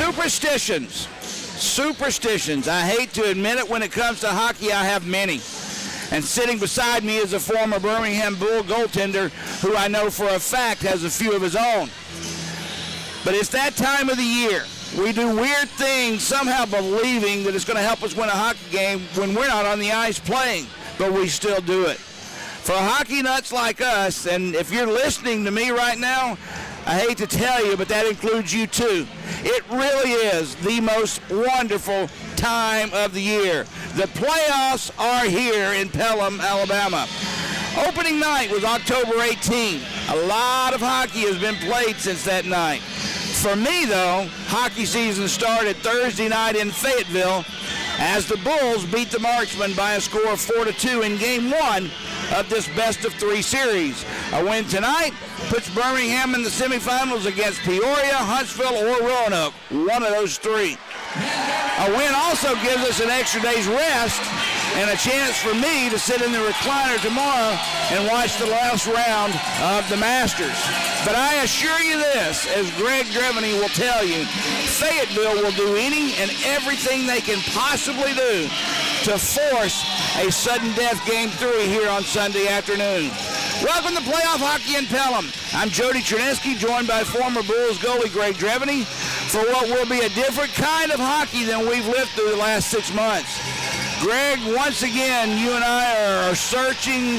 Superstitions. Superstitions. I hate to admit it, when it comes to hockey, I have many. And sitting beside me is a former Birmingham Bull goaltender who I know for a fact has a few of his own. But it's that time of the year. We do weird things, somehow believing that it's going to help us win a hockey game when we're not on the ice playing, but we still do it. For hockey nuts like us, and if you're listening to me right now, I hate to tell you, but that includes you too. It really is the most wonderful time of the year. The playoffs are here in Pelham, Alabama. Opening night was October 18th. A lot of hockey has been played since that night. For me, though, hockey season started Thursday night in Fayetteville as the Bulls beat the Marksmen by a score of 4-2 in Game 1 of this best-of-3 series. A win tonight puts Birmingham in the semifinals against Peoria, Huntsville, or Roanoke, one of those three. A win also gives us an extra day's rest and a chance for me to sit in the recliner tomorrow and watch the last round of the Masters. But I assure you this, as Greg Dreveny will tell you, Fayetteville will do any and everything they can possibly do to force a sudden death Game 3 here on Sunday afternoon. Welcome to Playoff Hockey in Pelham. I'm Jody Chernesky, joined by former Bulls goalie Greg Dreveny for what will be a different kind of hockey than we've lived through the last 6 months. Greg, once again, you and I are searching.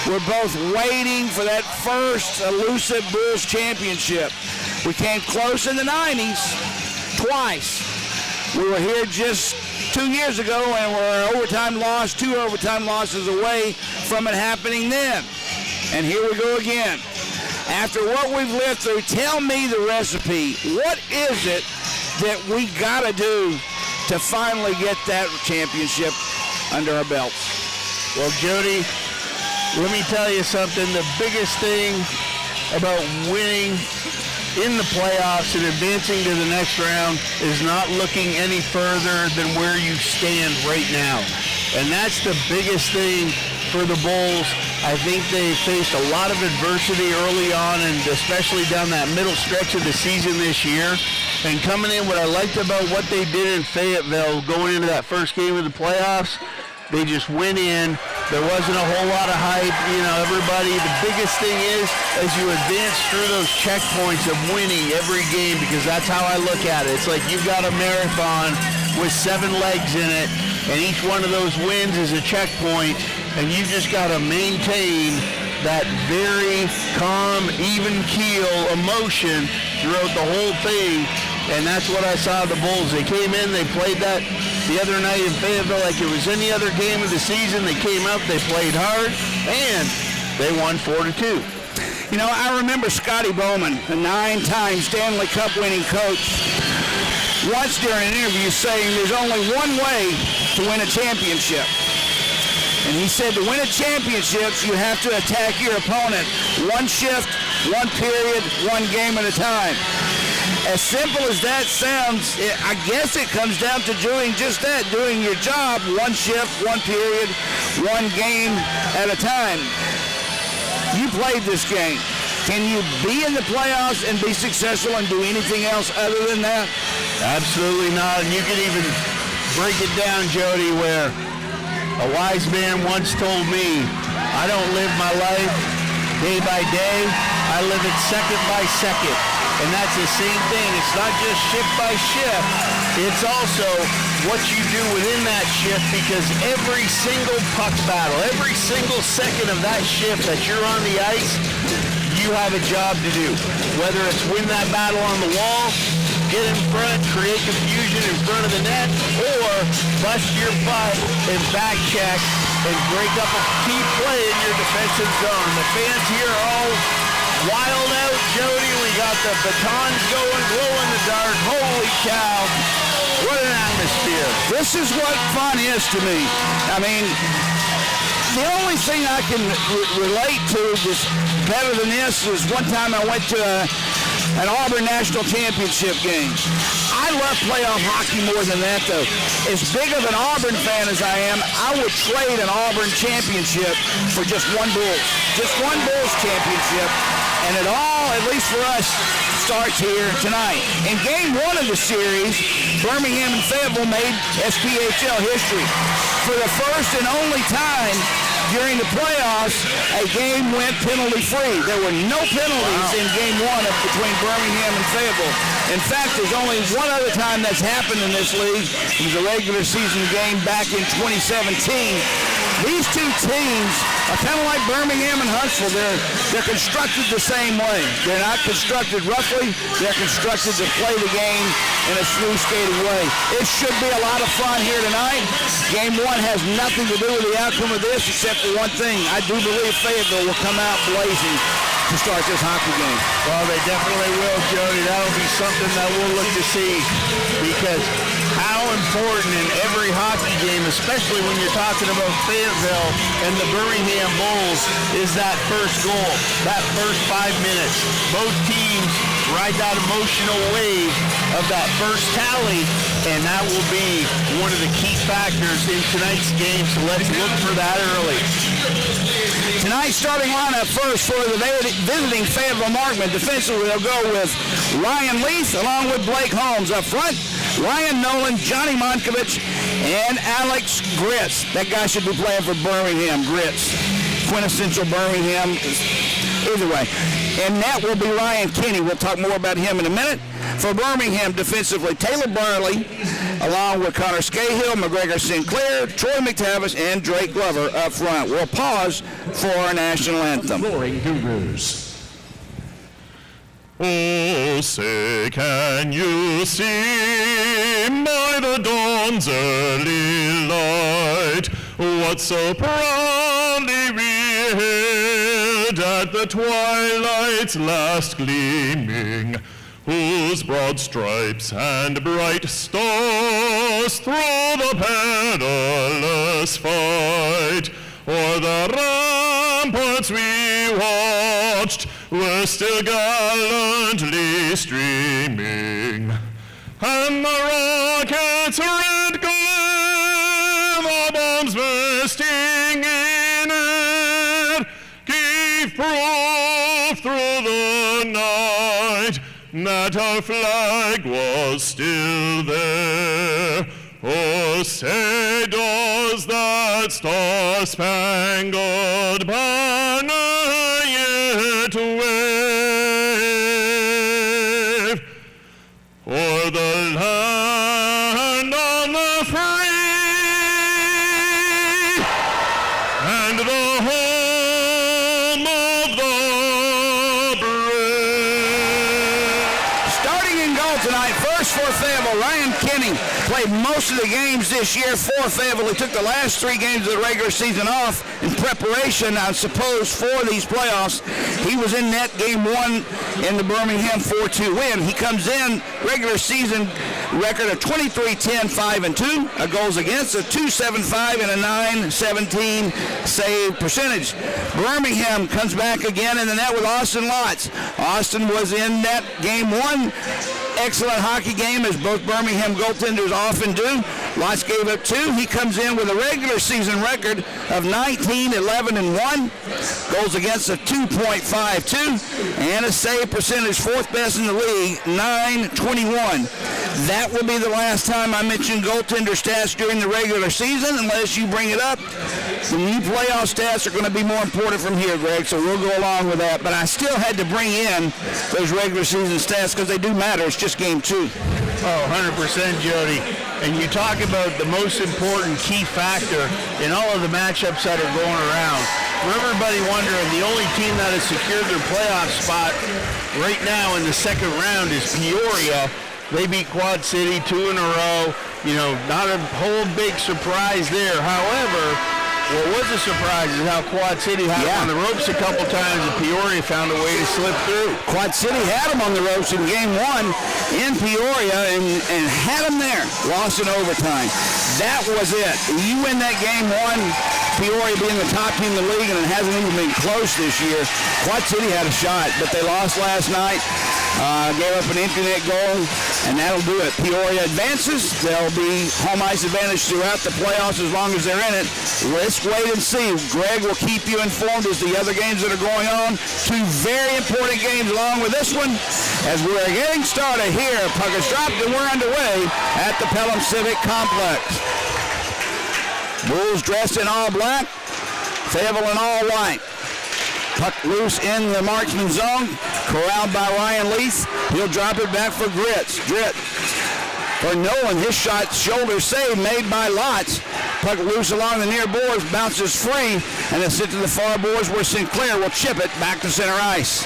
We're both waiting for that first elusive Bulls championship. We came close in the 90s, twice. We were here just 2 years ago, and we're an overtime loss, 2 overtime losses away from it happening then. And here we go again. After what we've lived through, tell me the recipe. What is it that we got to do to finally get that championship under our belts? Well, Jody, let me tell you something. The biggest thing about winning in the playoffs and advancing to the next round is not looking any further than where you stand right now. And that's the biggest thing for the Bulls. I think they faced a lot of adversity early on, and especially down that middle stretch of the season this year. And coming in, what I liked about what they did in Fayetteville going into that first game of the playoffs, they just went in. There wasn't a whole lot of hype. You know, everybody, the biggest thing is as you advance through those checkpoints of winning every game, because that's how I look at it. It's like you've got a marathon with 7 legs in it, and each one of those wins is a checkpoint, and you just got to maintain that very calm, even keel emotion throughout the whole thing. And that's what I saw the Bulls. They came in, they played that the other night in Fayetteville like it was any other game of the season. They came out, they played hard, and they won 4-2. You know, I remember Scotty Bowman, a 9-time Stanley Cup winning coach, once during an interview saying there's only one way to win a championship. And he said to win a championship, you have to attack your opponent one shift, one period, one game at a time. As simple as that sounds, I guess it comes down to doing just that, doing your job one shift, one period, one game at a time. You played this game. Can you be in the playoffs and be successful and do anything else other than that? Absolutely not. And you can even break it down, Jody, where a wise man once told me, I don't live my life day by day. I live it second by second. And that's the same thing. It's not just shift by shift. It's also what you do within that shift, because every single puck battle, every single second of that shift that you're on the ice, you have a job to do. Whether it's win that battle on the wall, get in front, create confusion in front of the net, or bust your butt and back check and break up a key play in your defensive zone. The fans here are all wild out, Jody. We got the batons going, glow in the dark. Holy cow. What an atmosphere. This is what fun is to me. I mean, the only thing I can relate to just better than this is one time I went to an Auburn National Championship game. I love playoff hockey more than that, though. As big of an Auburn fan as I am, I would trade an Auburn championship for just one Bulls championship And it all, at least for us, starts here tonight. In game one of the series, Birmingham and Fayetteville made SPHL history. For the first and only time during the playoffs, a game went penalty-free. There were no penalties in game one between Birmingham and Fayetteville. In fact, there's only one other time that's happened in this league. It was a regular season game back in 2017. These two teams are kind of like Birmingham and Huntsville. They're constructed the same way. They're not constructed roughly. They're constructed to play the game in a smooth skating way. It should be a lot of fun here tonight. Game one has nothing to do with the outcome of this except for one thing. I do believe Fayetteville will come out blazing to start this hockey game. Well, they definitely will, Jody. That'll be something that we'll look to see, because how important in every hockey game, especially when you're talking about Fayetteville and the Birmingham Bulls, is that first goal, that first 5 minutes. Both teams ride that emotional wave of that first tally, and that will be one of the key factors in tonight's game, so let's look for that early. Tonight's starting lineup first for the visiting Fayetteville Marksmen. Defensively, they'll go with Ryan Leaf along with Blake Holmes. Up front, Ryan Nolan, Johnny Monkovich, and Alex Gritz. That guy should be playing for Birmingham. Gritz, quintessential Birmingham. Either way. And that will be Ryan Kinney. We'll talk more about him in a minute. For Birmingham defensively, Taylor Barley, along with Connor Scahill, McGregor Sinclair, Troy McTavish, and Drake Glover up front. We'll pause for our national anthem. Glory Gurus. Oh, say, can you see by the dawn's early light what so proudly we hailed at the twilight's last gleaming, whose broad stripes and bright stars through the perilous fight o'er the ramparts we watched were still gallantly streaming, and the rocket's red glare, the bombs bursting in air, gave proof through the night that our flag was still there. Oh, say does that star-spangled banner yet wave o'er the land of the free and the home of the brave? Starting in goal tonight, first for Fayetteville, Ryan Kinney played most of the games this year for Fayetteville. He took the last 3 games of the regular season off in preparation, I suppose, for these playoffs. He was in net game 1 in the Birmingham 4-2 win. He comes in regular season record of 23-10-5-2, a goals against, a .275 and a .917 save percentage. Birmingham comes back again in the net with Austin Lotz. Austin was in net game 1. Excellent hockey game, as both Birmingham goaltenders often do. Lotz gave up 2. He comes in with a regular season record of 19-11-1. Goals against a .252 and a save percentage 4th best in the league, .921. That will be the last time I mention goaltender stats during the regular season, unless you bring it up. The new playoff stats are going to be more important from here, Greg, so we'll go along with that. But I still had to bring in those regular season stats because they do matter. It's just game 2. Oh, 100%, Jody. And you talk about the most important key factor in all of the matchups that are going around. For everybody wondering, the only team that has secured their playoff spot right now in the second round is Peoria. They beat Quad City 2 in a row. You know, not a whole big surprise there. However, what was a surprise is how Quad City had them on the ropes a couple times, and Peoria found a way to slip through. Quad City had them on the ropes in game 1 in Peoria and had them there. Lost in overtime. That was it. You win that game 1, Peoria being the top team in the league, and it hasn't even been close this year. Quad City had a shot, but they lost last night. Gave up an empty net goal, and that'll do it. Peoria advances. There'll be home ice advantage throughout the playoffs as long as they're in it. Let's wait and see. Greg will keep you informed as the other games that are going on. Two very important games along with this one. As we're getting started here, puck is dropped and we're underway at the Pelham Civic Complex. Bulls dressed in all black, Fayetteville in all white. Puck loose in the marksman zone, corralled by Ryan Leith. He'll drop it back for Grits. For Nolan, his shot, shoulder save made by Lotz. Puck loose along the near boards, bounces free, and it's hit to the far boards where Sinclair will chip it back to center ice.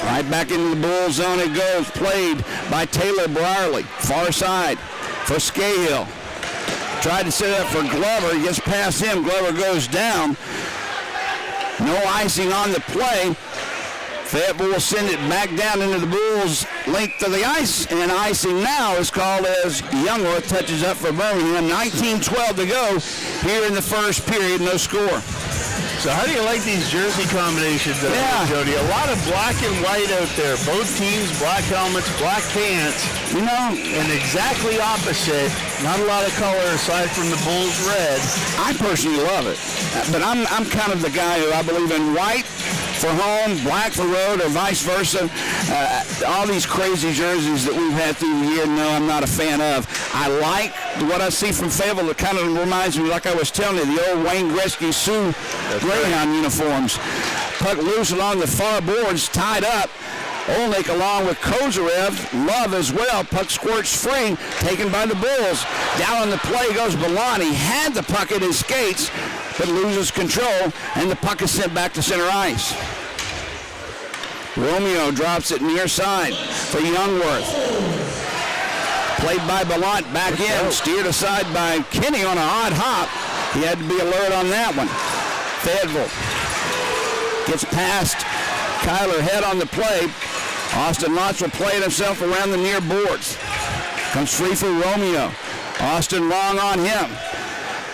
Right back into the Bull zone it goes, played by Taylor Brierly. Far side for Scahill. Tried to set it up for Glover, gets past him, Glover goes down. No icing on the play. Fayetteville will send it back down into the Bulls' length of the ice, and icing now is called as Youngworth touches up for Birmingham. 19-12 to go here in the first period, no score. So how do you like these jersey combinations, Jody? A lot of black and white out there. Both teams, black helmets, black pants. You know, and exactly opposite. Not a lot of color aside from the Bulls red. I personally love it, but I'm kind of the guy who I believe in white for home, black for road, or vice versa. All these crazy jerseys that we've had through the year, no, I'm not a fan of. I like what I see from Fayetteville. It kind of reminds me, like I was telling you, the old Wayne Gretzky Sioux Greyhound uniforms. Puck loose along the far boards, tied up. Olnick along with Kozarev. Love as well. Puck squirts free, taken by the Bulls. Down on the play goes Belani. Had the puck in his skates, but loses control, and the puck is sent back to center ice. Romeo drops it near side for Youngworth. Played by Bellant, back in, steered aside by Kenny on an odd hop. He had to be alert on that one. Fayetteville gets past Kyler Head on the play. Austin Lotz will play it himself around the near boards. Comes free for Romeo. Austin long on him.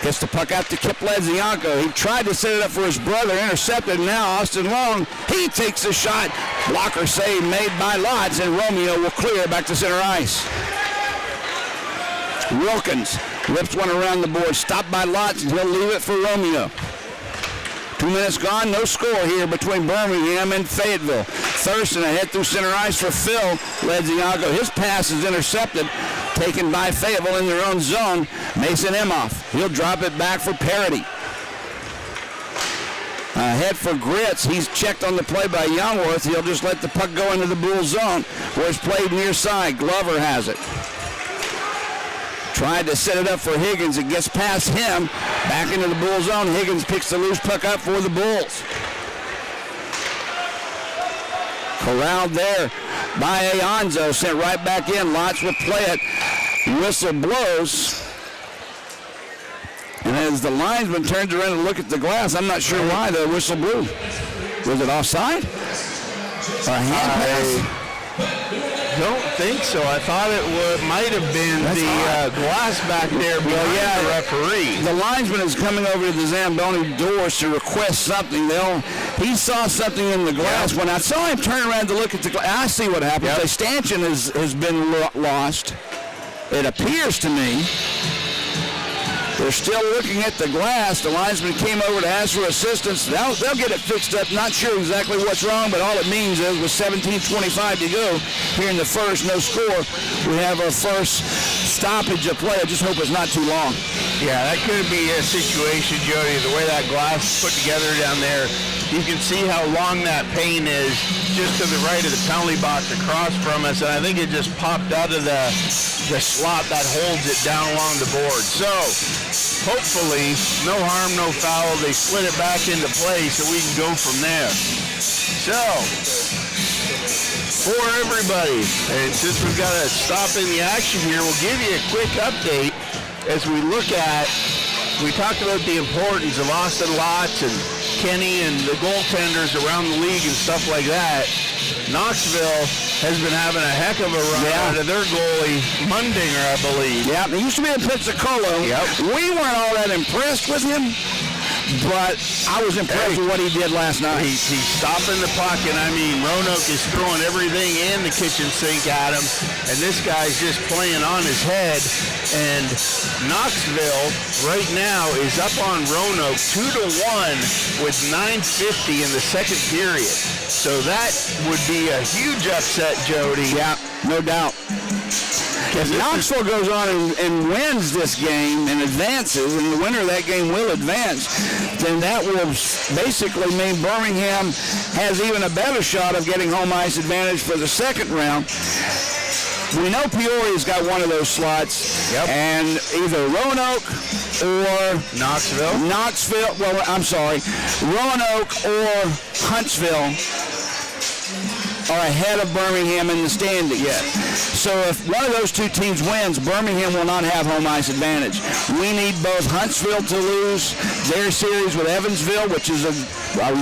Gets the puck out to Kip Ledzianko. He tried to set it up for his brother, intercepted. Now Austin Long, he takes a shot. Blocker save made by Lotz, and Romeo will clear back to center ice. Wilkins whips one around the board, stopped by Lotz, and he'll leave it for Romeo. 2 minutes gone, no score here between Birmingham and Fayetteville. Thurston ahead through center ice for Phil Ledzianko. His pass is intercepted, taken by Fayetteville in their own zone. Mason Emhoff, he'll drop it back for Parity. Ahead for Grits, he's checked on the play by Youngworth. He'll just let the puck go into the Bull zone where it's played near side. Glover has it. Tried to set it up for Higgins. It gets past him. Back into the Bull zone. Higgins picks the loose puck up for the Bulls. Corralled there by Aonzo. Sent right back in. Lotz will play it. Whistle blows. And as the linesman turns around to look at the glass, I'm not sure why the whistle blew. Was it offside? Or a hand pass? Don't think so. I thought it might have been glass back there behind the referee. The linesman is coming over to the Zamboni doors to request something. He saw something in the glass. When I saw him turn around to look at the glass, I see what happened. The stanchion has been lost. It appears to me. They're still looking at the glass. The linesman came over to ask for assistance. They'll get it fixed up. Not sure exactly what's wrong, but all it means is with 17:25 to go here in the first, no score, we have our first stoppage of play. I just hope it's not too long. Yeah, that could be a situation, Jody. The way that glass is put together down there, you can see how long that pane is just to the right of the penalty box across from us, and I think it just popped out of the slot that holds it down along the board. So, hopefully, no harm, no foul. They slid it back into play so we can go from there. So, for everybody, and since we've got to stop in the action here, we'll give you a quick update as we look at, we talked about the importance of Austin Lotz and Kenny and the goaltenders around the league and stuff like that. Knoxville has been having a heck of a run out of their goalie, Mundinger, I believe. Yeah, he used to be in Pensacola. We weren't all that impressed with him, but I was impressed with what he did last night. He's stopping the puck, and I mean, Roanoke is throwing everything in the kitchen sink at him, and this guy's just playing on his head. And Knoxville right now is up on Roanoke 2-1 with 9:50 in the second period. So that would be a huge upset, Jody. Yeah, no doubt. If Knoxville goes on and wins this game and advances, and the winner of that game will advance, then that will basically mean Birmingham has even a better shot of getting home ice advantage for the second round. We know Peoria's got one of those slots, and either Roanoke or Knoxville, well, I'm sorry, Roanoke or Huntsville are ahead of Birmingham in the standings. Yes. So if one of those two teams wins, Birmingham will not have home ice advantage. We need both Huntsville to lose their series with Evansville, which is a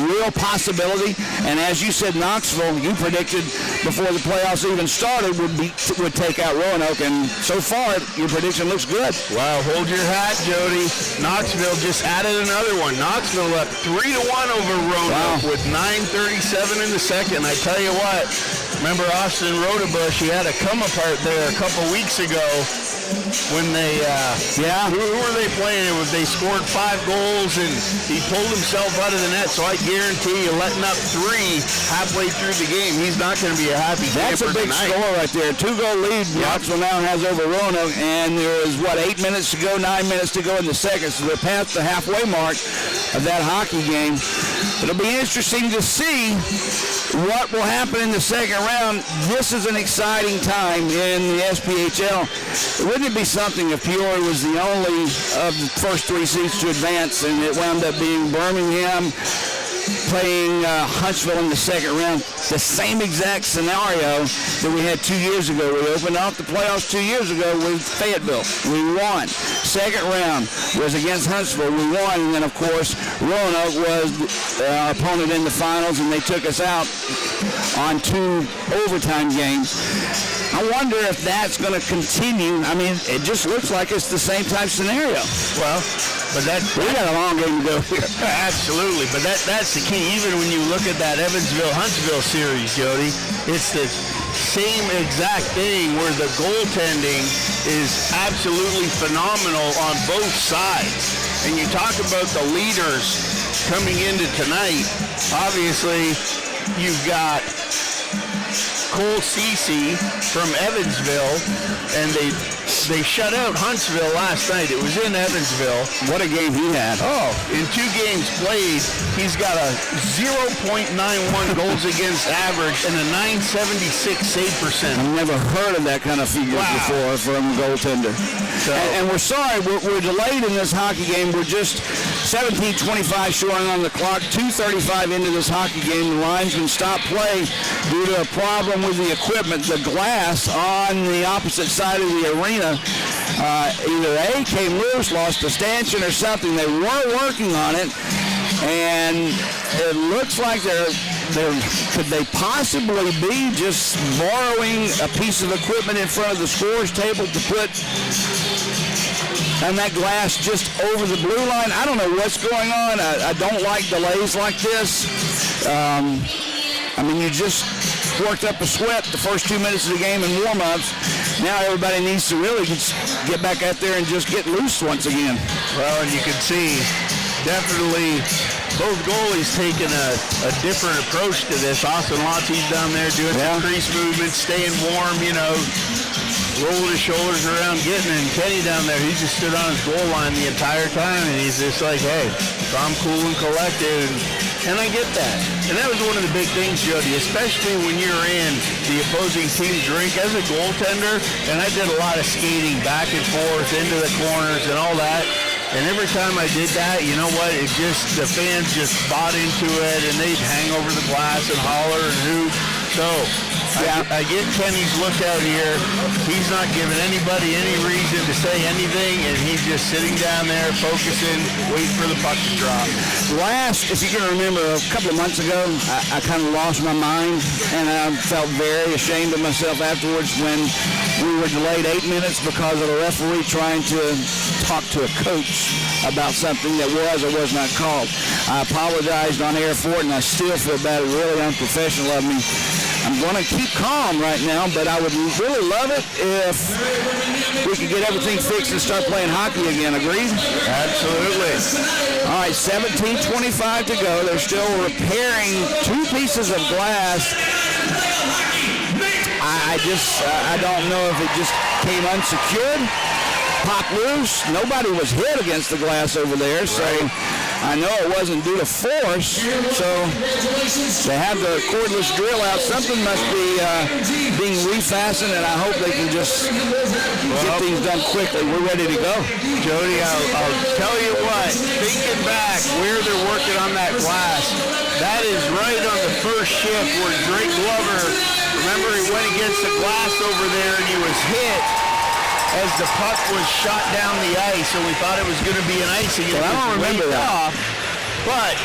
real possibility. And as you said, Knoxville, you predicted before the playoffs even started, would take out Roanoke. And so far, your prediction looks good. Wow, hold your hat, Jody. Knoxville just added another one. Knoxville up 3-1 over Roanoke with 9:37 in the second. I tell you what, remember Austin Rodebush? He had a come apart there a couple weeks ago when they, who were they playing? They scored 5 goals and he pulled himself out of the net. So I guarantee you, letting up 3 halfway through the game, he's not going to be a happy camper. That's a big score right there. 2-goal lead Knoxville now has over Roanoke, and there is 8 minutes to go, 9 minutes to go in the second. So they're past the halfway mark of that hockey game. It'll be interesting to see what will happen in the second round. This is an exciting time in the SPHL. Wouldn't it be something if Peoria was the only of the first 3 seeds to advance, and it wound up being Birmingham playing Huntsville in the second round? The same exact scenario that we had 2 years ago. We opened up the playoffs 2 years ago with Fayetteville. We won. Second round was against Huntsville. We won. And then, of course, Roanoke was our opponent in the finals, and they took us out on 2 overtime games. I wonder if that's going to continue. I mean, it just looks like it's the same type scenario. Well, but we got a long game to go here. Absolutely, but that's the key. Even when you look at that Evansville-Huntsville series, Jody, it's the same exact thing where the goaltending is absolutely phenomenal on both sides. And you talk about the leaders coming into tonight. Obviously, you've got Cole Ceci from Evansville, and they shut out Huntsville last night. It was in Evansville. What a game he had. Oh, in 2 games played, he's got a 0.91 goals against average and a 976 save percent. I've never heard of that kind of figure before from a goaltender. So, and we're sorry, we're delayed in this hockey game. We're just 17:25 showing on the clock, 2:35 into this hockey game. The linesmen stop play due to a problem with the equipment. The glass on the opposite side of the arena either A, came loose, lost a stanchion or something. They were working on it, and it looks like could they possibly be just borrowing a piece of equipment in front of the scorer's table to put and that glass just over the blue line? I don't know what's going on. I don't like delays like this. I mean, you just worked up a sweat the first 2 minutes of the game in warm-ups. Now everybody needs to really just get back out there and just get loose once again. Well, and you can see definitely both goalies taking a different approach to this. Austin Lotzie's down there doing some crease movements, staying warm, rolling his shoulders around, getting it. And Kenny down there, he just stood on his goal line the entire time, and he's just like, hey, I'm cool and collected. And I get that. And that was one of the big things, Jody, especially when you're in the opposing team's rink as a goaltender. And I did a lot of skating back and forth into the corners and all that. And every time I did that, you know what, the fans just bought into it, and they'd hang over the glass and holler and hoot. So I get Kenny's look out here. He's not giving anybody any reason to say anything, and he's just sitting down there focusing, waiting for the puck to drop. If you can remember, a couple of months ago, I kind of lost my mind, and I felt very ashamed of myself afterwards when we were delayed 8 minutes because of a referee trying to talk to a coach about something that was or was not called. I apologized on air for it, and I still feel bad. It's really unprofessional of me. I'm going to keep calm right now, but I would really love it if we could get everything fixed and start playing hockey again. Agreed? Absolutely. All right, 17:25 to go. They're still repairing 2 pieces of glass. I don't know if it just came unsecured, popped loose. Nobody was hit against the glass over there, so I know it wasn't due to force. So they have the cordless drill out. Something must be being refastened, and I hope they can just get things done quickly. We're ready to go. Jody, I'll tell you what, thinking back where they're working on that glass, that is right on the first shift where Drake Glover, remember he went against the glass over there and he was hit as the puck was shot down the ice, so we thought it was going to be an icing. Well, I don't remember that. But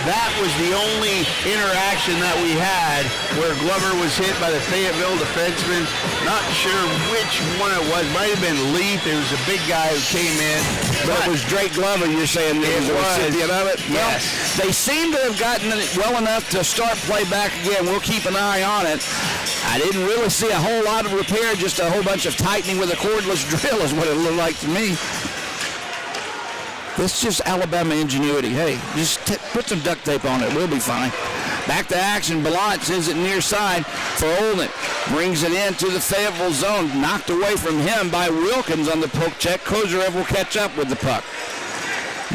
that was the only interaction that we had where Glover was hit by the Fayetteville defenseman. Not sure which one it was. Might have been Leaf. It was a big guy who came in. But it was Drake Glover, you're saying, it was recipient of it? Yes. Well, they seem to have gotten it well enough to start play back again. We'll keep an eye on it. I didn't really see a whole lot of repair, just a whole bunch of tightening with a cordless drill is what it looked like to me. It's just Alabama ingenuity. Hey, just put some duct tape on it. We'll be fine. Back to action. Ballant sends it near side for Olnick. Brings it into the Fayetteville zone. Knocked away from him by Wilkins on the poke check. Kozarev will catch up with the puck.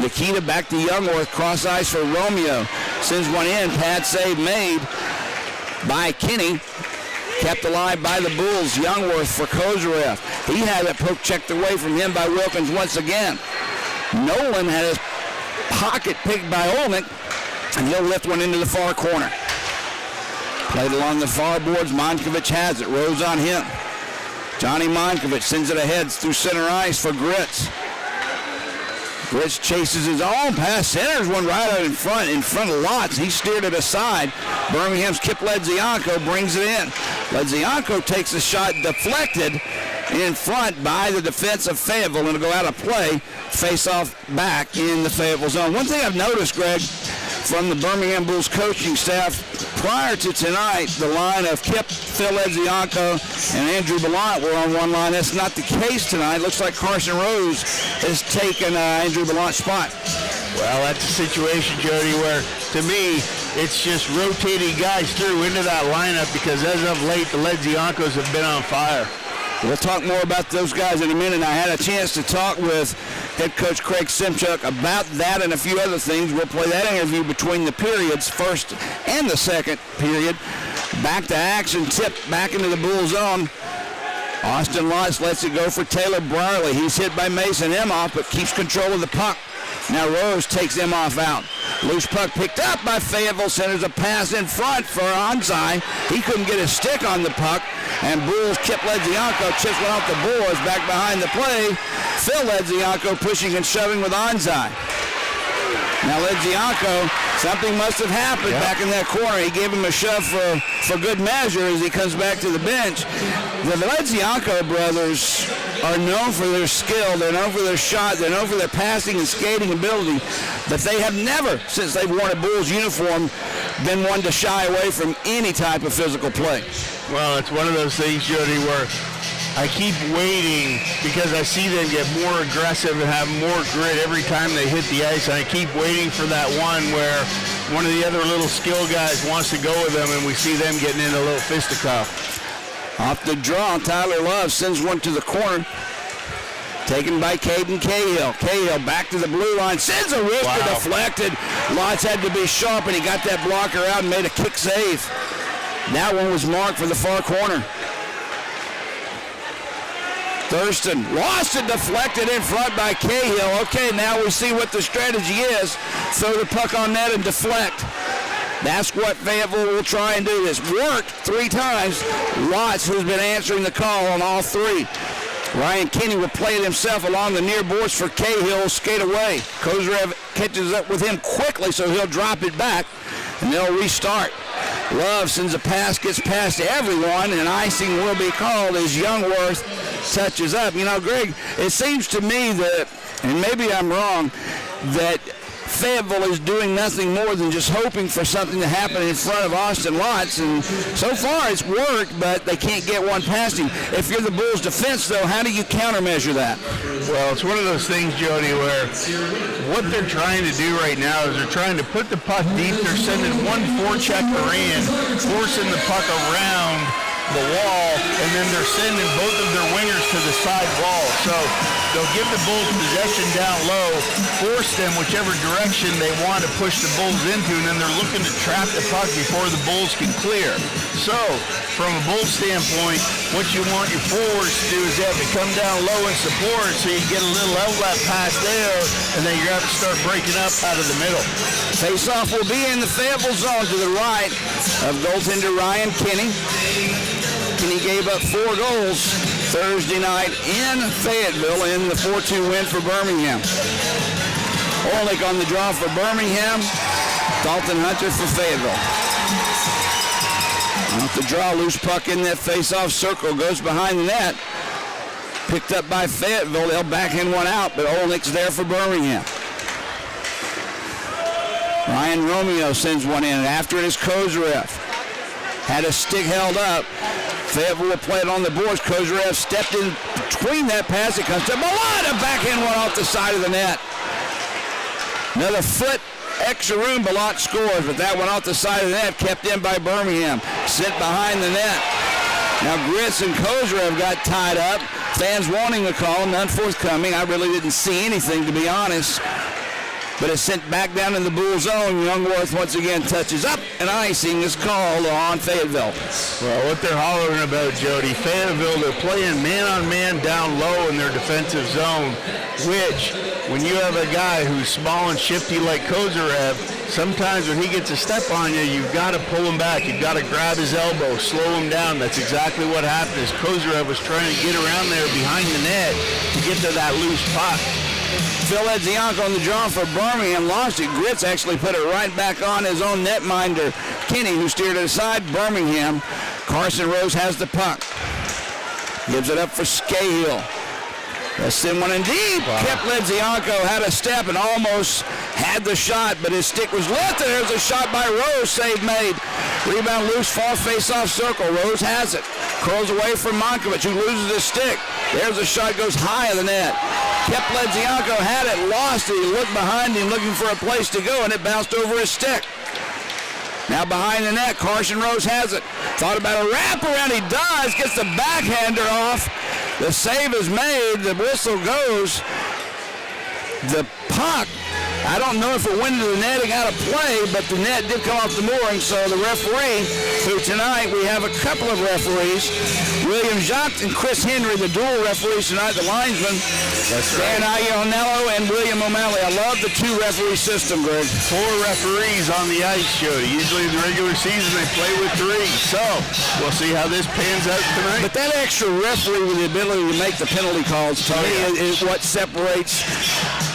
Nikita back to Youngworth. Cross ice for Romeo. Sends one in. Pad save made by Kinney. Kept alive by the Bulls. Youngworth for Kozarev. He had it poke checked away from him by Wilkins once again. Nolan had his pocket picked by Olnick, and he'll lift one into the far corner. Played along the far boards. Monkovich has it. Rose on him. Johnny Monkovich sends it ahead through center ice for Gritz. Gritz chases his own pass. Centers one right out in front of Lotz. He steered it aside. Birmingham's Kip Ledzianko brings it in. Ledzianko takes a shot deflected in front by the defense of Fayetteville, and it'll go out of play. Face off back in the Fayetteville zone. One thing I've noticed, Greg, from the Birmingham Bulls coaching staff, prior to tonight, the line of Kip, Phil Ledzianko, and Andrew Ballant were on one line. That's not the case tonight. Looks like Carson Rose has taken Andrew Ballant's spot. Well, that's a situation, Jody, where, to me, it's just rotating guys through into that lineup because as of late, the Ledziankos have been on fire. We'll talk more about those guys in a minute. I had a chance to talk with head coach Craig Simchuk about that and a few other things. We'll play that interview between the periods, first and the second period. Back to action, tipped back into the Bull zone. Austin Lotz lets it go for Taylor Brierly. He's hit by Mason Emhoff, but keeps control of the puck. Now Rose takes Emhoff out. Loose puck picked up by Fayetteville. Centers a pass in front for Anzai. He couldn't get his stick on the puck. And Bulls Kip Ledzianko chips one off the boards back behind the play. Phil Ledzianko pushing and shoving with Anzai. Now Ledzianko, something must have happened back in that corner. He gave him a shove for good measure as he comes back to the bench. The Ledzianko brothers are known for their skill. They're known for their shot. They're known for their passing and skating ability. But they have never, since they've worn a Bulls uniform, been one to shy away from any type of physical play. Well, it's one of those things, Jody, where I keep waiting because I see them get more aggressive and have more grit every time they hit the ice. And I keep waiting for that one where one of the other little skill guys wants to go with them and we see them getting in a little fisticuff. Off the draw, Tyler Love sends one to the corner. Taken by Caden Cahill. Cahill back to the blue line. Sends a wrister deflected. Lotz had to be sharp, and he got that blocker out and made a kick save. That one was marked for the far corner. Thurston lost it, deflected in front by Cahill. Okay, now we see what the strategy is. Throw the puck on net and deflect. That's what Fayetteville will try and do. This worked 3 times. Lotz, who's been answering the call on all 3. Ryan Kinney will play it himself along the near boards for Cahill. Skate away. Kozarev catches up with him quickly, so he'll drop it back, and they'll restart. Love sends a pass, gets past everyone, and icing will be called as Youngworth touches up. You know, Greg, it seems to me that and maybe I'm wrong, that Fayetteville is doing nothing more than just hoping for something to happen in front of Austin Watts, and so far it's worked, but they can't get one past him. If you're the Bulls' defense, though, how do you countermeasure that? Well, it's one of those things, Jody, where what they're trying to do right now is they're trying to put the puck deep. They're sending one forechecker in, forcing the puck around the wall, and then they're sending both of their wingers to the side wall. So they'll give the Bulls possession down low, force them whichever direction they want to push the Bulls into, and then they're looking to trap the puck before the Bulls can clear. So from a Bulls standpoint, what you want your forwards to do is they have to come down low and support so you get a little outlet pass there, and then you're going to have to start breaking up out of the middle. Face-off will be in the Fayetteville zone to the right of goaltender Ryan Kinney. Kinney gave up 4 goals Thursday night in Fayetteville in the 4-2 win for Birmingham. Orlick on the draw for Birmingham. Dalton Hunter for Fayetteville. Off the draw, loose puck in that face-off circle, goes behind the net. Picked up by Fayetteville. They'll backhand one out, but Orlick's there for Birmingham. Ryan Romeo sends one in. After it is Kozarev. Had a stick held up. Fayetteville will play it on the boards. Kozarev stepped in between that pass. It comes to Ballant. A backhand one off the side of the net. Another foot, extra room. Ballant scores, but that one off the side of the net, kept in by Birmingham. Sent behind the net. Now Gritz and Kozarev got tied up. Fans wanting the call, none forthcoming. I really didn't see anything, to be honest. But it's sent back down in the Bull zone. Youngworth once again touches up, and icing is called on Fayetteville. Well, what they're hollering about, Jody, Fayetteville, they're playing man-on-man down low in their defensive zone, which, when you have a guy who's small and shifty like Kozarev, sometimes when he gets a step on you, you've got to pull him back. You've got to grab his elbow, slow him down. That's exactly what happened as Kozarev was trying to get around there behind the net to get to that loose puck. Phil Edzianko on the draw for Birmingham, lost it. Gritz actually put it right back on his own netminder, Kinney, who steered it aside. Birmingham. Carson Rose has the puck. Gives it up for Scahill. They'll send one in deep. Wow. Kip Edzianko had a step and almost had the shot, but his stick was lifted. There's a shot by Rose, save made. Rebound loose, far face-off circle. Rose has it. Curls away from Monkovich, who loses his stick. There's a shot, goes high of the net. Kip Edzianko had it, lost it. He looked behind him looking for a place to go, and it bounced over his stick. Now behind the net, Carson Rose has it. Thought about a wraparound. He does. Gets the backhander off. The save is made. The whistle goes. The puck, I don't know if it went into the netting out of play, but the net did come off the mooring. So the referee, who tonight we have a couple of referees, William Jacques and Chris Henry, the dual referees tonight, the linesmen. That's right. Dan Ionello and William O'Malley. I love the 2-referee system, Greg. 4 referees on the ice, Jody. Usually in the regular season they play with 3. So we'll see how this pans out tonight. But that extra referee with the ability to make the penalty calls, to me, is what separates.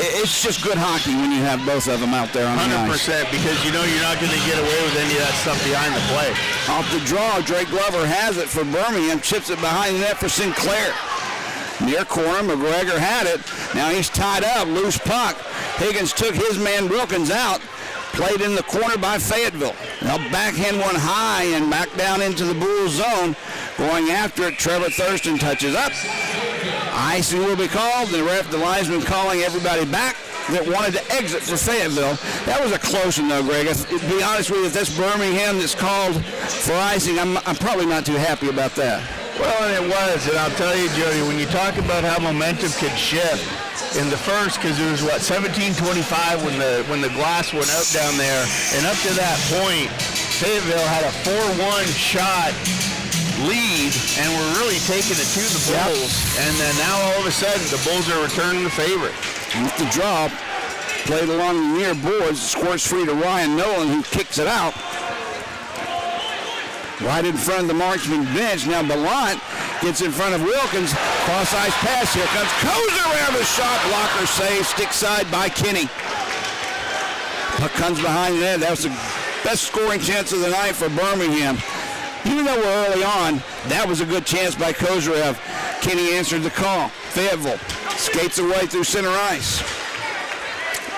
It's just good hockey when you have both of them out there on the ice. 100%, because you know you're not going to get away with any of that stuff behind the play. Off the draw, Drake Glover has it for Birmingham, chips it behind the net for Sinclair. Near corner, McGregor had it. Now he's tied up, loose puck. Higgins took his man Wilkins out. Played in the corner by Fayetteville. Now backhand one high and back down into the Bulls zone. Going after it, Trevor Thurston touches up. Icing will be called. The linesman calling everybody back that wanted to exit for Fayetteville. That was a close one, though, Greg. To be honest with you, if that's Birmingham that's called for icing, I'm probably not too happy about that. Well, and it was, and I'll tell you, Jody, when you talk about how momentum could shift in the first, because it was, 17-25 when the glass went out down there, and up to that point, Fayetteville had a 4-1 shot lead, and we're really taking it to the Bulls. Yep. And then now all of a sudden, the Bulls are returning the favorite. With the draw, played along the near boards, squirts free to Ryan Nolan, who kicks it out. Right in front of the Marksmen bench. Now Ballant gets in front of Wilkins. Cross-ice pass. Here comes Kozarev. A shot blocker save. Stick side by Kinney. Puck comes behind the net. That was the best scoring chance of the night for Birmingham. Even though we're early on, that was a good chance by Kozarev. Kinney answered the call. Fayetteville Skates away through center ice.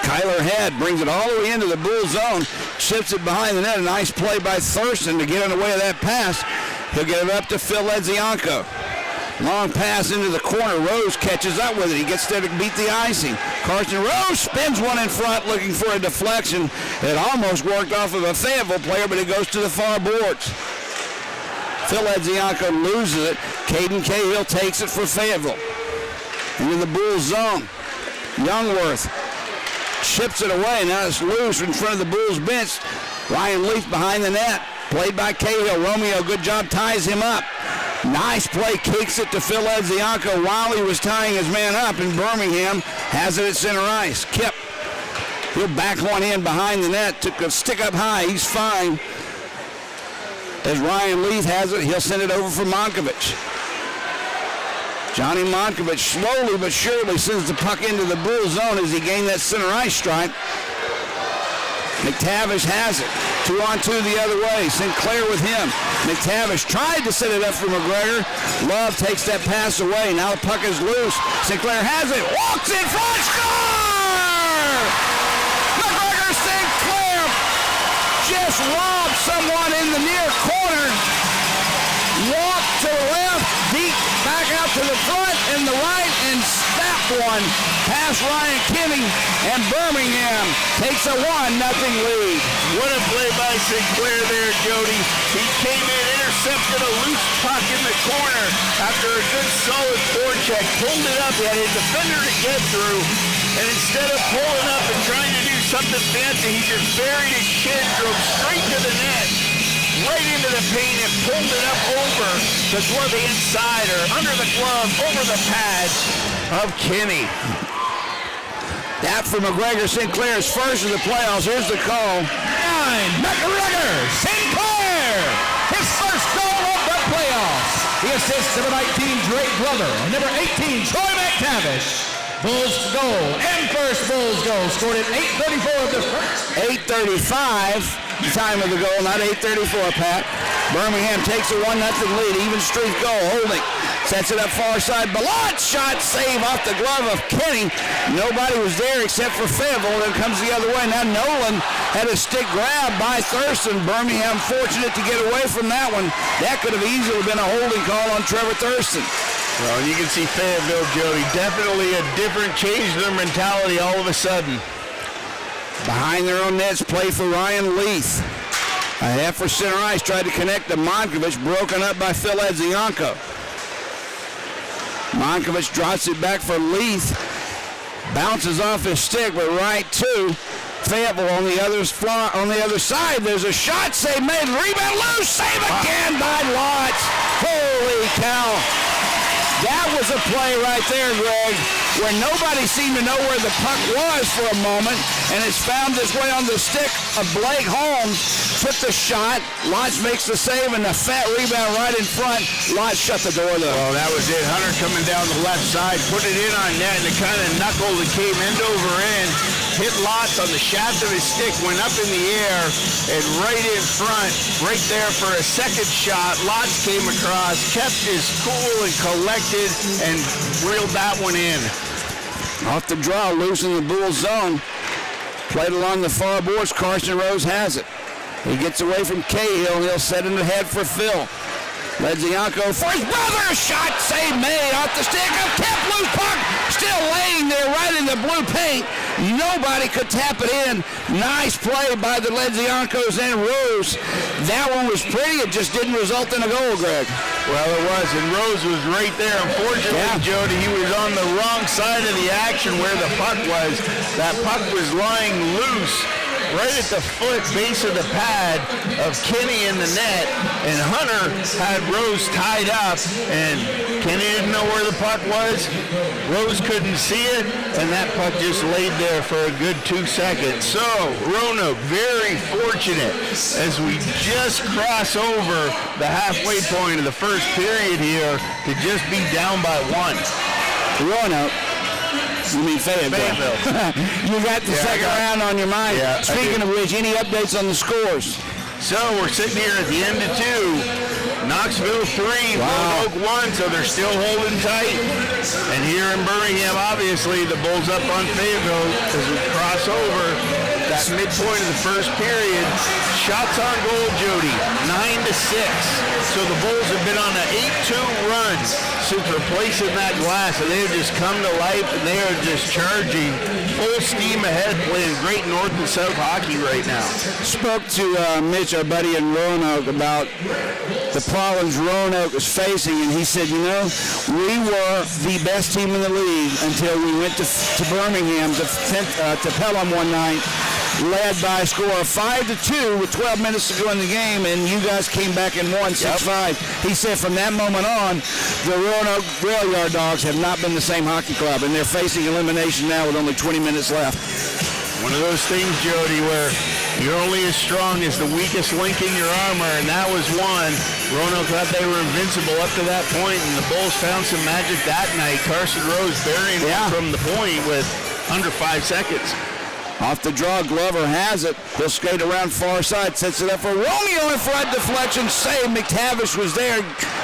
Kyler Head brings it all the way into the Bull zone, chips it behind the net. A nice play by Thurston to get in the way of that pass. He'll get it up to Phil Ledzianko. Long pass into the corner. Rose catches up with it. He gets there to beat the icing. Carson Rose spins one in front looking for a deflection. It almost worked off of a Fayetteville player, but it goes to the far boards. Phil Ledzianko loses it. Caden Cahill takes it for Fayetteville. Into the Bulls zone. Youngworth chips it away. Now it's loose in front of the Bulls bench. Ryan Leaf behind the net. Played by Cahill. Romeo, good job, ties him up. Nice play, kicks it to Phil Ledzianko while he was tying his man up, and Birmingham has it at center ice. Kip, he'll back one in behind the net, took a stick up high, he's fine. As Ryan Leith has it, he'll send it over for Monkovich. Johnny Monkovich slowly but surely sends the puck into the Bull zone as he gained that center ice strike. McTavish has it. 2-on-2 the other way. Sinclair with him. McTavish tried to set it up for McGregor. Love takes that pass away. Now the puck is loose. Sinclair has it. Walks in front. Score! McGregor Sinclair just robbed someone in the near corner. Walked to the left, deep back out to the front and the right, and snapped one past Ryan Kinney, and Birmingham takes a 1-0 lead. What a play by Sinclair there, Jody. He came in, intercepted a loose puck in the corner after a good solid forecheck, pulled it up, he had a defender to get through, and instead of pulling up and trying to do something fancy, he just buried his shin, drove straight to the net, right into the paint, and pulled it up over toward the inside or under the glove, over the pad of Kinney. That for McGregor Sinclair's first of the playoffs. Here's the call. McGregor Sinclair, his first goal of the playoffs. He assists number 19, Drake Glover, and number 18, Troy McTavish. Bulls goal and first Bulls goal scored at 8:34 of the first. 8:35. The time of the goal, not 8:34, Pat. Birmingham takes a 1-0 lead. Even streak goal. Holding. Sets it up far side. Ballot shot save off the glove of Kenny. Nobody was there except for Fayetteville. Then comes the other way. Now Nolan had a stick grab by Thurston. Birmingham fortunate to get away from that one. That could have easily been a holding call on Trevor Thurston. Well, you can see Fayetteville, Jody, definitely a different change in their mentality all of a sudden. Behind their own nets, play for Ryan Leith. A half for center ice, tried to connect to Monkovich, broken up by Phil Ledzianko. Monkovich drops it back for Leith. Bounces off his stick, but right to Fayetteville on the other side. There's a shot save made. Rebound loose. Save again by Lotz. Holy cow. That was a play right there, Greg, where nobody seemed to know where the puck was for a moment, and it's found its way on the stick of Blake Holmes. Took the shot. Lotz makes the save, and the fat rebound right in front. Lotz shut the door, though. Well, that was it. Hunter coming down the left side, put it in on net, and it kind of knuckled. It came end over end. Hit Lotz on the shaft of his stick, went up in the air, and right in front, right there for a second shot, Lotz came across, kept his cool and collected, and reeled that one in. Off the draw, loose in the Bull zone. Played along the far boards. Carson Rose has it. He gets away from Cahill. He'll set it ahead for Phil. Ledzianko for his brother. Shot save made off the stick of Kip. Loose puck. Still laying there right in the blue paint. Nobody could tap it in. Nice play by the Ledziankos and Rose. That one was pretty. It just didn't result in a goal, Greg. Well, it was, and Rose was right there. Unfortunately, Jody, he was on the wrong side of the action where the puck was. That puck was lying loose right at the foot base of the pad of Kenny in the net, and Hunter had Rose tied up, and Kenny didn't know where the puck was. Rose couldn't see it, and that puck just laid there for a good 2 seconds. So, Roanoke, very fortunate as we just cross over the halfway point of the first period here to just be down by 1. Roanoke. You mean Fayetteville. You got the second round on your mind. Yeah, Speaking of which, any updates on the scores? So we're sitting here at the end of 2. Knoxville 3, Roanoke 1, so they're still holding tight. And here in Birmingham, obviously, the Bulls up on Fayetteville as we cross over that midpoint of the first period. Shots on goal, Jody, 9-6. So the Bulls have been on an 8-2 run since replacing that glass, and they have just come to life, and they are just charging full steam ahead, playing great North and South hockey right now. Spoke to Mitch, our buddy in Roanoke, about the problems Roanoke was facing, and he said, you know, we were the best team in the league until we went to Birmingham to Pelham one night, led by a score of 5-2 with 12 minutes to go in the game, and you guys came back and won 6-5. He said from that moment on, the Roanoke Rail Yard Dogs have not been the same hockey club, and they're facing elimination now with only 20 minutes left. One of those things, Jody, where you're only as strong as the weakest link in your armor, and that was one. Roanoke thought they were invincible up to that point, and the Bulls found some magic that night. Carson Rose burying one from the point with under 5 seconds. Off the draw, Glover has it. He'll skate around far side, sets it up for Romeo in front, deflection, save. McTavish was there,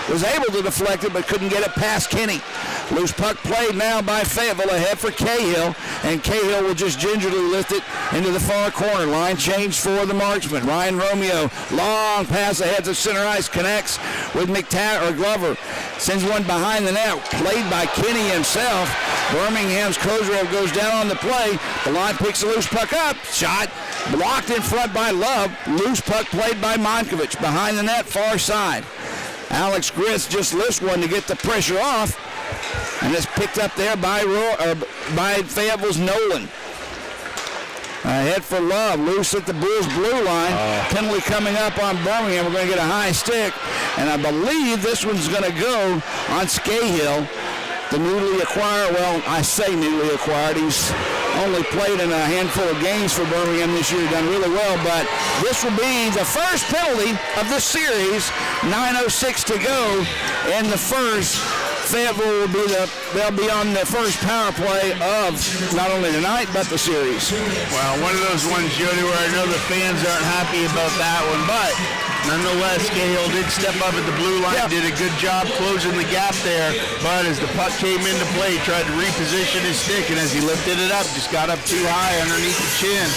was able to deflect it, but couldn't get it past Kinney. Loose puck played now by Fayetteville, ahead for Cahill, and Cahill will just gingerly lift it into the far corner. Line change for the Marksmen. Ryan Romeo, long pass ahead to center ice, connects with Glover. Sends one behind the net, played by Kinney himself. Birmingham's Kozarev goes down on the play. The line picks the loose puck up. Shot blocked in front by Love. Loose puck played by Monkovich. Behind the net, far side. Alex Grist just lifts one to get the pressure off. And it's picked up there by Fayetteville's Nolan. Ahead for Love. Loose at the Bulls' blue line. Penalty coming up on Birmingham. We're going to get a high stick. And I believe this one's going to go on Scahill. The newly acquired, well, I say newly acquired. He's only played in a handful of games for Birmingham this year, done really well, but this will be the first penalty of this series. 9:06 to go in the first. Fayetteville will be they'll be on the first power play of not only tonight, but the series. Well, one of those ones, Jody, where I know the fans aren't happy about that one, but nonetheless, Cahill did step up at the blue line, did a good job closing the gap there, but as the puck came into play, he tried to reposition his stick, and as he lifted it up, just got up too high underneath the chin.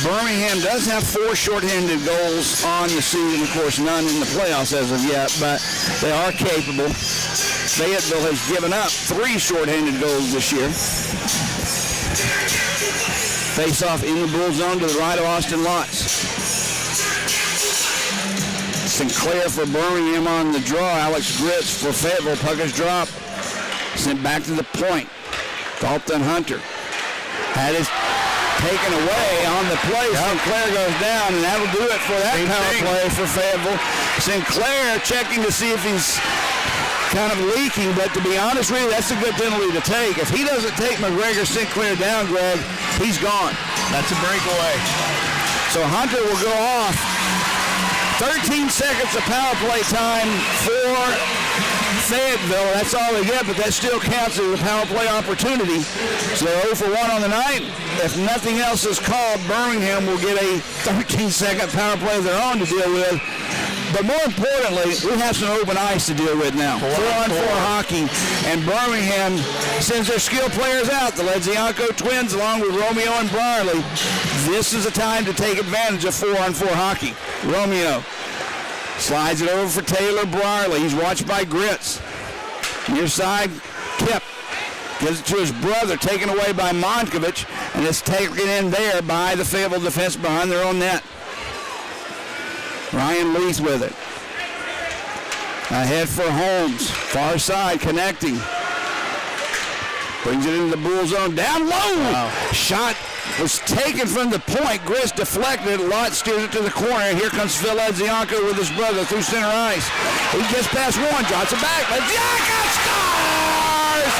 Birmingham does have 4 shorthanded goals on the season. Of course, none in the playoffs as of yet, but they are capable. Fayetteville has given up 3 shorthanded goals this year. Face-off in the Bull zone to the right of Austin Lotz. Sinclair for Birmingham on the draw. Alex Grist for Fayetteville. Puck is dropped. Sent back to the point. Dalton Hunter had his taken away on the play. Sinclair goes down, and that'll do it for that power play for Fayetteville. Sinclair checking to see if he's kind of leaking, but to be honest with you, that's a good penalty to take. If he doesn't take McGregor Sinclair down, Greg, he's gone. That's a breakaway. So Hunter will go off. 13 seconds of power play time for Fayetteville. That's all they get, but that still counts as a power play opportunity. So they're 0 for 1 on the night. If nothing else is called, Birmingham will get a 13-second power play of their own to deal with. But more importantly, we have some open ice to deal with now. 4-on-4 hockey. And Birmingham sends their skilled players out. The Ledzianko twins along with Romeo and Brierley. This is a time to take advantage of 4-on-4 hockey. Romeo slides it over for Taylor Brierley. He's watched by Grits. Near side, Kip gives it to his brother, taken away by Monkovich, and it's taken in there by the Fayetteville defense behind their own net. Ryan Leith with it. Ahead for Holmes. Far side connecting. Brings it into the Bull zone. Down low. Wow. Shot was taken from the point. Grist deflected. Lott steers it to the corner. Here comes Phil Ledzianko with his brother through center ice. He gets past one. Drops it back. Ledzianko scores!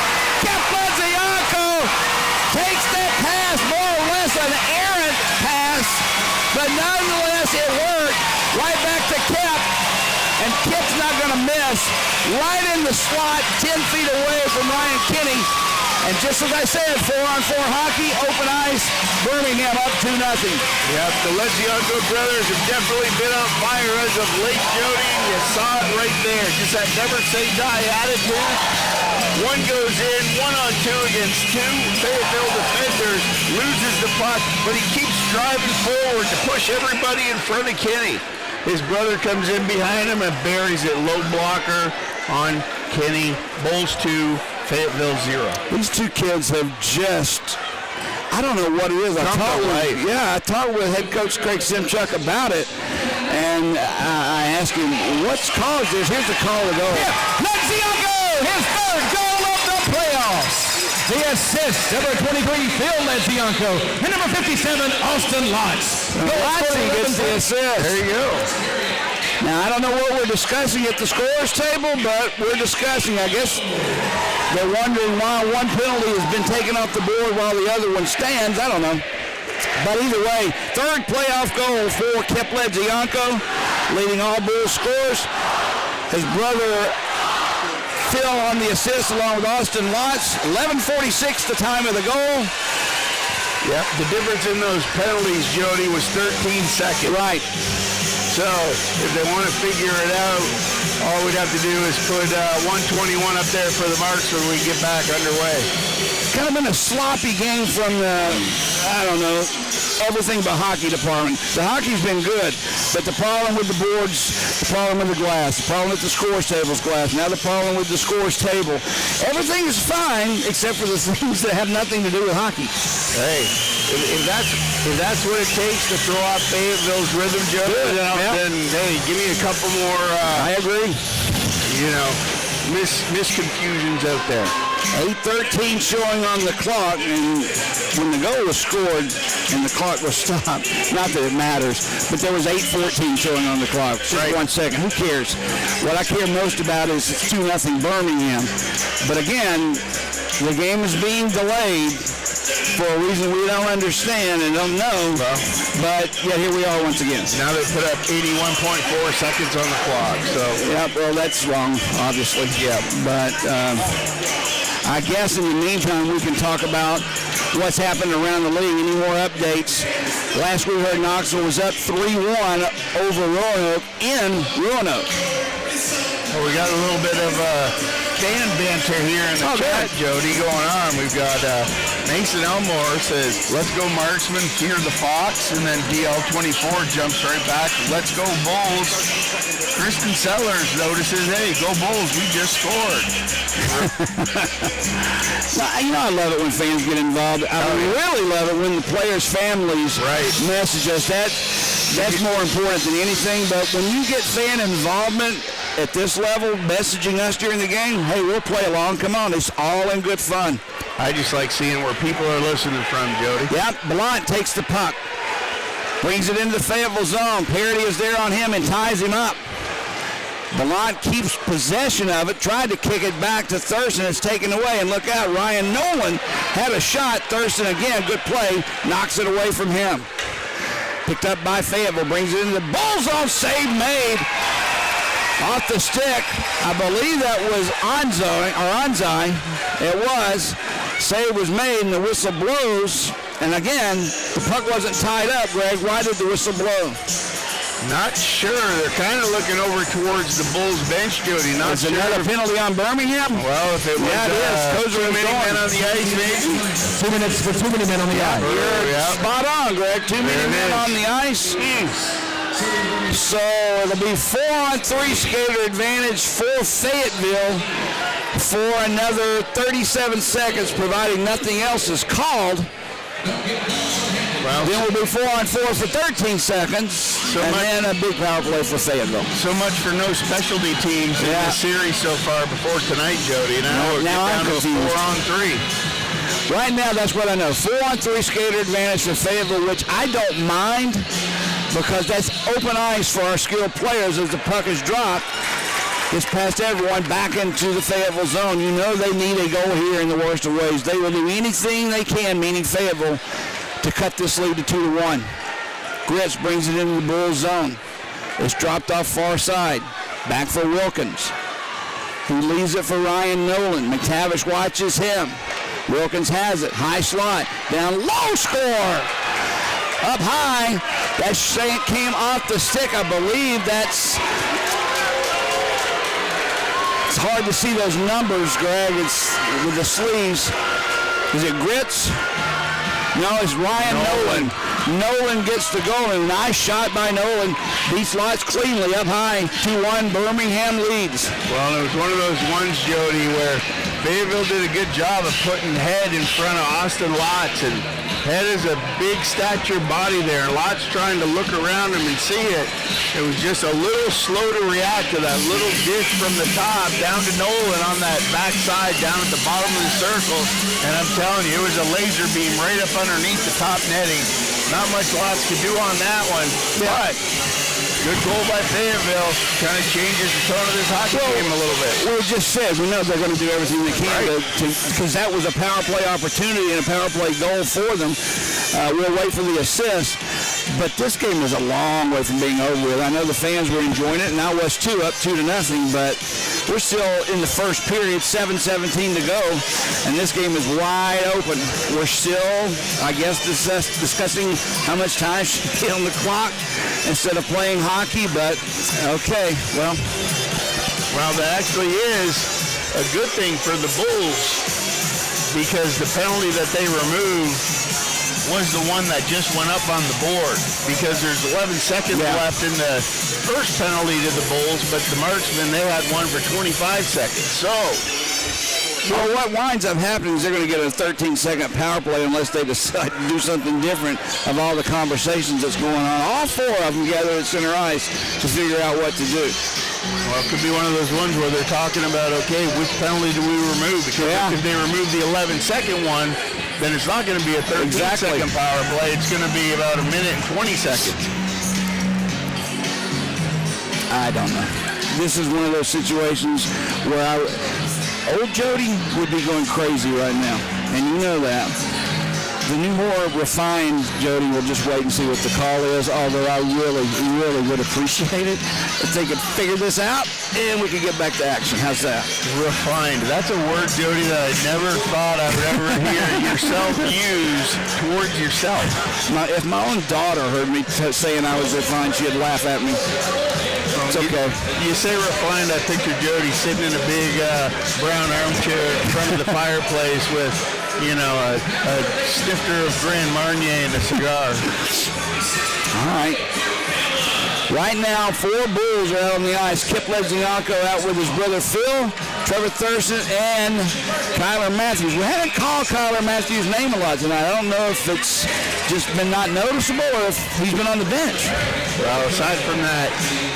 Kept Ledzianko takes that pass, more or less an errant pass, but nonetheless it worked. Right back to Kip, and Kip's not going to miss. Right in the slot, 10 feet away from Ryan Kinney. And just as I said, 4-on-4 hockey, open ice, Birmingham up 2-0. Yep, the Lezianko brothers have definitely been on fire as of late, Jody. You saw it right there. Just that never say die attitude. One goes in, 1-on-2 against two. Fayetteville defenders loses the puck, but he keeps driving forward to push everybody in front of Kenny. His brother comes in behind him and buries it low blocker on Kenny. Bulls 2, Fayetteville 0. These two kids have just, I don't know what it is. I talked with head coach Craig Simchuk about it, and I asked him, what's caused this? Here's the call to go. Yeah, Lezianko, his third goal of the playoffs. The assist, number 23, Phil Lezianko, and number 57, Austin Lotz. Lotzy gets the assist. There you go. Now, I don't know what we're discussing at the scorers table, but we're discussing. I guess they're wondering why one penalty has been taken off the board while the other one stands. I don't know. But either way, third playoff goal for Kip Lezianko, leading all Bulls scorers. His brother Phil on the assist along with Austin Lotz. 11:46 the time of the goal. Yep, the difference in those penalties, Jody, was 13 seconds. Right. So if they want to figure it out, all we'd have to do is put 121 up there for the Marksmen when we get back underway. Kind of been a sloppy game from the, I don't know, everything but hockey department. The hockey's been good, but the problem with the boards, the problem with the glass, the problem with the scores table's glass, now the problem with the scores table. Everything is fine except for the things that have nothing to do with hockey. Hey, if that's what it takes to throw off Fayetteville's rhythm, Joe, then hey, give me a couple more. I agree. Misconfusions out there. 8:13 showing on the clock, and when the goal was scored and the clock was stopped, not that it matters, but there was 8:14 showing on the clock. Just right. 1 second. Who cares? What I care most about is it's 2-0 Birmingham. But again, the game is being delayed for a reason we don't understand and don't know. Well, but yet here we are once again. Now they put up 81.4 seconds on the clock. So yeah, well that's wrong, obviously. Yeah, but I guess in the meantime we can talk about what's happened around the league. Any more updates? Last we heard Knoxville was up 3-1 over Roanoke in Roanoke. Well, we got a little bit of fan banter here in the chat, Jody, going on. We've got Mason Elmore says, let's go Marksmen, fear the Fox. And then DL24 jumps right back, let's go Bulls. Kristen Sellers notices, hey, go Bulls, we just scored. I love it when fans get involved. I really love it when the players' families message us. That's more important than anything. But when you get fan involvement at this level, messaging us during the game, hey, we'll play along. Come on, it's all in good fun. I just like seeing where people are listening from, Jody. Yep, Blount takes the puck. Brings it into the Fayetteville zone. Parity is there on him and ties him up. Blount keeps possession of it, tried to kick it back to Thurston. It's taken away, and look out, Ryan Nolan had a shot. Thurston again, good play, knocks it away from him. Picked up by Fayetteville, brings it into the Bull zone, save made. Off the stick, I believe that was Anzai. It was. Save was made, and the whistle blows. And again, the puck wasn't tied up, Greg. Why did the whistle blow? Not sure. They're kind of looking over towards the Bulls bench, Jody. Is another penalty on Birmingham? Well, if it was it is. too many men on the ice, maybe. 2 minutes for too many men on the ice. You're spot on, Greg. Too many men on the ice. So it'll be 4-on-3 skater advantage for Fayetteville for another 37 seconds, providing nothing else is called. Well, then we'll be 4-on-4 for 13 seconds, then a big power play for Fayetteville. So much for no specialty teams in the series so far before tonight, Jody. Now I'm confused. 4-on-3. Right now, that's what I know. 4-on-3 skater advantage for Fayetteville, which I don't mind because that's open ice for our skilled players as the puck is dropped. It's past everyone back into the Fayetteville zone. You know they need a goal here in the worst of ways. They will do anything they can, meaning Fayetteville, to cut this lead to 2-1. Gritz brings it into the Bulls zone. It's dropped off far side. Back for Wilkins. He leaves it for Ryan Nolan. McTavish watches him. Wilkins has it. High slot. Down low, score. Up high. That came off the stick. I believe that's... It's hard to see those numbers, Greg. It's with the sleeves. Is it Grits? No, it's Ryan Nolan. Nolan gets the goal. A nice shot by Nolan. Beats Lots cleanly up high. 2-1, Birmingham leads. Well, it was one of those ones, Jody, where Fayetteville did a good job of putting Head in front of Austin Lots, and Head is a big stature body there. Lots trying to look around him and see it. It was just a little slow to react to that little dish from the top down to Nolan on that backside down at the bottom of the circle. And I'm telling you, it was a laser beam right up underneath the top netting. Not much Lots could do on that one, but good goal by Fayetteville. Kind of changes the tone of this hockey game a little bit. We just said we know they're going to do everything they can because that was a power play opportunity and a power play goal for them. We'll wait for the assist, but this game was a long way from being over with. I know the fans were enjoying it, and I was too, up 2-0, but we're still in the first period, 7:17 to go, and this game is wide open. We're still, I guess, discussing how much time should be on the clock instead of playing hockey, but okay, well. Well, that actually is a good thing for the Bulls because the penalty that they removed was the one that just went up on the board because there's 11 seconds left in the first penalty to the Bulls, but the Marksmen, they had one for 25 seconds. So, well, what winds up happening is they're going to get a 13-second power play unless they decide to do something different of all the conversations that's going on. All four of them gather at center ice to figure out what to do. Well, it could be one of those ones where they're talking about, okay, which penalty do we remove? Because if they remove the 11-second one, then it's not going to be a 13-second power play. It's going to be about 1 minute and 20 seconds. I don't know. This is one of those situations where old Jody would be going crazy right now, and you know that. The new, more refined Jody will just wait and see what the call is, although I really, really would appreciate it if they could figure this out and we could get back to action. How's that? Refined. That's a word, Jody, that I never thought I would ever hear yourself use towards yourself. If my own daughter heard me saying I was refined, she'd laugh at me. It's okay. You say refined, I picture Jody sitting in a big brown armchair in front of the fireplace with, you know, a snifter of Grand Marnier and a cigar. All right. Right now, 4 Bulls are out on the ice. Kip Ledzianko out with his brother Phil, Trevor Thurston, and Kyler Matthews. We haven't called Kyler Matthews' name a lot tonight. I don't know if it's just been not noticeable or if he's been on the bench. Well, aside from that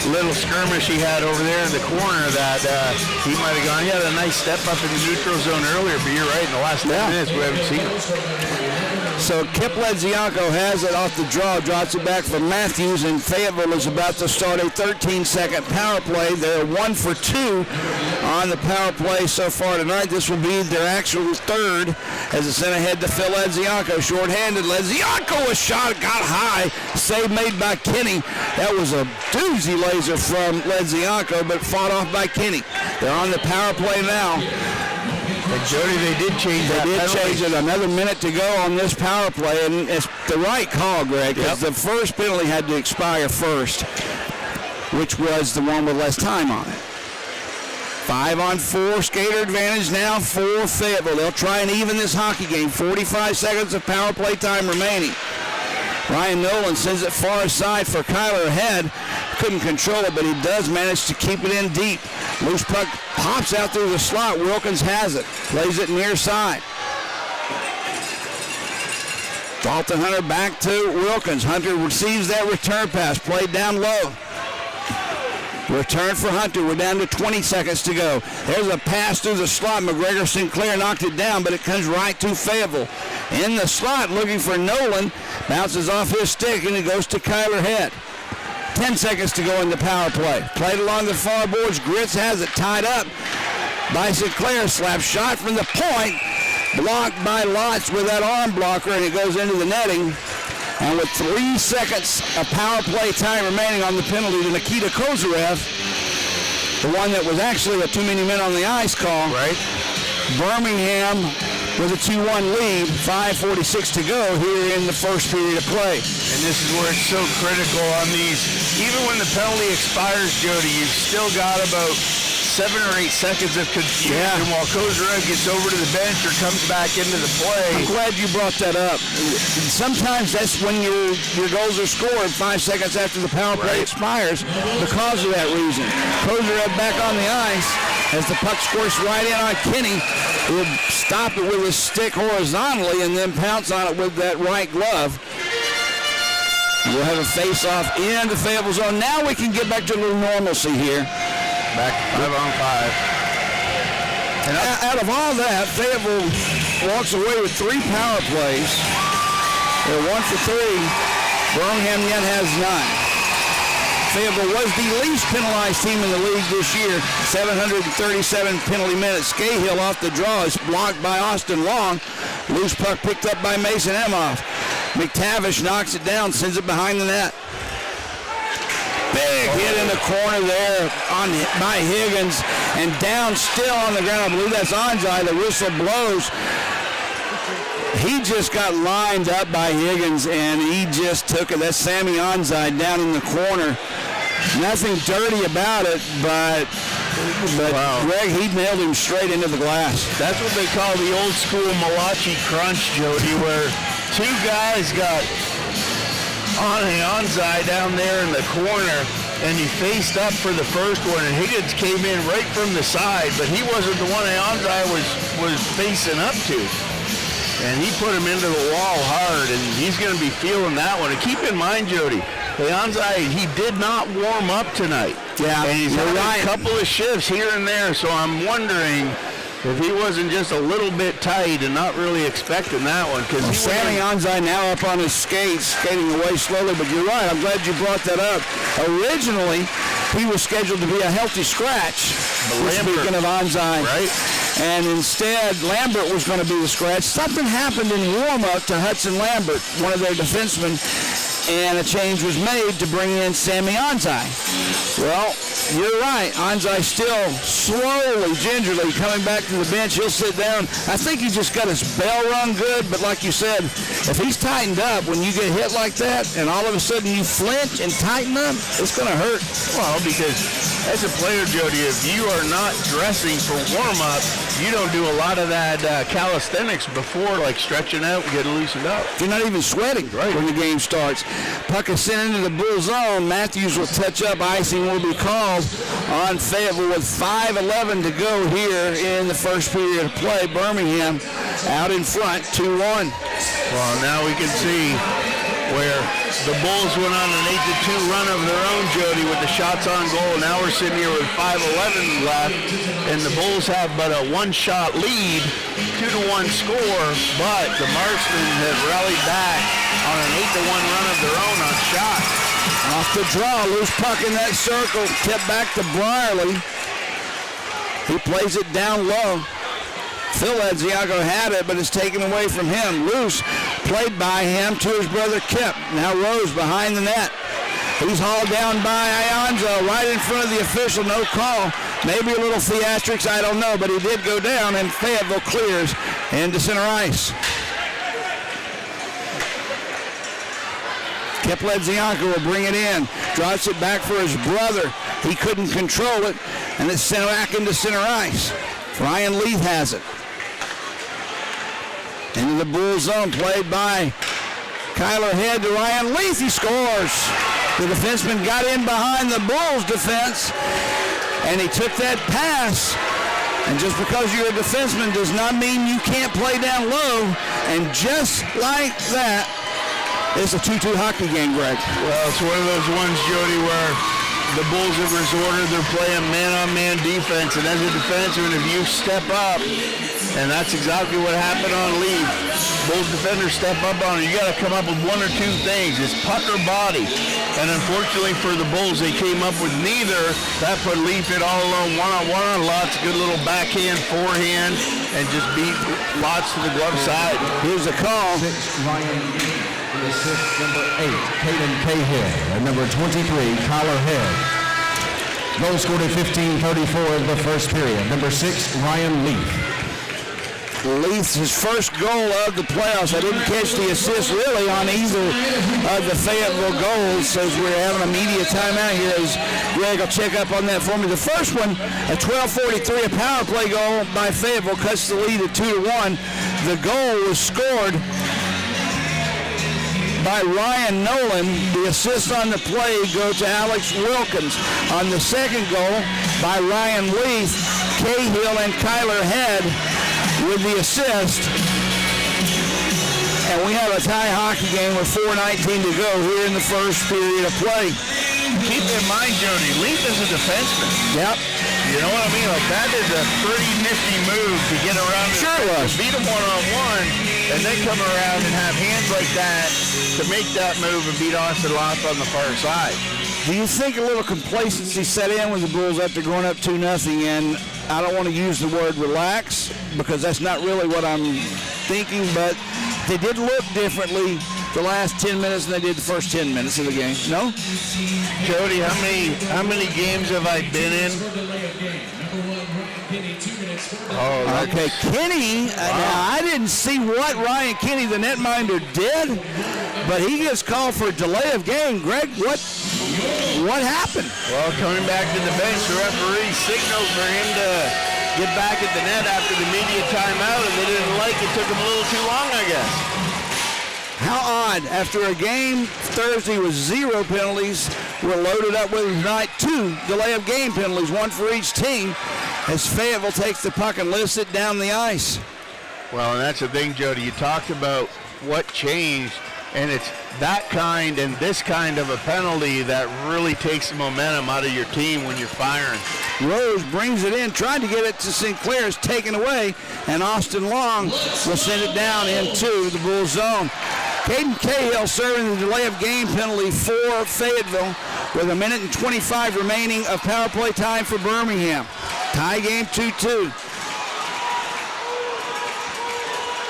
little skirmish he had over there in the corner that he might have gone, he had a nice step up in the neutral zone earlier, but you're right, in the last 10 minutes we haven't seen him. So Kip Ledzianko has it off the draw, drops it back for Matthews, and Fayetteville is about to start a 13-second power play. They're 1 for 2 on the power play so far tonight. This will be their actual third as it's sent ahead to Phil Ledzianko. Short-handed, Ledzianko, a shot, got high, save made by Kenny. That was a doozy laser from Ledzianko, but fought off by Kenny. They're on the power play now. And Jody, they did change that penalty. They did change it. Another minute to go on this power play, and it's the right call, Greg, because the first penalty had to expire first, which was the one with less time on it. 5-on-4 skater advantage now for Fayetteville. They'll try and even this hockey game. 45 seconds of power play time remaining. Ryan Nolan sends it far aside for Kyler Head. Couldn't control it, but he does manage to keep it in deep. Loose puck pops out through the slot. Wilkins has it. Plays it near side. Dalton Hunter back to Wilkins. Hunter receives that return pass. Played down low. Return for Hunter. We're down to 20 seconds to go. There's a pass through the slot. McGregor Sinclair knocked it down, but it comes right to Fayetteville. In the slot, looking for Nolan. Bounces off his stick, and it goes to Kyler Head. 10 seconds to go in the power play. Played along the far boards. Grits has it tied up by Sinclair. Slap shot from the point. Blocked by Lots with that arm blocker, and it goes into the netting. And with 3 seconds of power play time remaining on the penalty to Nikita Kozarev, the one that was actually a too many men on the ice call. Right. Birmingham with a 2-1 lead, 5:46 to go here in the first period of play. And this is where it's so critical on these. Even when the penalty expires, Jody, you've still got about 7 or 8 seconds of confusion while Kozarek gets over to the bench or comes back into the play. I'm glad you brought that up. Sometimes that's when your goals are scored 5 seconds after the power play expires because of that reason. Kozarek back on the ice as the puck squirts right in on Kenny. He'll stop it with his stick horizontally and then pounce on it with that right glove. We'll have a face-off in the Fayetteville zone. Now we can get back to a little normalcy here. Back 5-on-5. And out of all that, Fayetteville walks away with 3 power plays. They're 1 for 3. Birmingham yet has none. Fayetteville was the least penalized team in the league this year. 737 penalty minutes. Scahill off the draw is blocked by Austin Long. Loose puck picked up by Mason Emhoff. McTavish knocks it down, sends it behind the net. Big hit in the corner there by Higgins, and down still on the ground. I believe that's Anzai. The whistle blows. He just got lined up by Higgins, and he just took it. That's Sammy Anzai down in the corner. Nothing dirty about it, but Greg, he nailed him straight into the glass. That's what they call the old school Malachi crunch, Jody, where 2 guys got Anzai down there in the corner, and he faced up for the first one, and Higgins came in right from the side, but he wasn't the one Anzai was facing up to. And he put him into the wall hard, and he's going to be feeling that one. And keep in mind, Jody, Anzai, he did not warm up tonight. Yeah, and he's had a couple of shifts here and there, so I'm wondering if he wasn't just a little bit tight and not really expecting that one. Because Sammy Anzai now up on his skates, skating away slowly, but you're right. I'm glad you brought that up. Originally, he was scheduled to be a healthy scratch. Speaking of Anzai. Right. And instead, Lambert was going to be the scratch. Something happened in warm-up to Hudson Lambert, one of their defensemen, and a change was made to bring in Sammy Anzai. Well, you're right. Anzai still slowly, gingerly coming back to the bench. He'll sit down. I think he just got his bell rung good, but like you said, if he's tightened up, when you get hit like that and all of a sudden you flinch and tighten up, it's going to hurt. Well, because as a player, Jody, if you are not dressing for warm-up, you don't do a lot of that calisthenics before, like stretching out and getting loosened up. You're not even sweating when the game starts. Puck is sent into the Bull zone. Matthews will touch up. Icing will be called on Fayetteville with 5:11 to go here in the first period of play. Birmingham out in front, 2-1. Well, now we can see where the Bulls went on an 8-2 run of their own, Jody, with the shots on goal. Now we're sitting here with 5:11 left, and the Bulls have but a 1-shot lead, 2-1 score, but the Marksmen have rallied back on an 8-1 run of their own on shots. Off the draw, loose puck in that circle, tipped back to Brierly. He plays it down low. Phil Edziago had it, but it's taken away from him. Loose, played by him to his brother Kip. Now Rose behind the net. He's hauled down by Ionzo right in front of the official. No call. Maybe a little theatrics, I don't know, but he did go down, and Fayetteville clears into center ice. Kip Edziago will bring it in. Drops it back for his brother. He couldn't control it, and it's sent back into center ice. Ryan Leith has it. Into the Bull zone, played by Kyler Head to Ryan Leith. He scores. The defenseman got in behind the Bulls defense, and he took that pass. And just because you're a defenseman does not mean you can't play down low. And just like that, it's a 2-2 hockey game, Greg. Well, it's one of those ones, Jody, where the Bulls have resorted, they're playing man-on-man defense, and as a defenseman, if you step up, and that's exactly what happened on Leaf, Bulls defenders step up on it, you got to come up with one or two things. It's puck or body, and unfortunately for the Bulls, they came up with neither. That put Leaf it all alone, one-on-one on lots, good little backhand, forehand, and just beat lots to the glove side. Here's a call. The assist, number 8, Caden Cahill, and number 23, Kyler Head. Goal scored at 15:34 in the first period. Number 6, Ryan Leaf. Leith's his first goal of the playoffs. I didn't catch the assist really on either of the Fayetteville goals, so we're having a media timeout here as Greg will check up on that for me. The first one, a 12:43, a power play goal by Fayetteville, cuts the lead at 2-1. The goal was scored by Ryan Nolan. The assist on the play goes to Alex Wilkins. On the second goal by Ryan Leith, Cahill and Kyler Head with the assist. And we have a tie hockey game with 4:19 to go here in the first period of play. Keep in mind, Jody, Leith is a defenseman. Yep. You know what I mean? Like, that is a pretty nifty move to get around. Sure it was. Beat him one-on-one, and then come around and have hands like that to make that move and beat Austin Loth on the far side. Do you think a little complacency set in with the Bulls after going up 2-0? And I don't want to use the word relax because that's not really what I'm thinking, but they did look differently the last 10 minutes than they did the first 10 minutes of the game. No? Jody, how many games have I been in? Oh, okay, Kenny. Now I didn't see what Ryan Kenny, the netminder, did, but he gets called for a delay of game. Greg, what happened? Well, coming back to the bench, the referee signaled for him to get back at the net after the media timeout, and they didn't like it. Took him a little too long, I guess. How odd. After a game Thursday with 0 penalties, we're loaded up with tonight 2 delay of game penalties, 1 for each team, as Fayetteville takes the puck and lifts it down the ice. Well, and that's the thing, Jody. You talked about what changed, and it's that kind and this kind of a penalty that really takes the momentum out of your team when you're firing. Rose brings it in, trying to get it to Sinclair, is taken away, and Austin Long will send it down into the Bull zone. Caden Cahill serving the delay of game penalty for Fayetteville with 1:25 remaining of power play time for Birmingham. Tie game 2-2.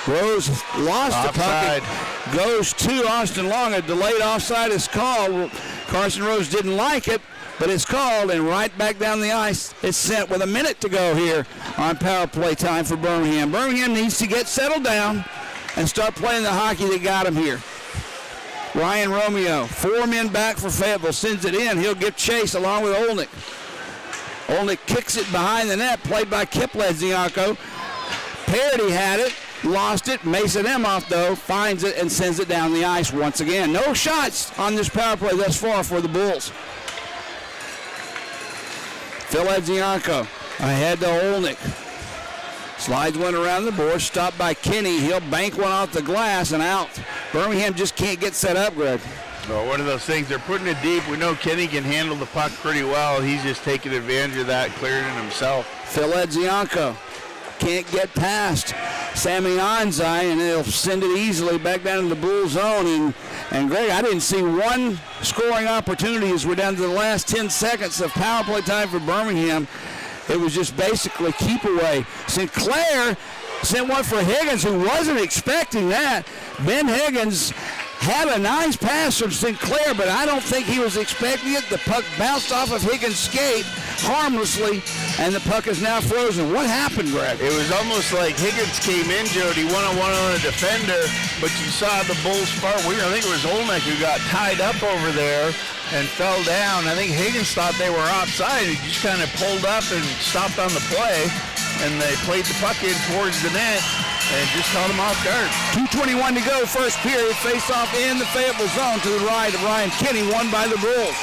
Rose lost Offside. the puck. It goes to Austin Long. A delayed offside is called. Carson Rose didn't like it, but it's called, and right back down the ice it's sent with 1 minute to go here on power play time for Birmingham. Birmingham needs to get settled down and start playing the hockey that got him here. Ryan Romeo, 4 men back for Fayetteville, sends it in. He'll give chase along with Olnick. Olnick kicks it behind the net, played by Kipledzianko. Parity had it, lost it. Mason Emoff, though, finds it and sends it down the ice once again. No shots on this power play thus far for the Bulls. Phil Edzianko ahead to Olnick. Slides one around the board, stopped by Kenny. He'll bank one off the glass and out. Birmingham just can't get set up, Greg. Well, one of those things, they're putting it deep. We know Kenny can handle the puck pretty well. He's just taking advantage of that, clearing it himself. Phil Edzianko can't get past Sammy Anzai, and he'll send it easily back down to the Bull zone. And Greg, I didn't see one scoring opportunity as we're down to the last 10 seconds of power play time for Birmingham. It was just basically keep away. Sinclair sent one for Higgins, who wasn't expecting that. Ben Higgins had a nice pass from Sinclair, but I don't think he was expecting it. The puck bounced off of Higgins' skate harmlessly, and the puck is now frozen. What happened, Greg? It was almost like Higgins came in, Jody, one-on-one on a defender, but you saw the Bulls far weird. I think it was Olnick who got tied up over there and fell down. I think Higgins thought they were offside. He just kind of pulled up and stopped on the play, and they played the puck in towards the net and just caught him off guard. 2:21 to go, first period. Face-off in the Fayetteville zone to the right of Ryan Kenny, won by the Bulls.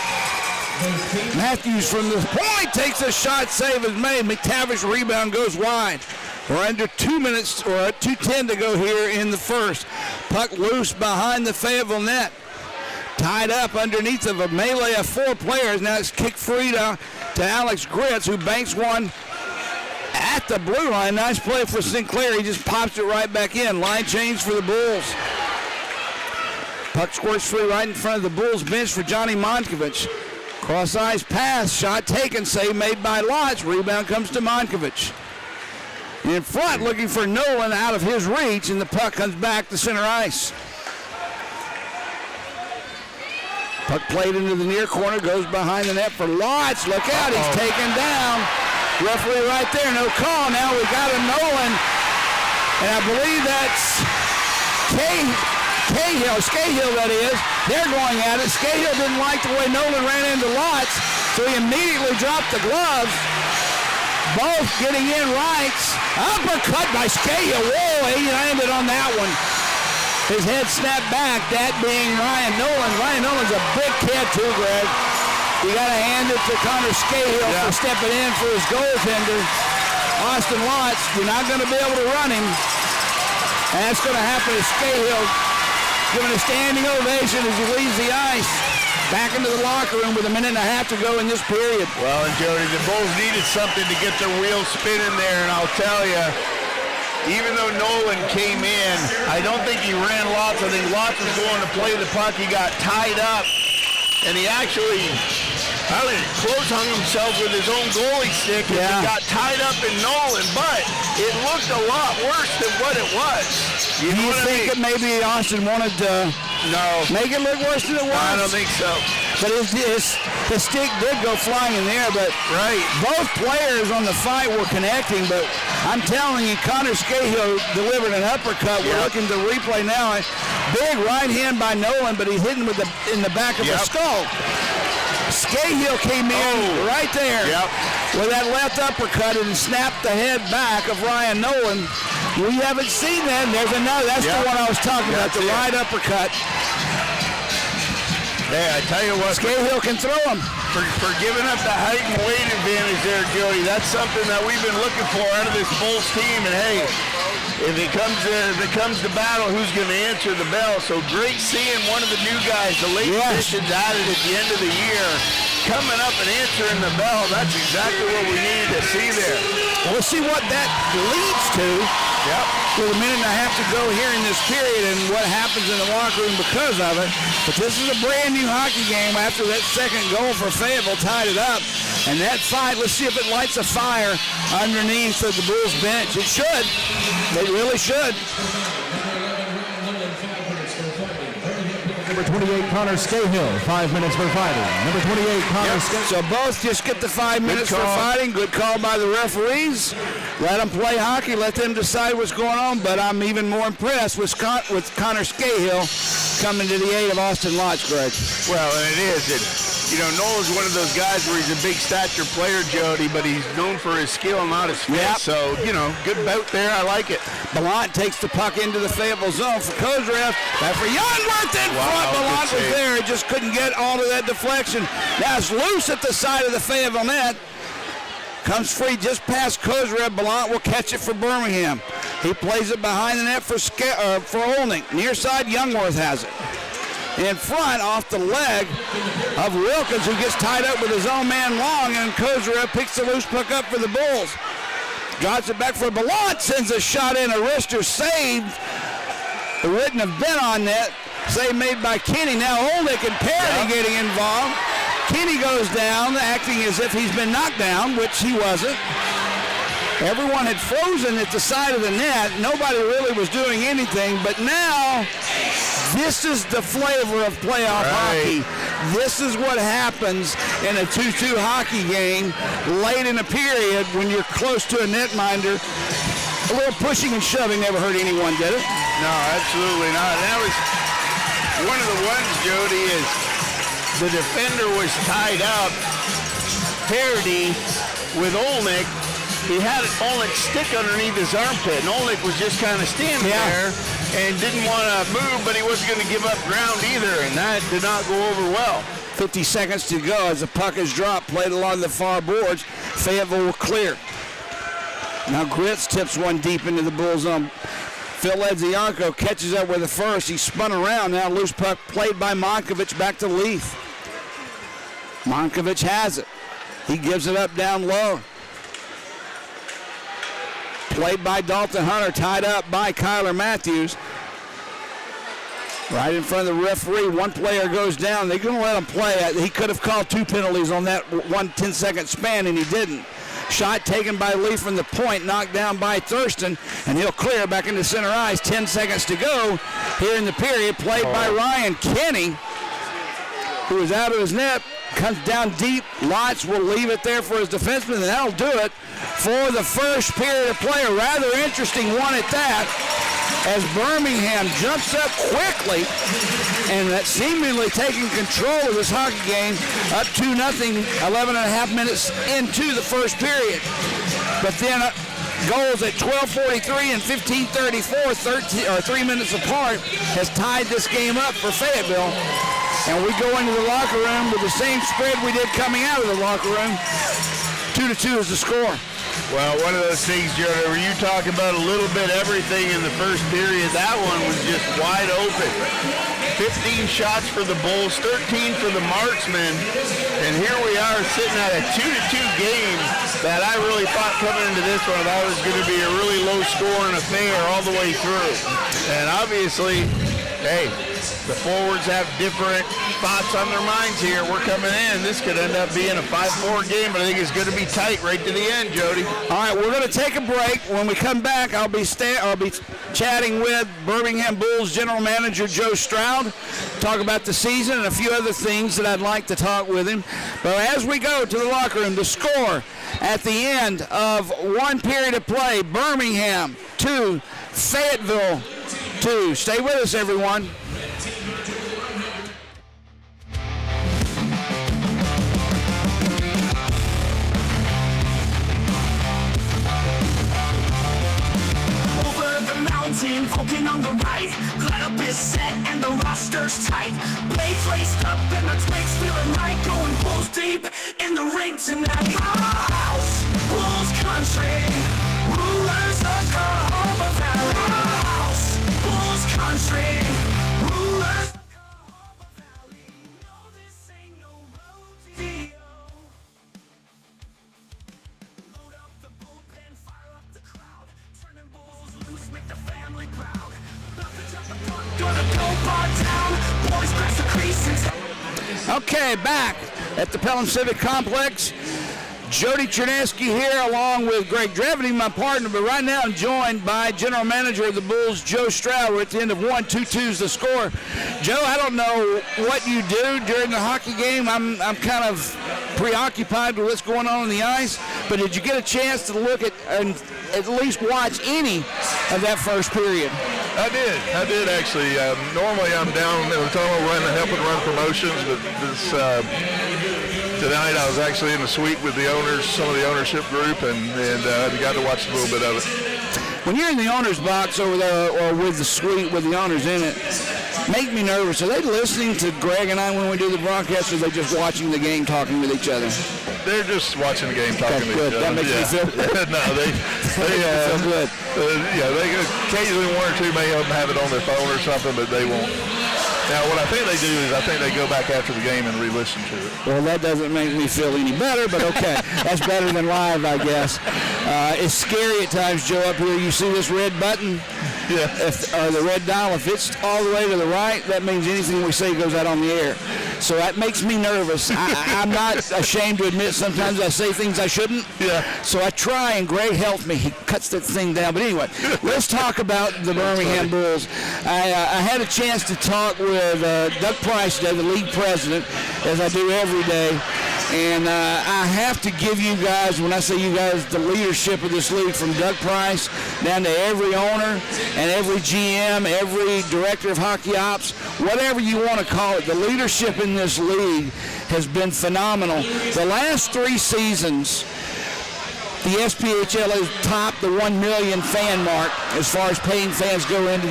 Matthews from the point takes a shot, save is made. McTavish rebound goes wide. We're under 2 minutes, or 2:10 to go here in the first. Puck loose behind the Fayetteville net. Tied up underneath of a melee of 4 players. Now it's kicked free to Alex Gritz, who banks one at the blue line. Nice play for Sinclair. He just pops it right back in. Line change for the Bulls. Puck squirts free right in front of the Bulls bench for Johnny Monkovich. Cross ice pass, shot taken, save made by Lotz. Rebound comes to Monkovich. In front, looking for Nolan out of his reach, and the puck comes back to center ice. Puck played into the near corner, goes behind the net for Lotz. Look out, he's taken down. Referee right there, no call. Now we got a Nolan And I believe that's Scahill, that is. They're going at it. Scahill didn't like the way Nolan ran into Lotz, so he immediately dropped the gloves. Both getting in rights. Uppercut by Scahill. Whoa, he landed on that one. His head snapped back, that being Ryan Nolan. Ryan Nolan's a big kid too, Greg. You got to hand it to Connor Scahill for stepping in for his goaltender. Austin Lotz, you're not going to be able to run him. And that's going to happen to Scahill, giving a standing ovation as he leaves the ice. Back into the locker room with a minute and a half to go in this period. Well, and Jody, the Bulls needed something to get their wheels spinning there, and I'll tell you, even though Nolan came in, I don't think he ran Lotz. I think Lotz was going to play the puck. He got tied up, and he actually close hung himself with his own goalie stick, and he got tied up in Nolan, but it looked a lot worse than what it was. You know what I mean? Think that maybe Austin wanted to make it look worse than it was? I don't think so. But his stick did go flying in the air, but both players on the fight were connecting, but I'm telling you, Connor Scahill delivered an uppercut. We're looking to replay now. Big right hand by Nolan, but he's hitting in the back of the skull. Scahill came in right there with that left uppercut and snapped the head back of Ryan Nolan. We haven't seen that. There's another. That's the one I was talking about, the right uppercut. Hey, I tell you what. Scahill can throw him. For giving up the height and weight advantage there, Jody, that's something that we've been looking for out of this Bulls team. And hey, if it comes to battle, who's going to answer the bell? So great seeing one of the new guys, the late additions added at the end of the year, coming up and answering the bell. That's exactly what we needed to see there. Well, let's see what that leads to. With a minute and a half to go here in this period and what happens in the locker room because of it. But this is a brand new hockey game after that second goal for Fayetteville tied it up. And that fight, let's see if it lights a fire underneath of the Bulls bench. It should. They really should. Number 28, Connor Scahill, 5 minutes for fighting. Number 28, Connor Scahill. So both just get the 5 minutes for fighting. Good call by the referees. Let them play hockey. Let them decide what's going on. But I'm even more impressed with Connor Scahill coming to the aid of Austin Lotz, Greg. Well, and it is. Nolan's one of those guys where he's a big stature player, Jody, but he's known for his skill, not his fit. So, good bout there. I like it. Ballant takes the puck into the Fayetteville zone for Kozrev. Back for Youngworth in front. Ballant was there. He just couldn't get all of that deflection. Now it's loose at the side of the Fayetteville net. Comes free just past Kozrev. Ballant will catch it for Birmingham. He plays it behind the net for Olney. Near side, Youngworth has it. In front, off the leg of Wilkins, who gets tied up with his own man Long, and Kozrev picks the loose puck up for the Bulls. Drops it back for Ballant, sends a shot in, a wrister saved. It wouldn't have been on net. Save made by Kenny. Now Olnick and Perry getting involved. Kenny goes down, acting as if he's been knocked down, which he wasn't. Everyone had frozen at the side of the net. Nobody really was doing anything, but now this is the flavor of playoff hockey. This is what happens in a 2-2 hockey game late in a period when you're close to a netminder. A little pushing and shoving never hurt anyone, did it? No, absolutely not. That was one of the ones, Jody, is the defender was tied up. Parody with Olnick. He had Olnick stick underneath his armpit, and Olnick was just kind of standing there and didn't want to move, but he wasn't going to give up ground either, and that did not go over well. 50 seconds to go as the puck is dropped, played along the far boards. Fayetteville will clear. Now Gritz tips one deep into the Bull zone. Phil Ledzianko catches up with the first. He spun around. Now loose puck played by Monkovich back to Leaf. Monkovich has it. He gives it up down low. Played by Dalton Hunter, tied up by Kyler Matthews. Right in front of the referee, one player goes down. They're going to let him play. He could have called 2 penalties on that 1 10-second span, and he didn't. Shot taken by Lee from the point, knocked down by Thurston, and he'll clear back into center ice. 10 seconds to go here in the period. Played by Ryan Kenny, who is out of his net. comes down deep. Lots will leave it there for his defenseman, and that'll do it for the first period of play. A rather interesting one at that, as Birmingham jumps up quickly and that seemingly taking control of this hockey game, up 2-0, 11 and a half minutes into the first period. But then goals at 12:43 and 15:34, 3 minutes apart, has tied this game up for Fayetteville. And we go into the locker room with the same spread we did coming out of the locker room. 2-2 is the score. Well, one of those things, Joe, where you talk about a little bit everything in the first period, that one was just wide open. 15 shots for the Bulls, 13 for the Marksmen, and here we are sitting at a 2-2 game that I really thought coming into this one that was going to be a really low-scoring affair all the way through. And obviously, hey, the forwards have different thoughts on their minds here. We're coming in. This could end up being a 5-4 game, but I think it's going to be tight right to the end, Jody. All right, we're going to take a break. When we come back, I'll be chatting with Birmingham Bulls General Manager Joe Stroud, talk about the season and a few other things that I'd like to talk with him. But as we go to the locker room, the score at the end of one period of play, Birmingham 2, Fayetteville 2. Stay with us, everyone. Focusing on the right, lineup is set and the roster's tight. Blades laced up and the twigs feeling right. Going Bulls deep in the ring tonight. House, Bulls country, rulers of the Harbor Valley. House, Bulls country, rulers of the Harbor Valley. No, this ain't no rodeo. Load up the bullpen, fire up the crowd. Turning Bulls loose, make the family proud. Nothing's up the front, gonna go bar down. Boys press the crease and Okay, back at the Pelham Civic Complex. Jody Chernesky here along with Greg Drevity, my partner, but right now I'm joined by General Manager of the Bulls, Joe Stroud. We're at the end of 1-2-2's the score. Joe, I don't know what you do during the hockey game. I'm kind of preoccupied with what's going on the ice, but did you get a chance to look at and at least watch any of that first period? I did actually. Normally I'm down in the tunnel helping run promotions, but tonight I was actually in the suite with the owners, some of the ownership group, and got to watch a little bit of it. When you're in the owner's box over there or with the suite with the owners in it, make me nervous. Are they listening to Greg and I when we do the broadcast, or are they just watching the game, talking with each other? They're just watching the game, talking to good. each other. That makes me feel good. No, they feel good. They occasionally one or two may have it on their phone or something, but they won't. Now, what I think they do is I think they go back after the game and re-listen to it. Well, that doesn't make me feel any better, but okay. That's better than live, I guess. It's scary at times, Joe, up here. You see this red button? Yeah. Or the red dial. If it's all the way to the right, that means anything we say goes out on the air. So that makes me nervous. I'm not ashamed to admit sometimes I say things I shouldn't. Yeah. So I try, and Greg helps me. He cuts that thing down. But anyway, let's talk about the Birmingham Bulls. I had a chance to talk with Doug Price today, the league president, as I do every day. And I have to give you guys, when I say you guys, the leadership of this league, from Doug Price down to every owner and every GM, every director of hockey ops, whatever you want to call it, the leadership in this league has been phenomenal. The last 3 seasons, the SPHL has topped the 1 million fan mark as far as paying fans go into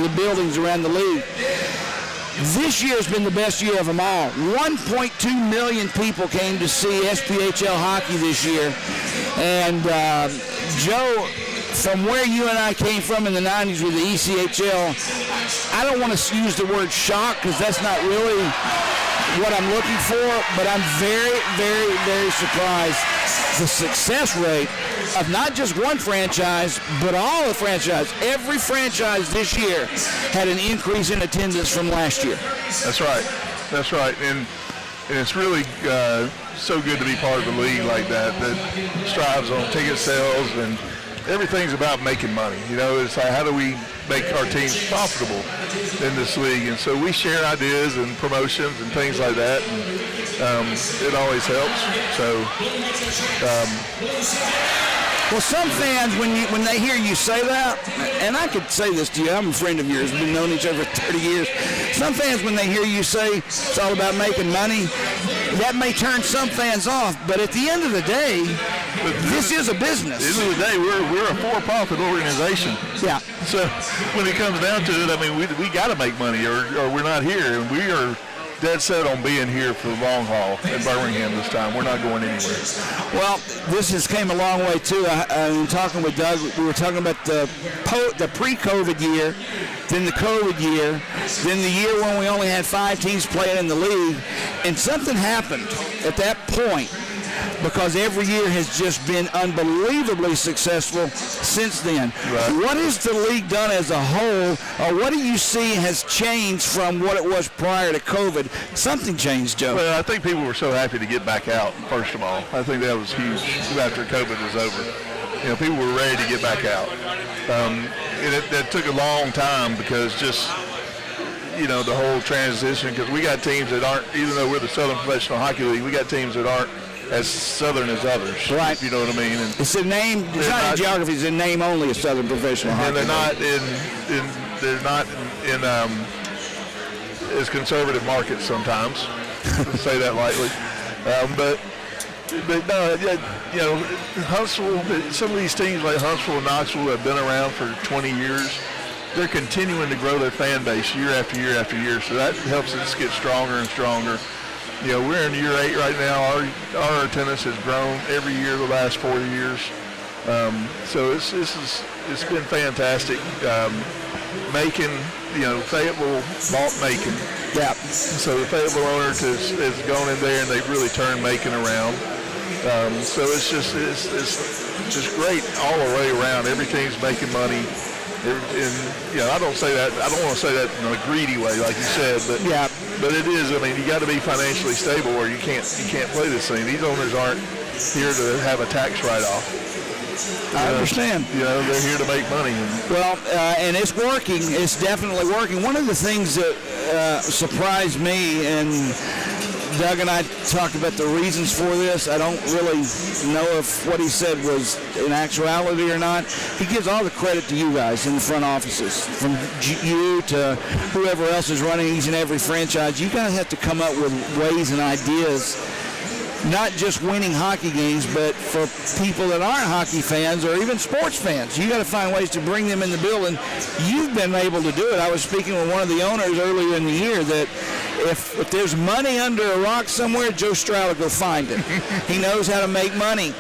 the buildings around the league. This year has been the best year of them all. 1.2 million people came to see SPHL hockey this year. And Joe, from where you and I came from in the 90s with the ECHL, I don't want to use the word shock because that's not really what I'm looking for, but I'm very, very, very surprised the success rate of not just one franchise, but all the franchise. Every franchise this year had an increase in attendance from last year. That's right. And it's really so good to be part of a league like that strives on ticket sales, and everything's about making money. You know, it's like, how do we make our teams profitable in this league? And so we share ideas and promotions and things like that. And it always helps. So, well, some fans, when they hear you say that, and I could say this to you, I'm a friend of yours, we've known each other for 30 years. Some fans, when they hear you say it's all about making money, that may turn some fans off. But at the end of the day, this is a business. At the end of the day, we're a for-profit organization. Yeah. So when it comes down to it, I mean, we got to make money, or we're not here. And we are dead set on being here for the long haul in Birmingham this time. We're not going anywhere. Well, this has came a long way too. In talking with Doug, we were talking about the pre-COVID year, then the COVID year, then the year when we only had 5 teams playing in the league, and something happened at that point, because every year has just been unbelievably successful since then. Right. What has the league done as a whole, or what do you see has changed from what it was prior to COVID? Something changed, Joe. Well, I think people were so happy to get back out, first of all. I think that was huge after COVID was over. You know, people were ready to get back out. And that took a long time because just, you know, the whole transition, because we got teams that aren't, even though we're the Southern Professional Hockey League, we got teams that aren't as Southern as others. Right. If you know what I mean. And It's a name. It's not in geography. It's in name only of Southern Professional Hockey. and they're not in as conservative markets sometimes, to say that lightly. But no, you know, Huntsville. Some of these teams like Huntsville and Knoxville have been around for 20 years. They're continuing to grow their fan base year after year after year. So that helps us get stronger and stronger. You know, we're in year 8 right now. Our attendance has grown every year the last 4 years. So it's been fantastic. Macon, you know, Fayetteville bought Macon. Yeah. So the Fayetteville owners has gone in there and they've really turned Macon around. So it's just great all the way around. Every team's making money. And you know, I don't want to say that in a greedy way, like you said, but Yeah. But it is. I mean, you got to be financially stable, or you can't play this thing. These owners aren't here to have a tax write-off. I understand. You know, they're here to make money. Well, and it's working. It's definitely working. One of the things that surprised me, and Doug and I talked about the reasons for this. I don't really know if what he said was in actuality or not. He gives all the credit to you guys in the front offices, from you to whoever else is running each and every franchise. You guys have to come up with ways and ideas, not just winning hockey games, but for people that aren't hockey fans or even sports fans. You got to find ways to bring them in the building. You've been able to do it. I was speaking with one of the owners earlier in the year that if there's money under a rock somewhere, Joe Stroud will go find it. He knows how to make money.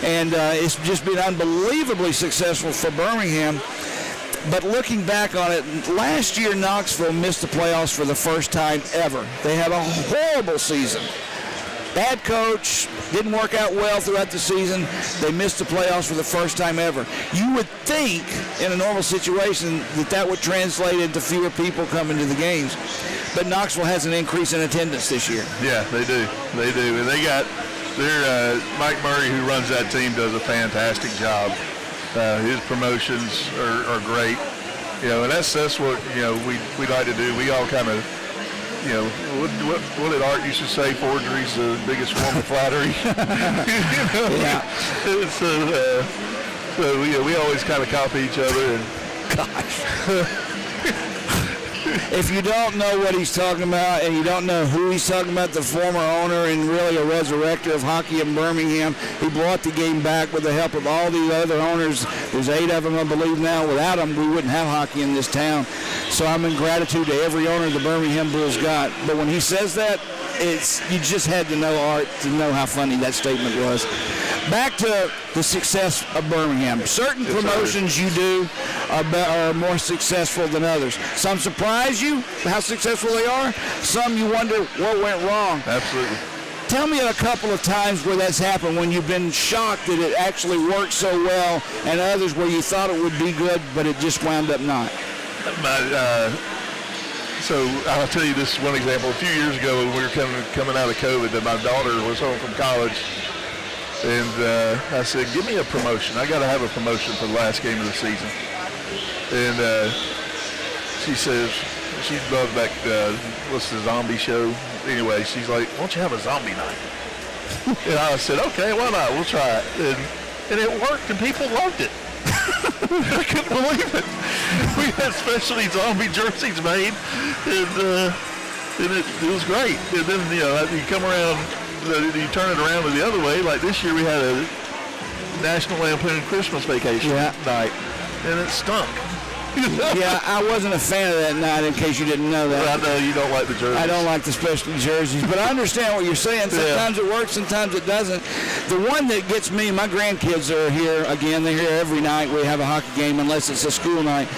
And it's just been unbelievably successful for Birmingham. But looking back on it, last year Knoxville missed the playoffs for the first time ever. They had a horrible season. Bad coach, didn't work out well throughout the season. They missed the playoffs for the first time ever. You would think in a normal situation that would translate into fewer people coming to the games. But Knoxville has an increase in attendance this year. Yeah, they do. They do. And they got Mike Murray, who runs that team, does a fantastic job. His promotions are great. You know, and that's what, you know, we like to do. We all kind of, you know, what did Art used to say? Forgery's the biggest form of flattery. You know? Yeah. So we always kind of copy each other. And Gosh. If you don't know what he's talking about, and you don't know who he's talking about, the former owner and really a resurrector of hockey in Birmingham, he brought the game back with the help of all the other owners. There's 8 of them, I believe now. Without them, we wouldn't have hockey in this town. So I'm in gratitude to every owner the Birmingham Bulls got. But when he says that, you just had to know Art to know how funny that statement was. Back to the success of Birmingham. Certain promotions you do are more successful than others. Some surprise you how successful they are. Some you wonder what went wrong. absolutely. Tell me a couple of times where that's happened, when you've been shocked that it actually worked so well, and others where you thought it would be good, but it just wound up not. So I'll tell you this one example. A few years ago, when we were coming out of COVID, that my daughter was home from college, and I said, "Give me a promotion. I got to have a promotion for the last game of the season." And she says she loves back what's the zombie show? anyway, she's like, why don't you have a zombie night? And I said, okay, why not? We'll try it. And it worked, and people loved it. I couldn't believe it. We had specialty zombie jerseys made, and it was great. And then, you come around, you turn it around to the other way. Like this year, we had a National Lampoon Christmas Vacation night, and it stunk. Yeah, I wasn't a fan of that night, in case you didn't know that. I know you don't like the jerseys. I don't like the specialty jerseys, but I understand what you're saying. Sometimes it works, sometimes it doesn't. The one that gets me, my grandkids are here again. They're here every night. We have a hockey game unless it's a school night.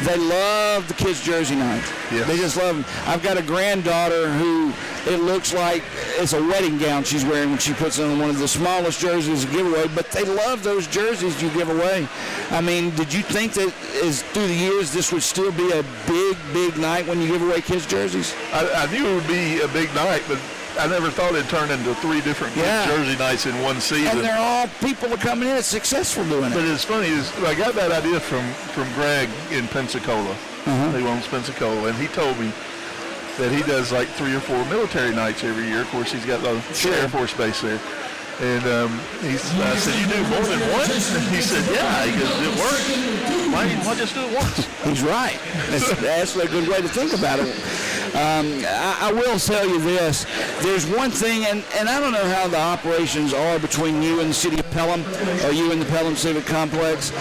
They love the kids' jersey night. Yes. They just love them. I've got a granddaughter who it looks like it's a wedding gown she's wearing when she puts on one of the smallest jerseys to give away, but they love those jerseys you give away. I mean, did you think that through the years this would still be a big night when you give away kids' jerseys? I knew it would be a big night, but I never thought it'd turn into 3 different kids' jersey nights in one season. And they're all people are coming in successful doing it. But it's funny, I got that idea from Greg in Pensacola. He owns Pensacola, and he told me that he does like 3 or 4 military nights every year. Of course, he's got the Air Force Base there. And I said, you do more than one? And he said, yeah. He goes, it works. Why just do it once? He's right. That's a good way to think about it. I will tell you this. There's one thing, and I don't know how the operations are between you and the city of Pelham, or you and the Pelham Civic Complex,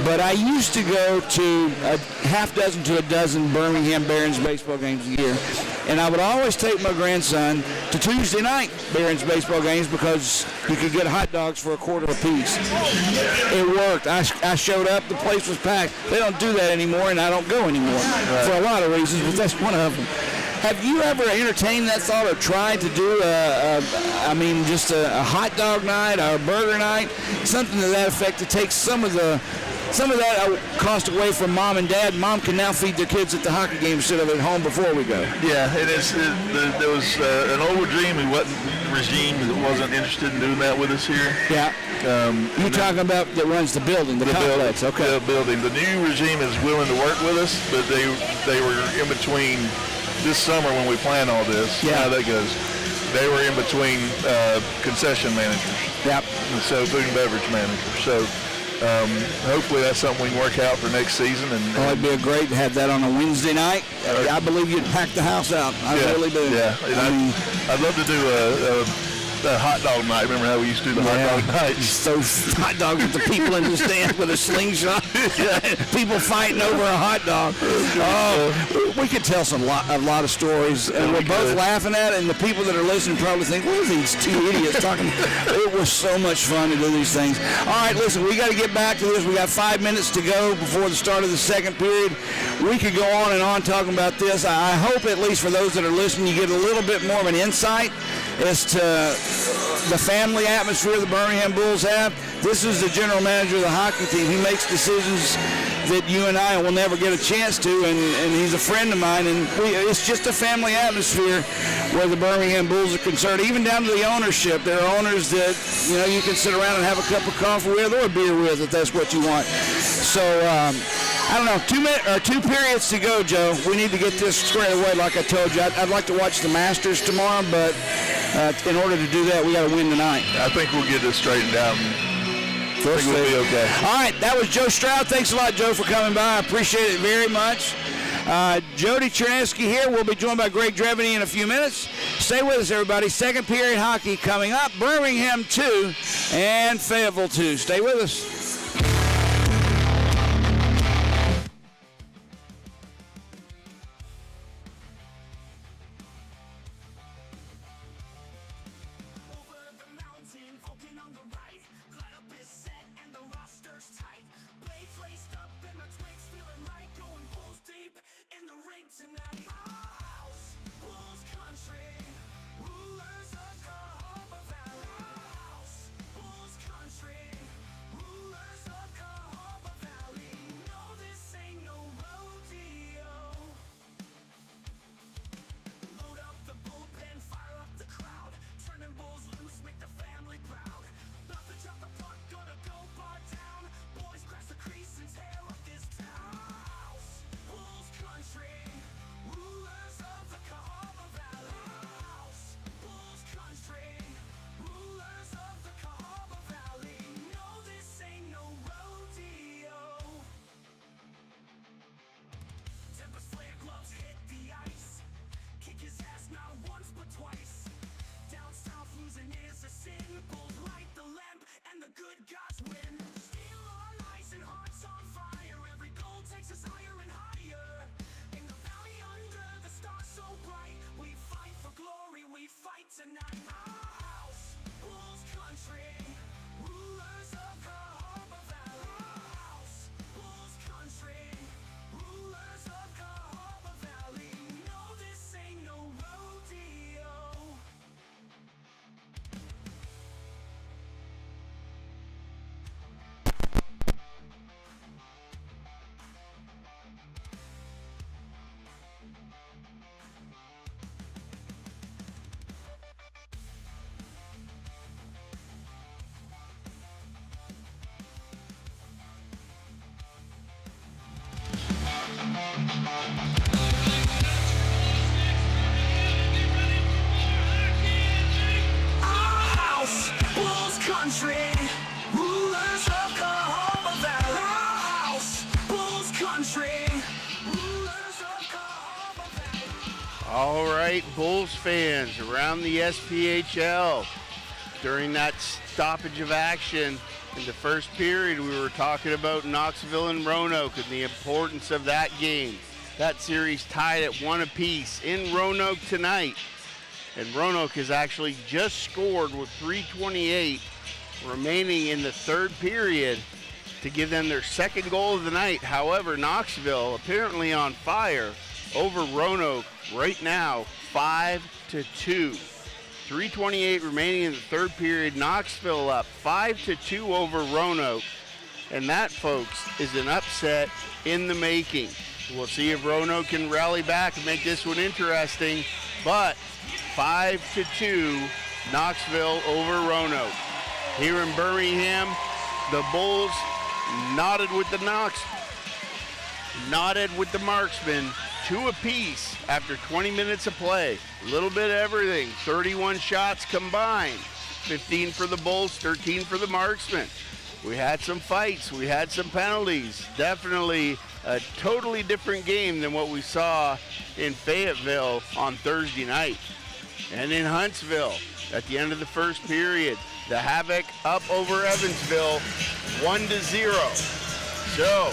but I used to go to a half dozen to a dozen Birmingham Barons baseball games a year, and I would always take my grandson to Tuesday night Barons baseball games because you could get hot dogs for $0.25 apiece. It worked. I showed up. The place was packed. They don't do that anymore, and I don't go anymore for a lot of reasons, but that's one of them. Have you ever entertained that thought or tried to do just a hot dog night or a burger night, something to that effect, to take some of that cost away from mom and dad? Mom can now feed their kids at the hockey game instead of at home before we go. Yeah, and there was an old regime that wasn't interested in doing that with us here. Yeah. You're talking about that runs the building, the complex. Building, okay. The building. The new regime is willing to work with us, but they were in between this summer when we plan all this. Yeah. How that goes. They were in between concession managers. Yep. And so food and beverage managers. So hopefully that's something we can work out for next season. It'd be great to have that on a Wednesday night. I believe you'd pack the house out. I really do. Yeah. I'd love to do a hot dog night. Remember how we used to do the hot dog nights? Those hot dogs with the people in the stands with a slingshot. People fighting over a hot dog. We could tell a lot of stories, and we're both laughing at it, and the people that are listening probably think, what are these 2 idiots talking about? It was so much fun to do these things. All right, listen, we got to get back to this. We got 5 minutes to go before the start of the second period. We could go on and on talking about this. I hope, at least for those that are listening, you get a little bit more of an insight as to the family atmosphere the Birmingham Bulls have. This is the general manager of the hockey team. He makes decisions that you and I will never get a chance to, and he's a friend of mine, and it's just a family atmosphere where the Birmingham Bulls are concerned, even down to the ownership. There are owners that, you can sit around and have a cup of coffee with or a beer with if that's what you want. So, I don't know, 2 periods to go, Joe. We need to get this squared away like I told you. I'd like to watch the Masters tomorrow, but in order to do that, we got to win tonight. I think we'll get this straightened out. I think we'll be okay. All right, that was Joe Stroud. Thanks a lot, Joe, for coming by. I appreciate it very much. Jody Chernesky here. We'll be joined by Greg Drevany in a few minutes. Stay with us, everybody. Second period hockey coming up. Birmingham 2 and Fayetteville 2. Stay with us. Rulers of the Harbor Valley House, Bulls Country, rulers Our house, Bulls country, rulers of Cahoba Valley. Our house, Bulls country, rulers of Cahoba Valley. All right, Bulls fans around the SPHL. During that stoppage of action in the first period, we were talking about Knoxville and Roanoke and the importance of that game. That series tied at 1 apiece in Roanoke tonight. And Roanoke has actually just scored with 3:28 remaining in the third period to give them their second goal of the night. However, Knoxville apparently on fire over Roanoke right now, 5-2. 3:28 remaining in the third period. Knoxville up 5-2 over Roanoke. And that, folks, is an upset in the making. We'll see if Roanoke can rally back and make this one interesting. But 5-2, Knoxville over Roanoke. Here in Birmingham, the Bulls knotted with the Marksmen, 2 apiece after 20 minutes of play. A little bit of everything, 31 shots combined, 15 for the Bulls, 13 for the Marksmen. We had some fights, we had some penalties. Definitely a totally different game than what we saw in Fayetteville on Thursday night. And in Huntsville, at the end of the first period, the Havoc up over Evansville, 1-0. So,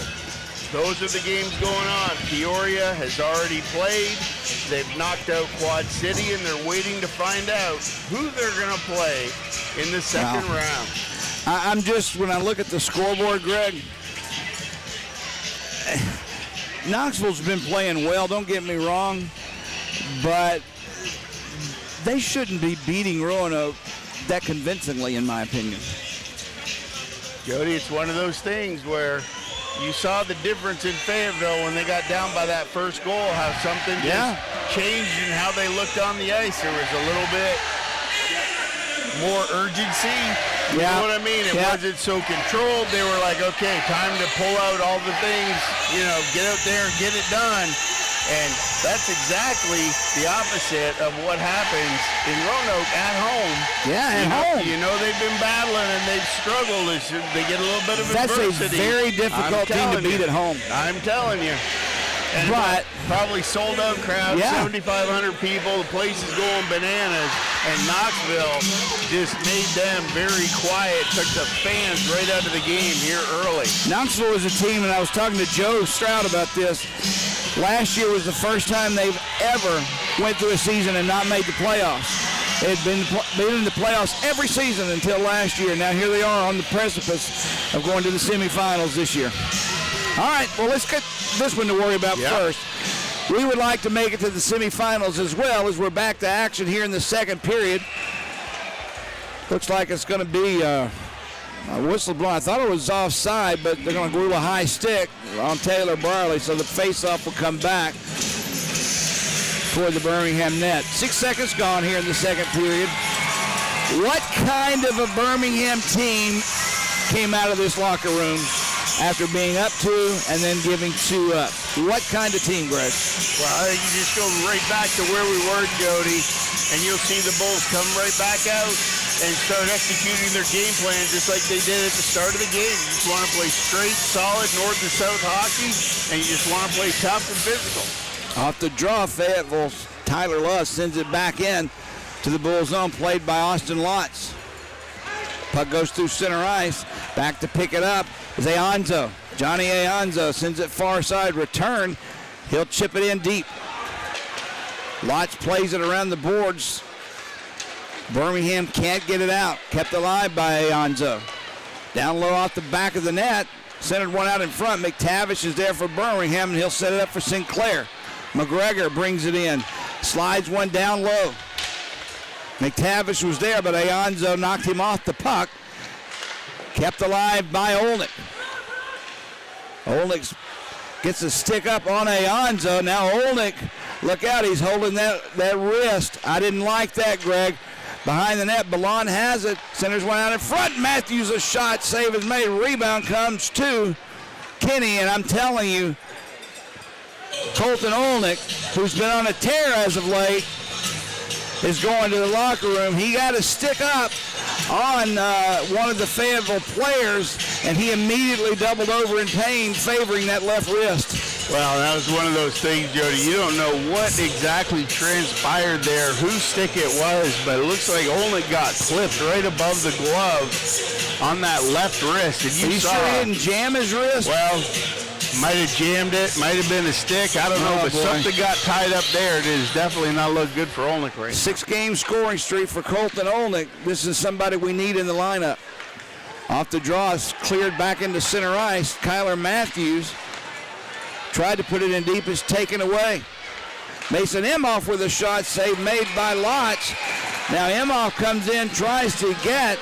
those are the games going on. Peoria has already played. They've knocked out Quad City, and they're waiting to find out who they're going to play in the second round. I'm just, when I look at the scoreboard, Greg, Knoxville's been playing well, don't get me wrong, but they shouldn't be beating Roanoke that convincingly, in my opinion. Jody, it's one of those things where you saw the difference in Fayetteville when they got down by that first goal, how something just changed in how they looked on the ice. There was a little bit more urgency. You know what I mean? It wasn't so controlled. They were like, okay, time to pull out all the things, get out there and get it done. And that's exactly the opposite of what happens in Roanoke at home. Yeah, at home. They've been battling and they've struggled. They get a little bit of adversity. That's a very difficult team to beat at home. I'm telling you. And but probably sold out crowd, 7,500 people. The place is going bananas. And Knoxville just made them very quiet, took the fans right out of the game here early. Knoxville is a team, and I was talking to Joe Stroud about this. Last year was the first time they've ever went through a season and not made the playoffs. They had been in the playoffs every season until last year. Now here they are on the precipice of going to the semifinals this year. All right, well, let's get this one to worry about first. We would like to make it to the semifinals as well, as we're back to action here in the second period. Looks like it's going to be a whistle blown. I thought it was offside, but they're going to glue a high stick on Taylor Barley, so the face-off will come back toward the Birmingham net. 6 seconds gone here in the second period. What kind of a Birmingham team came out of this locker room after being up 2 and then giving 2 up? What kind of team, Greg? Well, I think you just go right back to where we were, Jody, and you'll see the Bulls come right back out and start executing their game plan just like they did at the start of the game. You just want to play straight, solid, north to south hockey, and you just want to play tough and physical. Off the draw, Fayetteville's Tyler Luss sends it back in to the Bulls zone, played by Austin Lotz. Puck goes through center ice. Back to pick it up is Aonzo. Johnny Aonzo sends it far side, return. He'll chip it in deep. Lotz plays it around the boards. Birmingham can't get it out. Kept alive by Aonzo. Down low off the back of the net. Centered one out in front. McTavish is there for Birmingham, and he'll set it up for Sinclair. McGregor brings it in. Slides one down low. McTavish was there, but Aonzo knocked him off the puck. Kept alive by Olnick. Olnick gets a stick up on Aonzo. Now Olnick, look out, he's holding that wrist. I didn't like that, Greg. Behind the net, Ballon has it. Centers one out in front. Matthews a shot. Save is made. Rebound comes to Kenny, and I'm telling you, Colton Olnick, who's been on a tear as of late, is going to the locker room. He got a stick up on one of the Fayetteville players, and he immediately doubled over in pain, favoring that left wrist. Well, that was one of those things, Jody. You don't know what exactly transpired there, whose stick it was, but it looks like Olnick got clipped right above the glove on that left wrist. And you saw, sure he didn't jam his wrist? Well, might have jammed it, might have been a stick, I don't know, but something got tied up there. It is definitely not look good for Olnick right now. 6-game scoring streak for Colton Olnick. This is somebody we need in the lineup. Off the draw, it's cleared back into center ice. Kyler Matthews tried to put it in deep, is taken away. Mason Imhoff with a shot save made by Lotz. Now Imhoff comes in, tries to get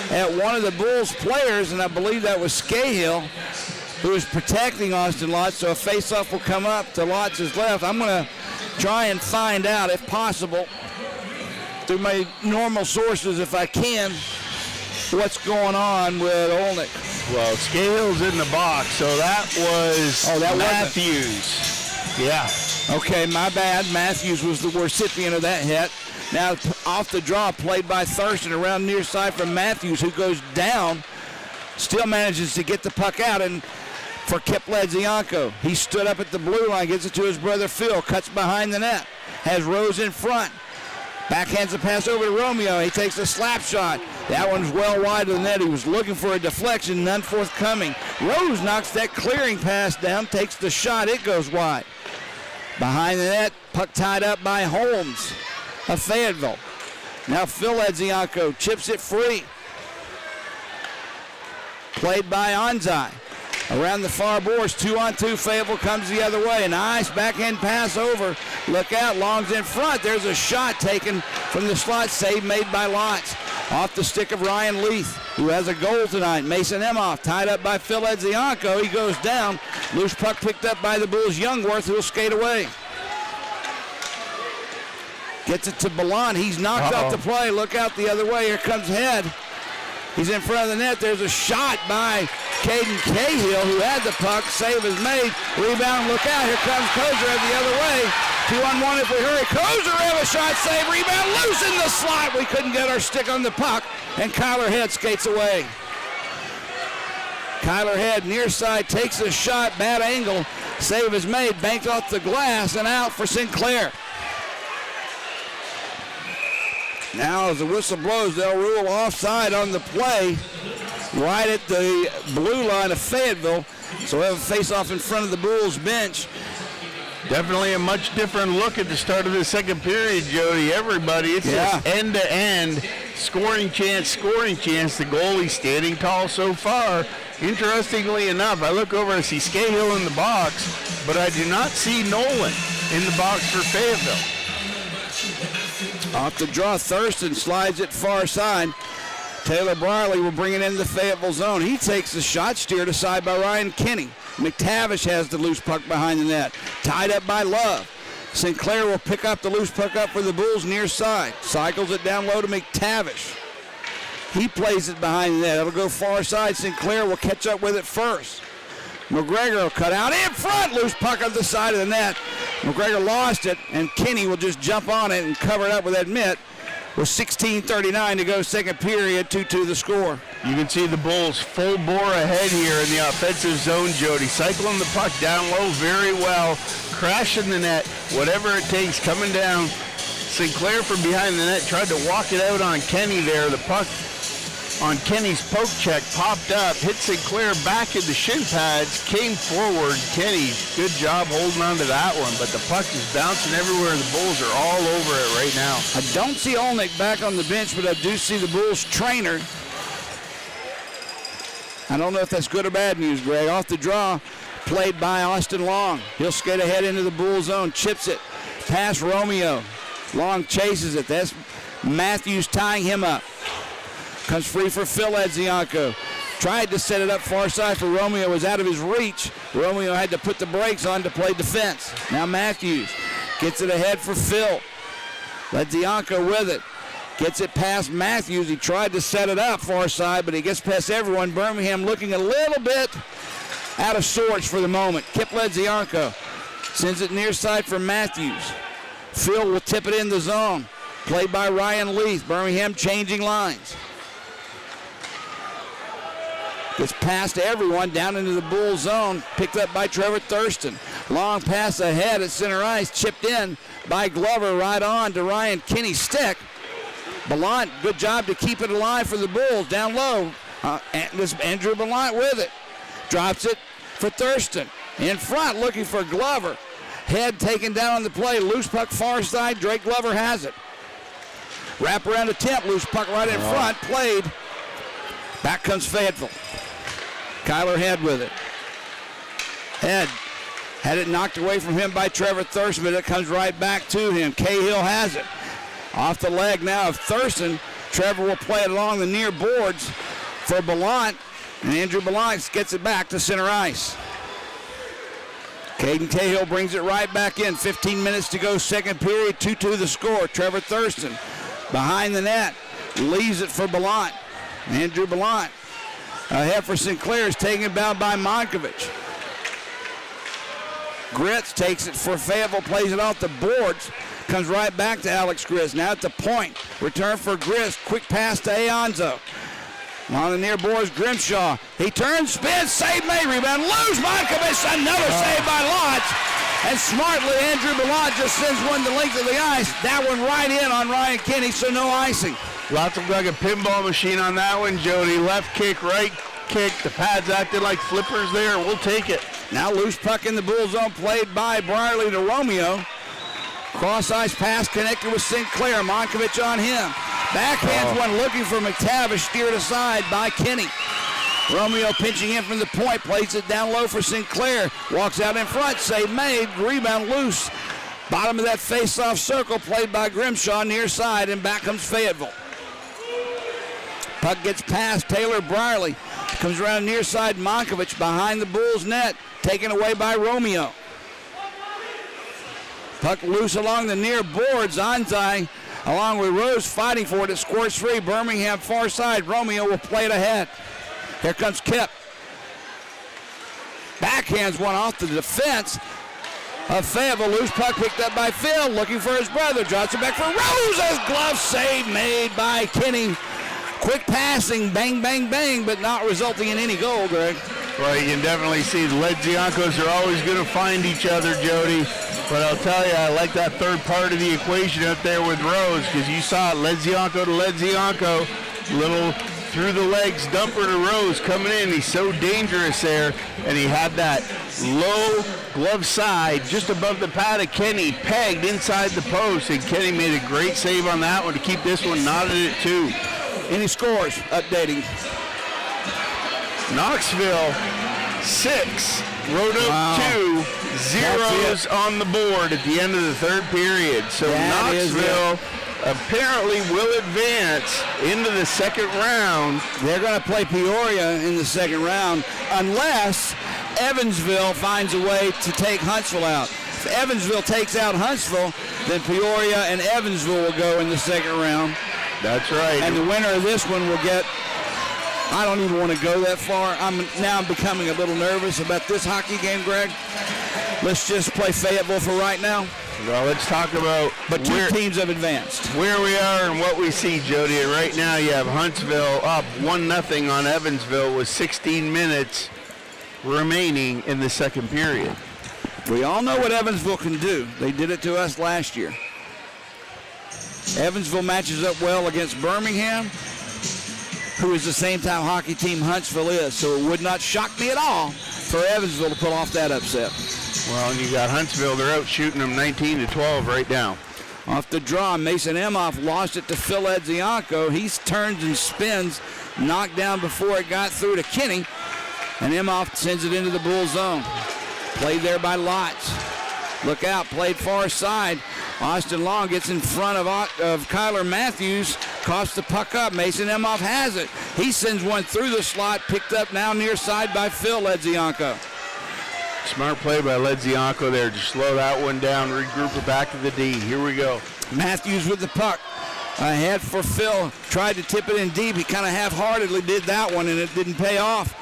at one of the Bulls players, and I believe that was Scahill, who is protecting Austin Lotz, so a face-off will come up to Lotz's left. I'm going to try and find out, if possible, through my normal sources, if I can, what's going on with Olnick. Well, Scales in the box, so that was Matthews. Yeah. Okay, my bad. Matthews was the recipient of that hit. Now off the draw, played by Thurston around near side from Matthews, who goes down, still manages to get the puck out, and for Kip Ledzianko, he stood up at the blue line, gets it to his brother Phil, cuts behind the net, has Rose in front. Backhands the pass over to Romeo. He takes a slap shot. That one's well wide of the net. He was looking for a deflection, none forthcoming. Rose knocks that clearing pass down, takes the shot. It goes wide. Behind the net, puck tied up by Holmes of Fayetteville. Now Phil Ledzianko chips it free. Played by Anzai. Around the far boards, 2-on-2, Fayetteville comes the other way. Nice backhand pass over. Look out, Long's in front. There's a shot taken from the slot, save made by Lotz. Off the stick of Ryan Leith, who has a goal tonight. Mason Imhoff tied up by Phil Ledzianko. He goes down. Loose puck picked up by the Bulls' Youngworth, who will skate away. Gets it to Ballant. He's knocked off the play. Look out the other way. Here comes Head. He's in front of the net. There's a shot by Caden Cahill, who had the puck. Save is made. Rebound, look out. Here comes Kozarev the other way. 2-on-1 if we hurry. Kozarev, a shot save. Rebound, loose in the slot. We couldn't get our stick on the puck, and Kyler Head skates away. Kyler Head near side takes a shot. Bad angle. Save is made. Banked off the glass and out for Sinclair. Now as the whistle blows, they'll rule offside on the play right at the blue line of Fayetteville. So we have a face-off in front of the Bulls bench. Definitely a much different look at the start of the second period, Jody. Everybody, it's just end-to-end, scoring chance. The goalie standing tall so far. Interestingly enough, I look over and see Scahill in the box, but I do not see Nolan in the box for Fayetteville. Off the draw, Thurston slides it far side. Taylor Briley will bring it into the Fayetteville zone. He takes the shot, steered aside by Ryan Kinney. McTavish has the loose puck behind the net. Tied up by Love. Sinclair will pick up the loose puck up for the Bulls near side. Cycles it down low to McTavish. He plays it behind the net. It'll go far side. Sinclair will catch up with it first. McGregor will cut out in front. Loose puck on the side of the net. McGregor lost it, and Kinney will just jump on it and cover it up with that mitt. With 16:39 to go, second period, 2-2 the score. You can see the Bulls full bore ahead here in the offensive zone, Jody. Cycling the puck down low very well, crashing the net, whatever it takes, coming down. Sinclair from behind the net tried to walk it out on Kenny there. The puck on Kenny's poke check popped up, hit Sinclair back in the shin pads, came forward. Kenny, good job holding on to that one, but the puck is bouncing everywhere. The Bulls are all over it right now. I don't see Olnick back on the bench, but I do see the Bulls trainer. I don't know if that's good or bad news, Greg. Off the draw, played by Austin Long. He'll skate ahead into the Bull zone, chips it, past Romeo. Long chases it. That's Matthews tying him up. Comes free for Phil Ledzianko. Tried to set it up far side for Romeo. Was out of his reach. Romeo had to put the brakes on to play defense. Now Matthews gets it ahead for Phil. Ledzianko with it. Gets it past Matthews. He tried to set it up far side, but he gets past everyone. Birmingham looking a little bit out of sorts for the moment. Kip Ledzianko Sends it near side for Matthews. Phil will tip it in the zone. Played by Ryan Leith. Birmingham changing lines. Gets past everyone down into the Bull zone. Picked up by Trevor Thurston. Long pass ahead at center ice. Chipped in by Glover right on to Ryan Kinney's stick. Ballant, good job to keep it alive for the Bulls. Down low. Andrew Ballant with it. Drops it for Thurston. In front looking for Glover. Head taken down on the play. Loose puck far side. Drake Glover has it. Wrap around attempt. Loose puck right in front. Played. Back comes Fayetteville. Kyler Head with it. Head had it knocked away from him by Trevor Thurston, but it comes right back to him. Cahill has it. Off the leg now of Thurston. Trevor will play it along the near boards for Ballant, and Andrew Ballant gets it back to center ice. Caden Cahill brings it right back in. 15 minutes to go, second period, 2-2 the score. Trevor Thurston behind the net, leaves it for Ballant. Andrew Ballant ahead for Sinclair is taken down by Monkovich. Gritz takes it for Fayetteville, plays it off the boards, comes right back to Alex Gritz. Now at the point, return for Gritz, quick pass to Aonzo. On the near boards, Grimshaw. He turns, spins, save made, rebound, lose Monkovich, another save by Lodge. And smartly, Andrew Ballant just sends one the length of the ice. That one right in on Ryan Kinney, so no icing. Lots of like a pinball machine on that one, Jody. Left kick, right kick. The pads acted like flippers there. We'll take it. Now loose puck in the Bull zone, played by Brierly to Romeo. Cross ice pass connected with Sinclair. Monkovich on him. Backhands one looking for McTavish, steered aside by Kinney. Romeo pinching in from the point, plays it down low for Sinclair. Walks out in front, save made, rebound loose. Bottom of that face-off circle, played by Grimshaw near side, and back comes Fayetteville. Puck gets past Taylor Brierly. Comes around near side, Monkovich behind the Bulls net, taken away by Romeo. Puck loose along the near boards. Anzai along with Rose fighting for it. It scores free. Birmingham far side. Romeo will play it ahead. Here comes Kip. Backhands one off the defense of Fayetteville. Loose puck picked up by Phil. Looking for his brother. Drops it back for Rose's glove save made by Kinney. Quick passing, bang, bang, bang, but not resulting in any goal, Greg. Well, you can definitely see the Ledziankos are always going to find each other, Jody. But I'll tell you, I like that third part of the equation up there with Rose, because you saw it, Ledzianko to Ledzianko, little through the legs dumper to Rose coming in. He's so dangerous there, and he had that low glove side just above the pad of Kenny, pegged inside the post, and Kenny made a great save on that one to keep this one knotted at 2. Any scores updating? Knoxville 6, Roanoke 2, zeros on the board at the end of the third period. So That Knoxville apparently will advance into the second round. They're going to play Peoria in the second round unless Evansville finds a way to take Huntsville out. If Evansville takes out Huntsville, then Peoria and Evansville will go in the second round. That's right. And the winner of this one will get, I don't even want to go that far. I'm becoming a little nervous about this hockey game, Greg. Let's just play Fayetteville for right now. Well, let's talk about But two teams have advanced. Where we are and what we see, Jody. And right now you have Huntsville up 1-0 on Evansville with 16 minutes remaining in the second period. We all know what Evansville can do. They did it to us last year. Evansville matches up well against Birmingham, who is the same type hockey team Huntsville is. So it would not shock me at all for Evansville to pull off that upset. Well, and you got Huntsville. They're out shooting them 19-12 right now. Off the draw, Mason Emhoff lost it to Phil Edzianko. He turns and spins, knocked down before it got through to Kinney, and Emhoff sends it into the Bull zone. Played there by Lotz. Look out, played far side. Austin Long gets in front of Kyler Matthews, coughs the puck up. Mason Emhoff has it. He sends one through the slot, picked up now near side by Phil Edzianko. Smart play by Ledzianko there. Just slow that one down, regroup it back to the D. Here we go. Matthews with the puck. Ahead for Phil. Tried to tip it in deep. He kind of half-heartedly did that one, and it didn't pay off.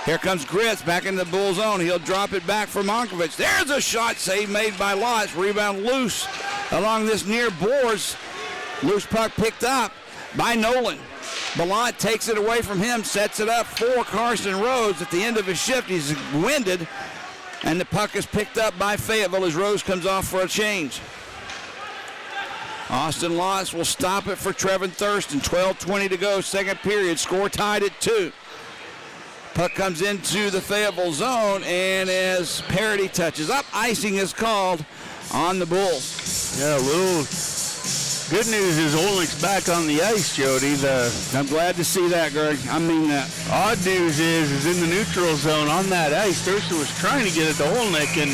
Here comes Gritz back in the Bull zone. He'll drop it back for Monkovich. There's a shot save made by Lotz. Rebound loose along this near boards. Loose puck picked up by Nolan. Ballant takes it away from him, sets it up for Carson Rhodes. At the end of his shift, he's winded, and the puck is picked up by Fayetteville as Rose comes off for a change. Austin Lotz will stop it for Trevin Thurston. 12:20 to go, second period. Score tied at 2. Puck comes into the Fayetteville zone, and as Parity touches up, icing is called on the Bulls. Yeah, a little good news is Olnick's back on the ice, Jody. I'm glad to see that, Greg. I mean that. Odd news is in the neutral zone on that ice, Thurston was trying to get it to Olnick, and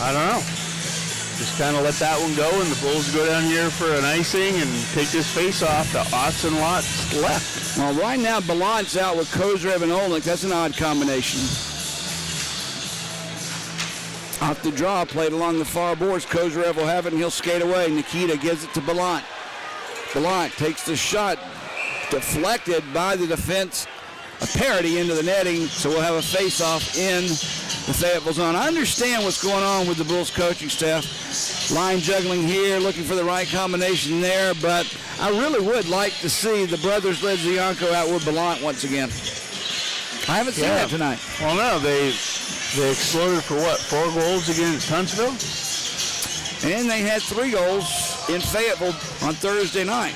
I don't know. Just kind of let that one go, and the Bulls go down here for an icing and take this face off to Austin Lotz left. Well, right now, Ballant's out with Kozyrev and Olnick. That's an odd combination. Off the draw, played along the far boards. Kozyrev will have it, and he'll skate away. Nikita gives it to Ballant. Ballant takes the shot, deflected by the defense. A Parity into the netting, so we'll have a face-off in the Fayetteville zone. I understand what's going on with the Bulls coaching staff. Line juggling here, looking for the right combination there, but I really would like to see the brothers Ledzianko out with Ballant once again. I haven't seen that tonight. Well, no, they exploded for what, 4 goals against Huntsville? And they had 3 goals in Fayetteville on Thursday night.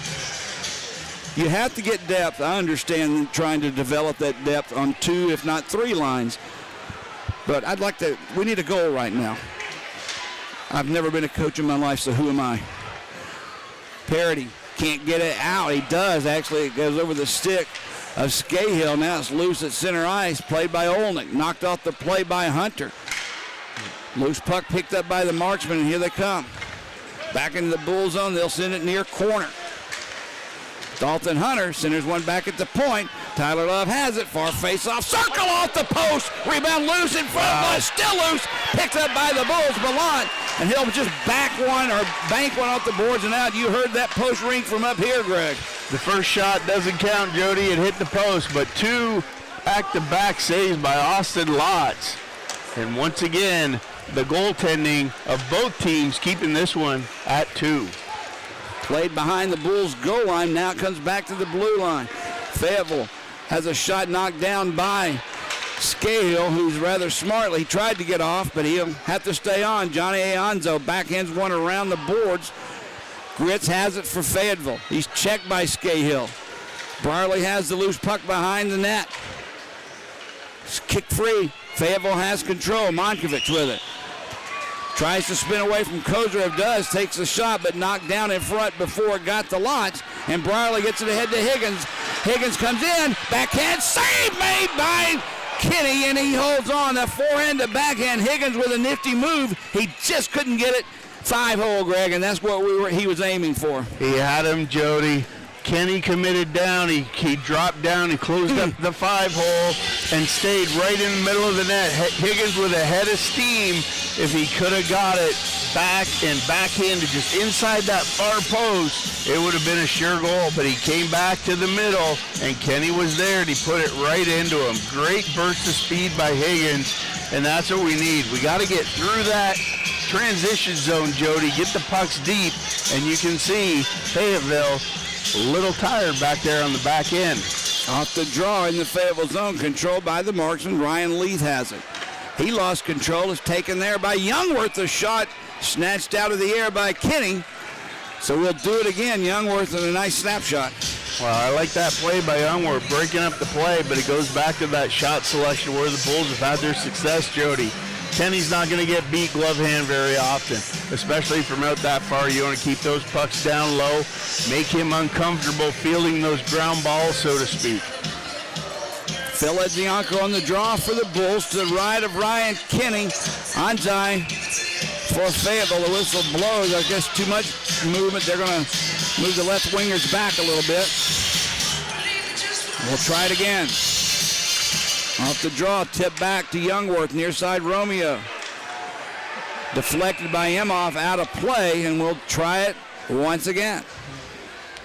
You have to get depth. I understand trying to develop that depth on 2, if not 3 lines. But we need a goal right now. I've never been a coach in my life, so who am I? Parity can't get it out. He does, actually. It goes over the stick of Scahill. Now it's loose at center ice, played by Olnick. Knocked off the play by Hunter. Loose puck picked up by the Marksmen, and here they come. Back into the Bull zone. They'll send it near corner. Dalton Hunter centers one back at the point. Tyler Love has it. Far face-off. Circle off the post. Rebound loose in front. But still loose. Picked up by the Bulls. Ballant. And he'll just bank one off the boards and out. You heard that post ring from up here, Greg. The first shot doesn't count, Jody. It hit the post, but 2 back-to-back saves by Austin Lotz. And once again, the goaltending of both teams keeping this one at 2. Played behind the Bulls' goal line. Now it comes back to the blue line. Fayetteville has a shot knocked down by Scahill, who's rather smartly. He tried to get off, but he'll have to stay on. Johnny Aonzo backhands one around the boards. Gritz has it for Fayetteville. He's checked by Scahill. Barley has the loose puck behind the net. It's kick free. Fayetteville has control. Monkovich with it. Tries to spin away from Kozyrev, takes the shot, but knocked down in front before it got the Lotz. And Brierley gets it ahead to Higgins. Higgins comes in, backhand save made by Kenny, and he holds on. That forehand to backhand. Higgins with a nifty move. He just couldn't get it 5-hole, Greg, and that's what he was aiming for. He had him, Jody. Kenny committed down. He dropped down. He closed up the 5-hole and stayed right in the middle of the net. Higgins with a head of steam. If he could have got it back and backhanded just inside that far post, it would have been a sure goal. But he came back to the middle, and Kenny was there, and he put it right into him. Great burst of speed by Higgins, and that's what we need. We got to get through that transition zone, Jody. Get the pucks deep, and you can see Fayetteville a little tired back there on the back end. Off the draw in the Fayetteville zone, controlled by the Marksman. Ryan Leith has it. He lost control. Is taken there by Youngworth. A shot snatched out of the air by Kenny. So we'll do it again. Youngworth with a nice snapshot. Well, I like that play by Youngworth, breaking up the play, but it goes back to that shot selection where the Bulls have had their success, Jody. Kenny's not going to get beat glove hand very often, especially from out that far. You want to keep those pucks down low, make him uncomfortable fielding those ground balls, so to speak. Phil Ledzianko on the draw for the Bulls to the right of Ryan Kenny. Anzai for Fayetteville. The whistle blows. I guess too much movement. They're going to move the left wingers back a little bit. We'll try it again. Off the draw, tip back to Youngworth, near side Romeo. Deflected by Emhoff, out of play, and we'll try it once again.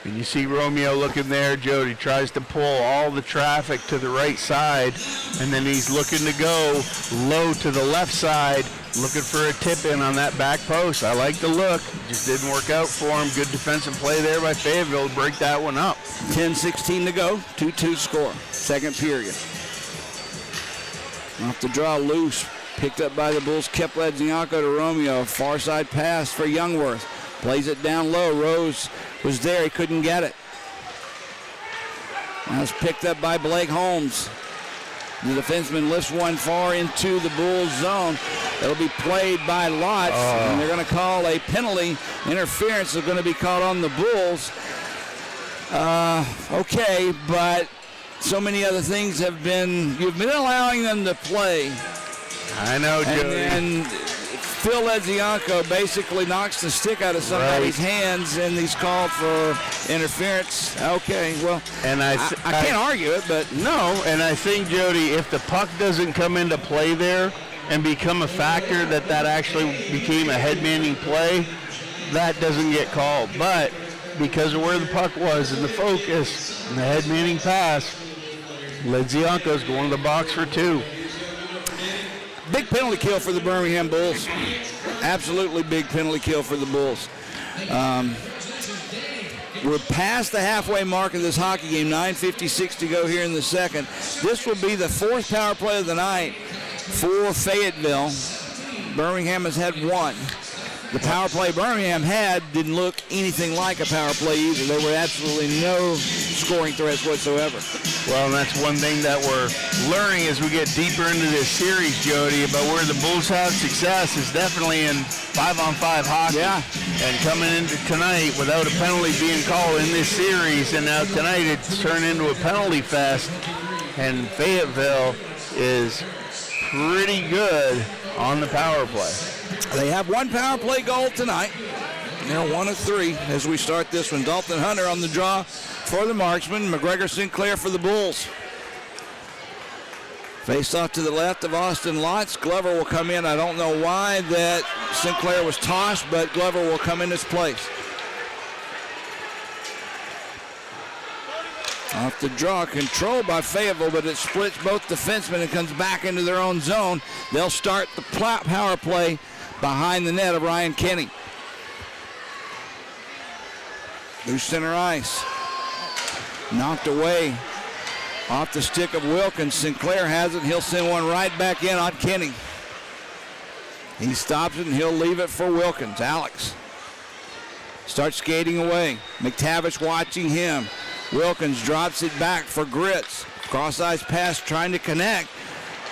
And you see Romeo looking there. Jody tries to pull all the traffic to the right side, and then he's looking to go low to the left side, looking for a tip-in on that back post. I like the look. Just didn't work out for him. Good defensive play there by Fayetteville to break that one up. 10-16 to go. 2-2 score. Second period. Off the draw, loose. Picked up by the Bulls. Kept Ledzianko to Romeo. Far side pass for Youngworth. Plays it down low. Rose was there. He couldn't get it. Now it's picked up by Blake Holmes. The defenseman lifts one far into the Bulls zone. It'll be played by Lotz, and they're going to call a penalty. Interference is going to be called on the Bulls. Okay, but so many other things have been, you've been allowing them to play. I know, Jody. And Phil Ledzianko basically knocks the stick out of somebody's hands, and he's called for interference. Okay, well, and I can't argue it, but no. And I think, Jody, if the puck doesn't come into play there and become a factor that actually became a head-manning play, that doesn't get called. But because of where the puck was and the focus and the head-manning pass, Ledzianko's going to the box for 2. Big penalty kill for the Birmingham Bulls. Absolutely big penalty kill for the Bulls. We're past the halfway mark of this hockey game. 9:56 to go here in the second. This will be the 4th power play of the night for Fayetteville. Birmingham has had 1. The power play Birmingham had didn't look anything like a power play either. There were absolutely no scoring threats whatsoever. Well, and that's one thing that we're learning as we get deeper into this series, Jody, about where the Bulls have success is definitely in 5-on-5 hockey. Yeah. And coming into tonight without a penalty being called in this series, and now tonight it's turned into a penalty fest, and Fayetteville is pretty good on the power play. They have 1 power play goal tonight. They're 1 of 3 as we start this one. Dalton Hunter on the draw for the Marksmen. McGregor Sinclair for the Bulls. Face off to the left of Austin Lotz. Glover will come in. I don't know why that Sinclair was tossed, but Glover will come in his place. Off the draw, controlled by Fayetteville, but it splits both defensemen and comes back into their own zone. They'll start the power play behind the net of Ryan Kenny. Loose center ice. Knocked away off the stick of Wilkins. Sinclair has it. He'll send one right back in on Kenny. He stops it, and he'll leave it for Wilkins. Alex starts skating away. McTavish watching him. Wilkins drops it back for Gritz. Cross-ice pass trying to connect.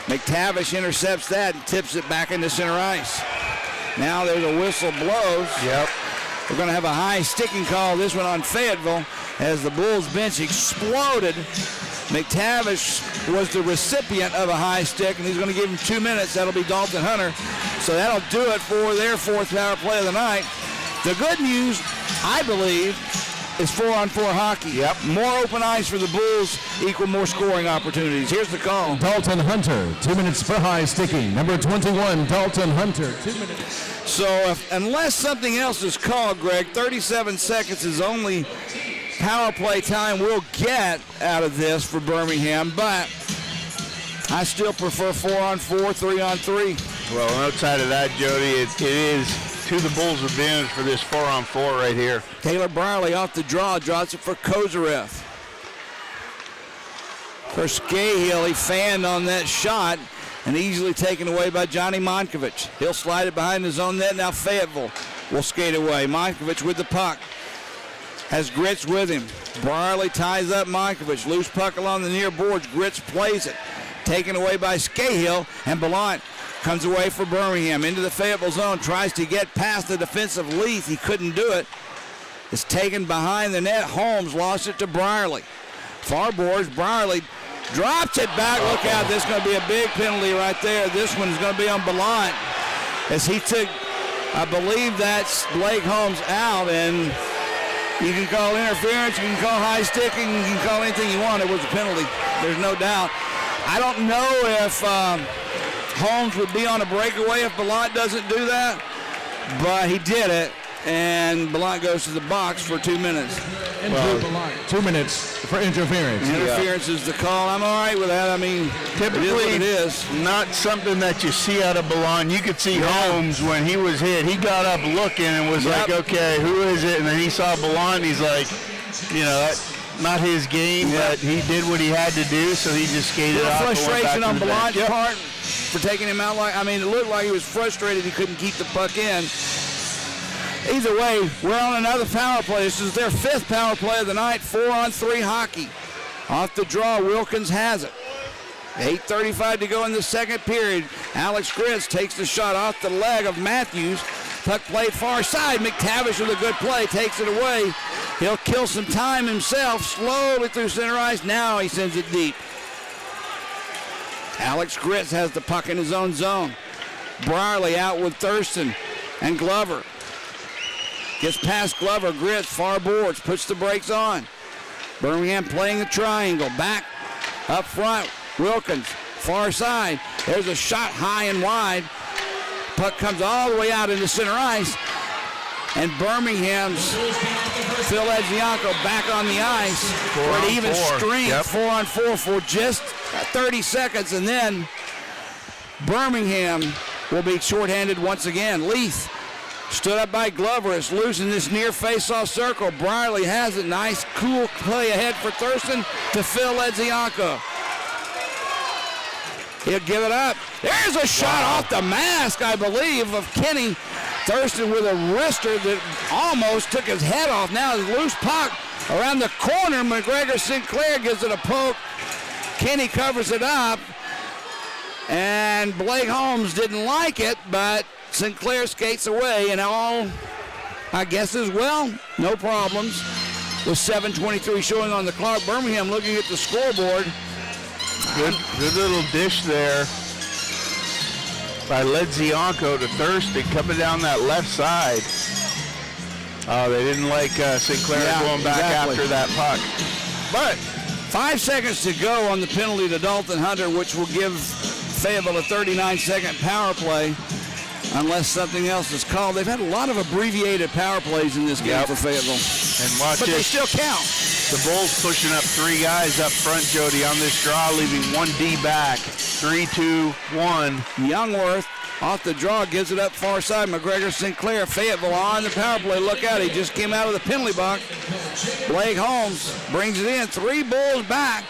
McTavish intercepts that and tips it back into center ice. Now there's a whistle blows. Yep. We're going to have a high sticking call, this one on Fayetteville, as the Bulls bench exploded. McTavish was the recipient of a high stick, and he's going to give him 2 minutes. That'll be Dalton Hunter. So that'll do it for their 4th power play of the night. The good news, I believe, is 4-on-4 hockey. Yep. More open ice for the Bulls equal more scoring opportunities. Here's the call. Dalton Hunter, 2 minutes for high sticking. Number 21, Dalton Hunter, 2 minutes. So unless something else is called, Greg, 37 seconds is only power play time we'll get out of this for Birmingham, but I still prefer 4-on-4, 3-on-3. Well, outside of that, Jody, it is to the Bulls' advantage for this 4-on-4 right here. Taylor Brierly off the draw, draws it for Kozarev. For Scahill, he fanned on that shot and easily taken away by Johnny Monkovich. He'll slide it behind his own net. Now Fayetteville will skate away. Monkovich with the puck. Has Gritz with him. Brierly ties up Monkovich. Loose puck along the near boards. Gritz plays it. Taken away by Scahill, and Ballant comes away for Birmingham into the Fayetteville zone. Tries to get past the defensive Leith. He couldn't do it. It's taken behind the net. Holmes lost it to Brierly. Far boards. Brierly drops it back. Look out. This is going to be a big penalty right there. This one's going to be on Ballant as he took, I believe that's Blake Holmes out, and you can call interference, you can call high sticking, you can call anything you want. It was a penalty. There's no doubt. I don't know if Holmes would be on a breakaway if Ballant doesn't do that, but he did it. and Blount goes to the box for 2 minutes. 2 minutes for interference. Interference is the call. I'm all right with that. I mean, Typically, it is. not something that you see out of Ballon. You could see Holmes when he was hit. He got up looking and was like, okay, who is it? And then he saw Ballon. He's like, that's not his game, but he did what he had to do, so he just skated off. Frustration on Ballon's part for taking him out. It looked like he was frustrated he couldn't keep the puck in. Either way, we're on another power play. This is their 5th power play of the night, 4-on-3 hockey. Off the draw, Wilkins has it. 8:35 to go in the second period. Alex Gritz takes the shot off the leg of Matthews. Puck played far side. McTavish with a good play, takes it away. He'll kill some time himself, slowly through center ice. Now he sends it deep. Alex Gritz has the puck in his own zone. Brierly out with Thurston and Glover. Gets past Glover, Gritz, far boards, puts the brakes on. Birmingham playing the triangle. Back, up front, Wilkins, far side. There's a shot high and wide. Puck comes all the way out into center ice. And Birmingham's Phil Edzianko back on the ice for an even string, 4-on-4 for just 30 seconds. And then Birmingham will be shorthanded once again. Leith stood up by Glover. It's loose in this near face-off circle. Brierly has it. Nice, cool play ahead for Thurston to Phil Edzianko. He'll give it up. There's a shot off the mask, I believe, of Kenny. Thurston with a wrister that almost took his head off. Now his loose puck around the corner. McGregor Sinclair gives it a poke. Kenny covers it up. And Blake Holmes didn't like it, but Sinclair skates away, and all, I guess, as well, no problems. With 7:23 showing on the clock, Birmingham looking at the scoreboard. Good little dish there by Ledzianko to Thurston coming down that left side. They didn't like Sinclair going back after that puck. But 5 seconds to go on the penalty to Dalton Hunter, which will give Fayetteville a 39-second power play. Unless something else is called. They've had a lot of abbreviated power plays in this game for Fayetteville. And watch but they still count. The Bulls pushing up 3 guys up front, Jody, on this draw, leaving 1 D back. 3-2-1. Youngworth off the draw, gives it up far side. McGregor Sinclair, Fayetteville on the power play. Look out, he just came out of the penalty box. Blake Holmes brings it in. 3 Bulls back.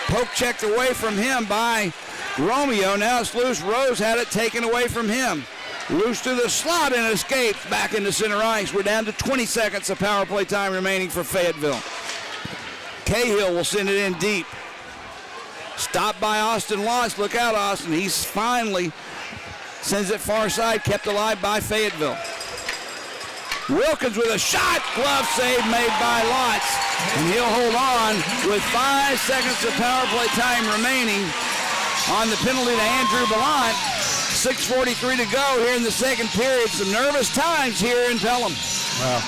Poke checked away from him by Romeo. Now it's loose. Rose had it taken away from him. Loose to the slot and escapes back into center ice. We're down to 20 seconds of power play time remaining for Fayetteville. Cahill will send it in deep. Stopped by Austin Lawrence. Look out, Austin. He's finally sends it far side, kept alive by Fayetteville. Wilkins with a shot. Glove save made by Lotz. And he'll hold on with 5 seconds of power play time remaining on the penalty to Andrew Blount. 6:43 to go here in the second period. Some nervous times here in Pelham. Well,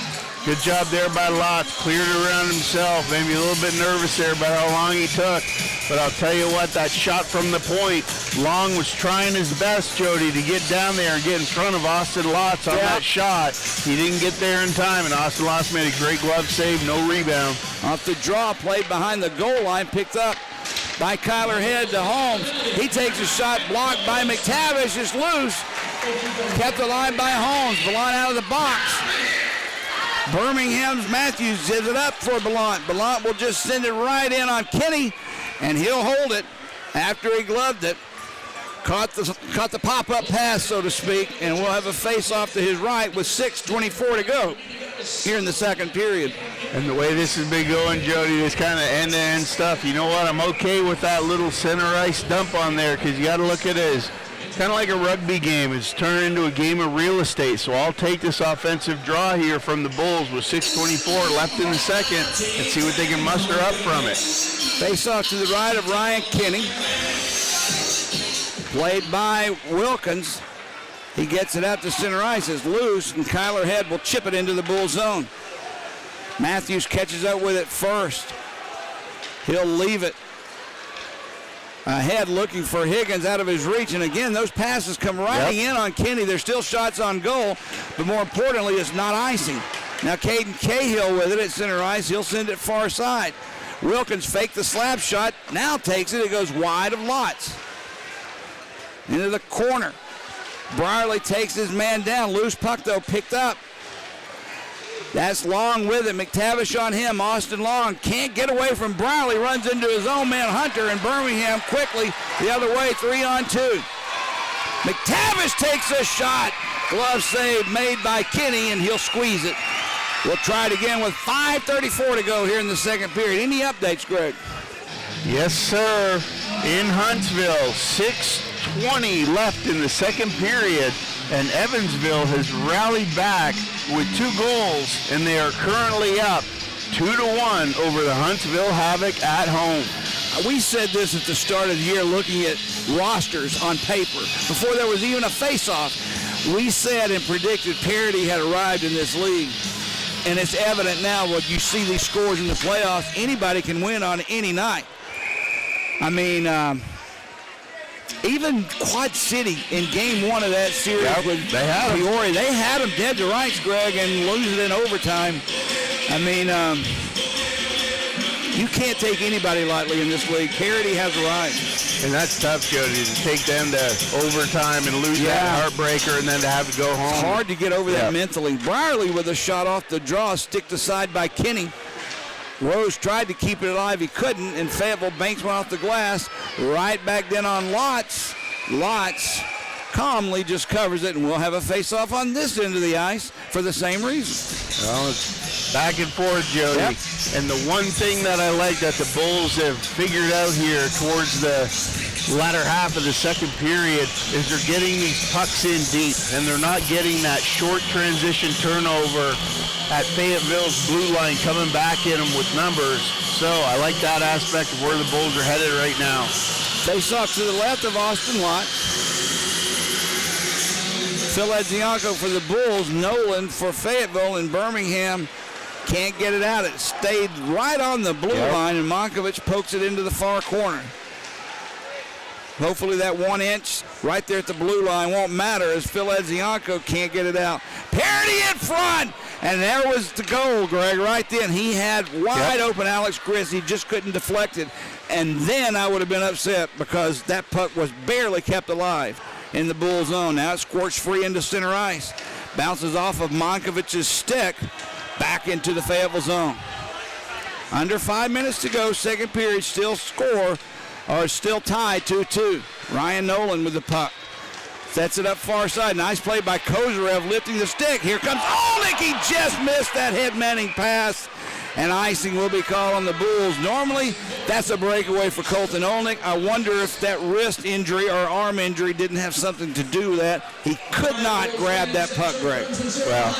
good job there by Lotz. Cleared around himself. Maybe a little bit nervous there about how long he took. But I'll tell you what, that shot from the point, Long was trying his best, Jody, to get down there and get in front of Austin Lotz on that shot. He didn't get there in time, and Austin Lotz made a great glove save, no rebound. Off the draw, played behind the goal line, picked up by Kyler Head to Holmes. He takes a shot, blocked by McTavish. It's loose. Kept alive by Holmes. Blount out of the box. Birmingham's Matthews gives it up for Blount. Blount will just send it right in on Kenny, and he'll hold it after he gloved it. Caught the pop-up pass, so to speak, and we'll have a face-off to his right with 6:24 to go here in the second period. And the way this has been going, Jody, this kind of end-to-end stuff, you know what? I'm okay with that little center ice dump on there because you got to look at it as kind of like a rugby game. It's turned into a game of real estate. So I'll take this offensive draw here from the Bulls with 6:24 left in the second and see what they can muster up from it. Face-off to the right of Ryan Kenny. Played by Wilkins. He gets it out to center ice. It's loose, and Kyler Head will chip it into the Bull zone. Matthews catches up with it first. He'll leave it. ahead looking for Higgins out of his reach. And again, those passes come riding in on Kenny. There's still shots on goal, but more importantly, it's not icing. Now Caden Cahill with it at center ice. He'll send it far side. Wilkins faked the slap shot, now takes it. It goes wide of Lotz. Into the corner. Brierly takes his man down. Loose puck, though, picked up. That's Long with it. McTavish on him. Austin Long can't get away from Brierly. Runs into his own man, Hunter, and Birmingham quickly the other way, 3-on-2. McTavish takes a shot. Glove save made by Kenny, and he'll squeeze it. We'll try it again with 5:34 to go here in the second period. Any updates, Greg? Yes, sir. In Huntsville, 6:20 left in the second period, and Evansville has rallied back with 2 goals, and they are currently up 2-1 over the Huntsville Havoc at home. We said this at the start of the year looking at rosters on paper. Before there was even a face-off, we said and predicted parity had arrived in this league. And it's evident now when you see these scores in the playoffs, anybody can win on any night. I mean, even Quad City in game 1 of that series with Peoria, they had them dead to rights, Greg, and lose it in overtime. I mean, you can't take anybody lightly in this league. Parity has arrived. And that's tough, Jody, to take them to overtime and lose that heartbreaker and then to have to go home. It's hard to get over that mentally. Brierly with a shot off the draw, sticked aside by Kenny. Rose tried to keep it alive. He couldn't, and Fayetteville banks one off the glass. Right back then on Lotz. Lotz calmly just covers it, and we'll have a face-off on this end of the ice for the same reason. Well, it's back and forth, Jody. Yep. And the one thing that I like that the Bulls have figured out here towards the latter half of the second period is they're getting these pucks in deep, and they're not getting that short transition turnover at Fayetteville's blue line coming back in them with numbers. So I like that aspect of where the Bulls are headed right now. Face off to the left of Austin Lott. Phil Edzianko for the Bulls. Nolan for Fayetteville, and Birmingham can't get it out. It stayed right on the blue line, and Monkovich pokes it into the far corner. Hopefully that 1 inch right there at the blue line won't matter as Phil Edzianko can't get it out. Parity in front! And there was the goal, Greg, right then. He had wide open Alex Griss. He just couldn't deflect it. And then I would have been upset because that puck was barely kept alive in the Bull zone. Now it squirts free into center ice. Bounces off of Monkovich's stick back into the Fayetteville zone. Under 5 minutes to go, second period, still tied 2-2. Ryan Nolan with the puck. Sets it up far side. Nice play by Kozarev lifting the stick. Here comes Olnick. He just missed that head-manning pass. And icing will be called on the Bulls. Normally, that's a breakaway for Colton Olnick. I wonder if that wrist injury or arm injury didn't have something to do with that. He could not grab that puck, Greg. Well,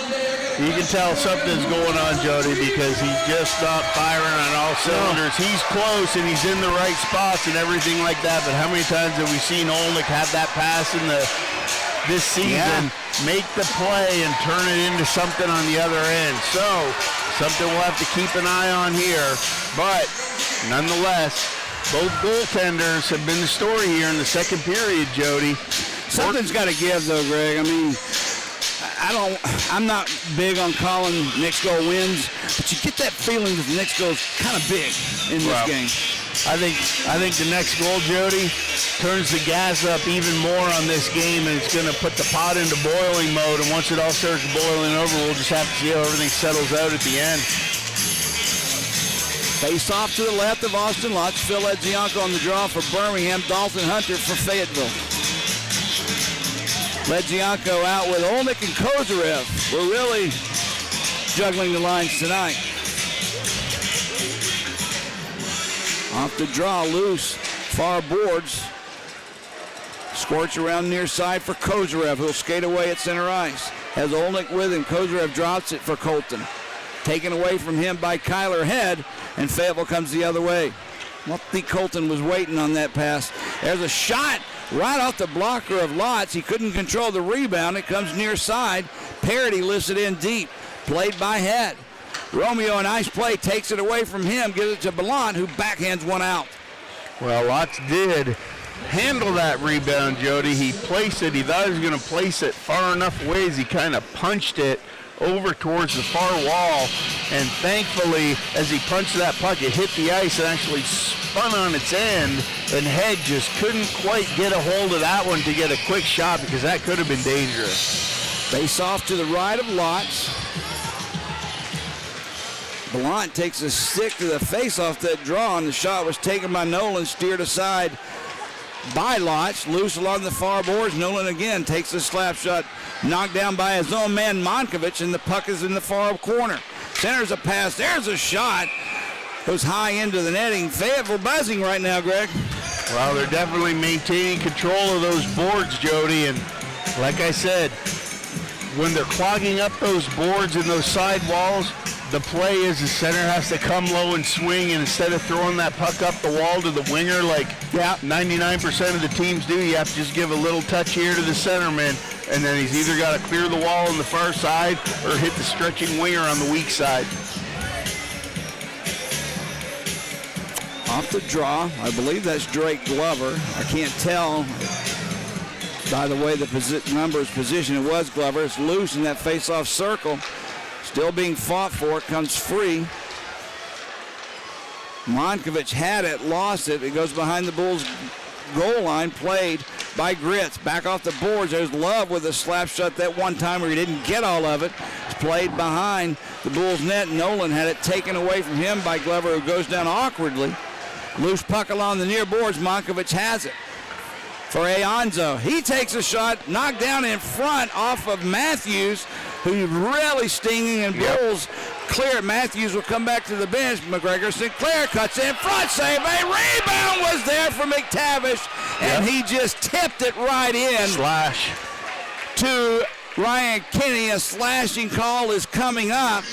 you can tell something's going on, Jody, because he just stopped firing on all cylinders. He's close and he's in the right spots and everything like that, but how many times have we seen Olnick have that pass in this season, make the play and turn it into something on the other end? So, something we'll have to keep an eye on here, but nonetheless, both goaltenders have been the story here in the second period, Jody. Something's got to give, though, Greg. I mean, I'm not big on calling Knicks goal wins, but you get that feeling that the Knicks goal's kind of big in this game. I think the next goal, Jody, turns the gas up even more on this game, and it's going to put the pot into boiling mode. And once it all starts boiling over, we'll just have to see how everything settles out at the end. Face off to the left of Austin Lutz. Phil Edzianko on the draw for Birmingham. Dalton Hunter for Fayetteville. Edzianko out with Olnick and Kozarev. We're really juggling the lines tonight. Off the draw, loose, far boards. Squirts around near side for Kozarev, who'll skate away at center ice. Has Olnick with him. Kozarev drops it for Colton. Taken away from him by Kyler Head, and Fayetteville comes the other way. I don't think Colton was waiting on that pass. There's a shot right off the blocker of Lotz. He couldn't control the rebound. It comes near side. Parity lifts it in deep. Played by Head. Romeo, a nice play, takes it away from him, gives it to Ballant, who backhands one out. Well, Lotz did handle that rebound, Jody. He placed it. He thought he was going to place it far enough away as he kind of punched it over towards the far wall. And thankfully, as he punched that puck, it hit the ice and actually spun on its end. And Head just couldn't quite get a hold of that one to get a quick shot because that could have been dangerous. Face off to the right of Lotz. Blount takes a stick to the face off that draw, and the shot was taken by Nolan, steered aside by Lotz, loose along the far boards. Nolan again takes a slap shot, knocked down by his own man Monkovich, and the puck is in the far corner. Centers a pass, there's a shot. Goes high into the netting. Fayetteville buzzing right now, Greg. Well, they're definitely maintaining control of those boards, Jody, and like I said, when they're clogging up those boards and those side walls, the play is the center has to come low and swing, and instead of throwing that puck up the wall to the winger like 99% of the teams do, you have to just give a little touch here to the centerman, and then he's either got to clear the wall on the far side or hit the stretching winger on the weak side. Off the draw, I believe that's Drake Glover. I can't tell by the way the number is positioned. It was Glover. It's loose in that face-off circle. Still being fought for. It comes free. Monkovich had it, lost it. It goes behind the Bulls' goal line, played by Gritz. Back off the boards. There's Love with a slap shot that one time where he didn't get all of it. It's played behind the Bulls' net. Nolan had it taken away from him by Glover, who goes down awkwardly. Loose puck along the near boards. Monkovich has it for Aonzo. He takes a shot, knocked down in front off of Matthews, who's really stinging, and Bulls clear. Matthews will come back to the bench. McGregor Sinclair cuts in front, save. A rebound was there for McTavish, and he just tipped it right in. Slash. To Ryan Kinney. A slashing call is coming up,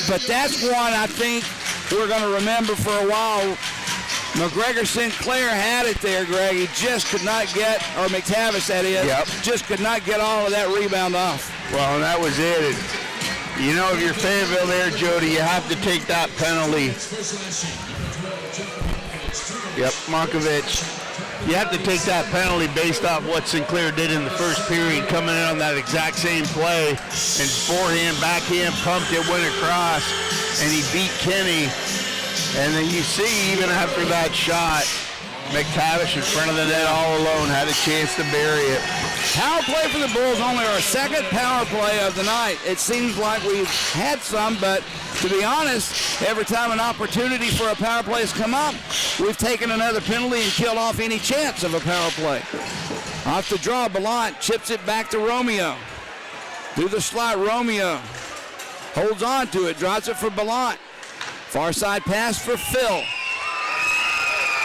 but that's one I think we're going to remember for a while. McGregor Sinclair had it there, Greg. He just could not get, or McTavish that is, just could not get all of that rebound off. Well, and that was it. You know, if you're Fayetteville there, Jody, you have to take that penalty. Monkovich. You have to take that penalty based off what Sinclair did in the first period, coming in on that exact same play, and forehand, backhand, pumped it, went across, and he beat Kinney. And then you see, even after that shot, McTavish in front of the net all alone had a chance to bury it. Power play for the Bulls, only our second power play of the night. It seems like we've had some, but to be honest, every time an opportunity for a power play has come up, we've taken another penalty and killed off any chance of a power play. Off the draw, Blount chips it back to Romeo. Through the slot, Romeo holds on to it, drops it for Blount. Far side pass for Phil.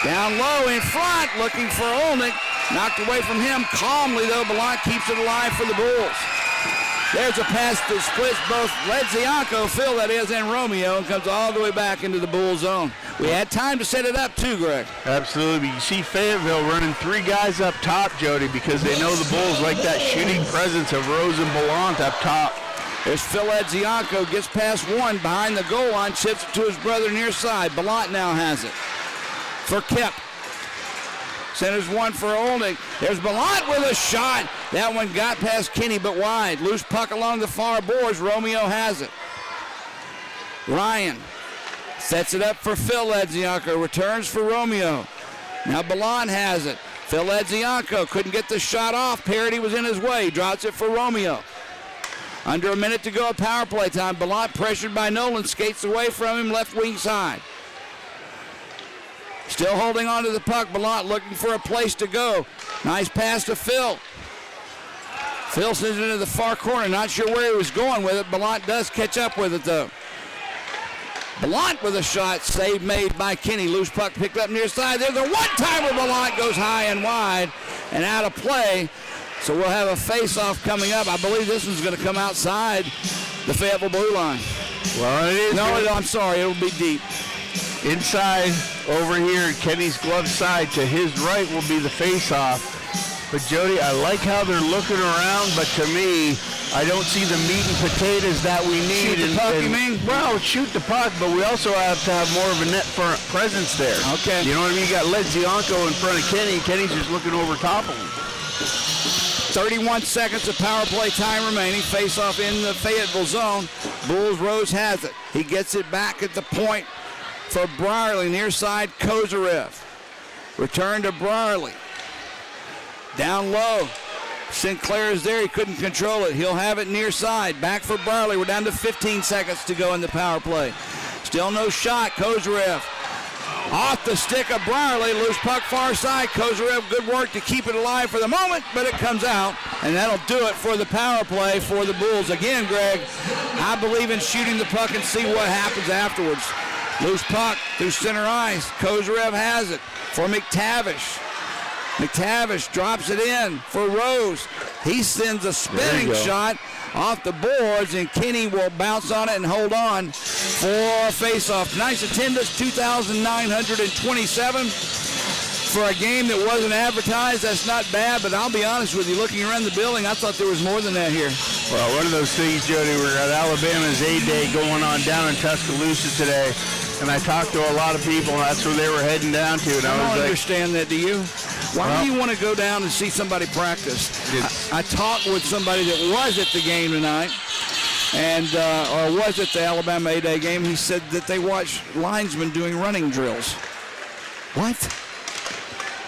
Down low in front, looking for Olnick. Knocked away from him calmly, though. Blount keeps it alive for the Bulls. There's a pass that splits both Ledzianko, Phil that is, and Romeo, and comes all the way back into the Bulls zone. We had time to set it up too, Greg. Absolutely. You see Fayetteville running three guys up top, Jody, because they know the Bulls like that shooting presence of Rose and Blount up top. There's Phil Ledzianko, gets past one behind the goal line, chips it to his brother near side. Blount now has it for Kip. Centers one for Olnick. There's Blount with a shot. That one got past Kinney, but wide. Loose puck along the far boards. Romeo has it. Ryan sets it up for Phil Ledzianko. Returns for Romeo. Now Blount has it. Phil Ledzianko couldn't get the shot off. Parity was in his way. Drops it for Romeo. Under a minute to go of power play time. Blount, pressured by Nolan, skates away from him, left wing side. Still holding on to the puck. Blount looking for a place to go. Nice pass to Phil. Phil sends it into the far corner. Not sure where he was going with it. Blount does catch up with it, though. Blount with a shot. Save made by Kinney. Loose puck picked up near side. There's a one-timer. Blount goes high and wide and out of play. So we'll have a face-off coming up. I believe this one's going to come outside the Fayetteville blue line. Well, it is. No, I'm sorry. It'll be deep. Inside over here, Kenny's glove side to his right will be the face-off. But, Jody, I like how they're looking around, but to me, I don't see the meat and potatoes that we need. Shoot the puck, you mean? Well, shoot the puck, but we also have to have more of a net front presence there. Okay. You know what I mean? You got Ledzianko in front of Kenny. Kenny's just looking over top of him. 31 seconds of power play time remaining. Face off in the Fayetteville zone. Bulls Rose has it. He gets it back at the point for Brierly. Near side, Kozarev. Return to Brierly. Down low. Sinclair is there. He couldn't control it. He'll have it near side. Back for Brierly. We're down to 15 seconds to go in the power play. Still no shot. Kozarev. Off the stick of Brierly, loose puck far side. Kozarev, good work to keep it alive for the moment, but it comes out, and that'll do it for the power play for the Bulls. Again, Greg, I believe in shooting the puck and see what happens afterwards. Loose puck through center ice. Kozarev has it for McTavish. McTavish drops it in for Rose. He sends a spinning shot off the boards, and Kenny will bounce on it and hold on for a face-off. Nice attendance, 2,927 for a game that wasn't advertised. That's not bad, but I'll be honest with you, looking around the building, I thought there was more than that here. Well, one of those things, Jody, we're at Alabama's A-Day going on down in Tuscaloosa today, and I talked to a lot of people, and that's where they were heading down to. And I don't understand that, do you? Why do you want to go down and see somebody practice? I talked with somebody that was at the game tonight, and or was at the Alabama A-Day game. He said that they watched linesmen doing running drills. What?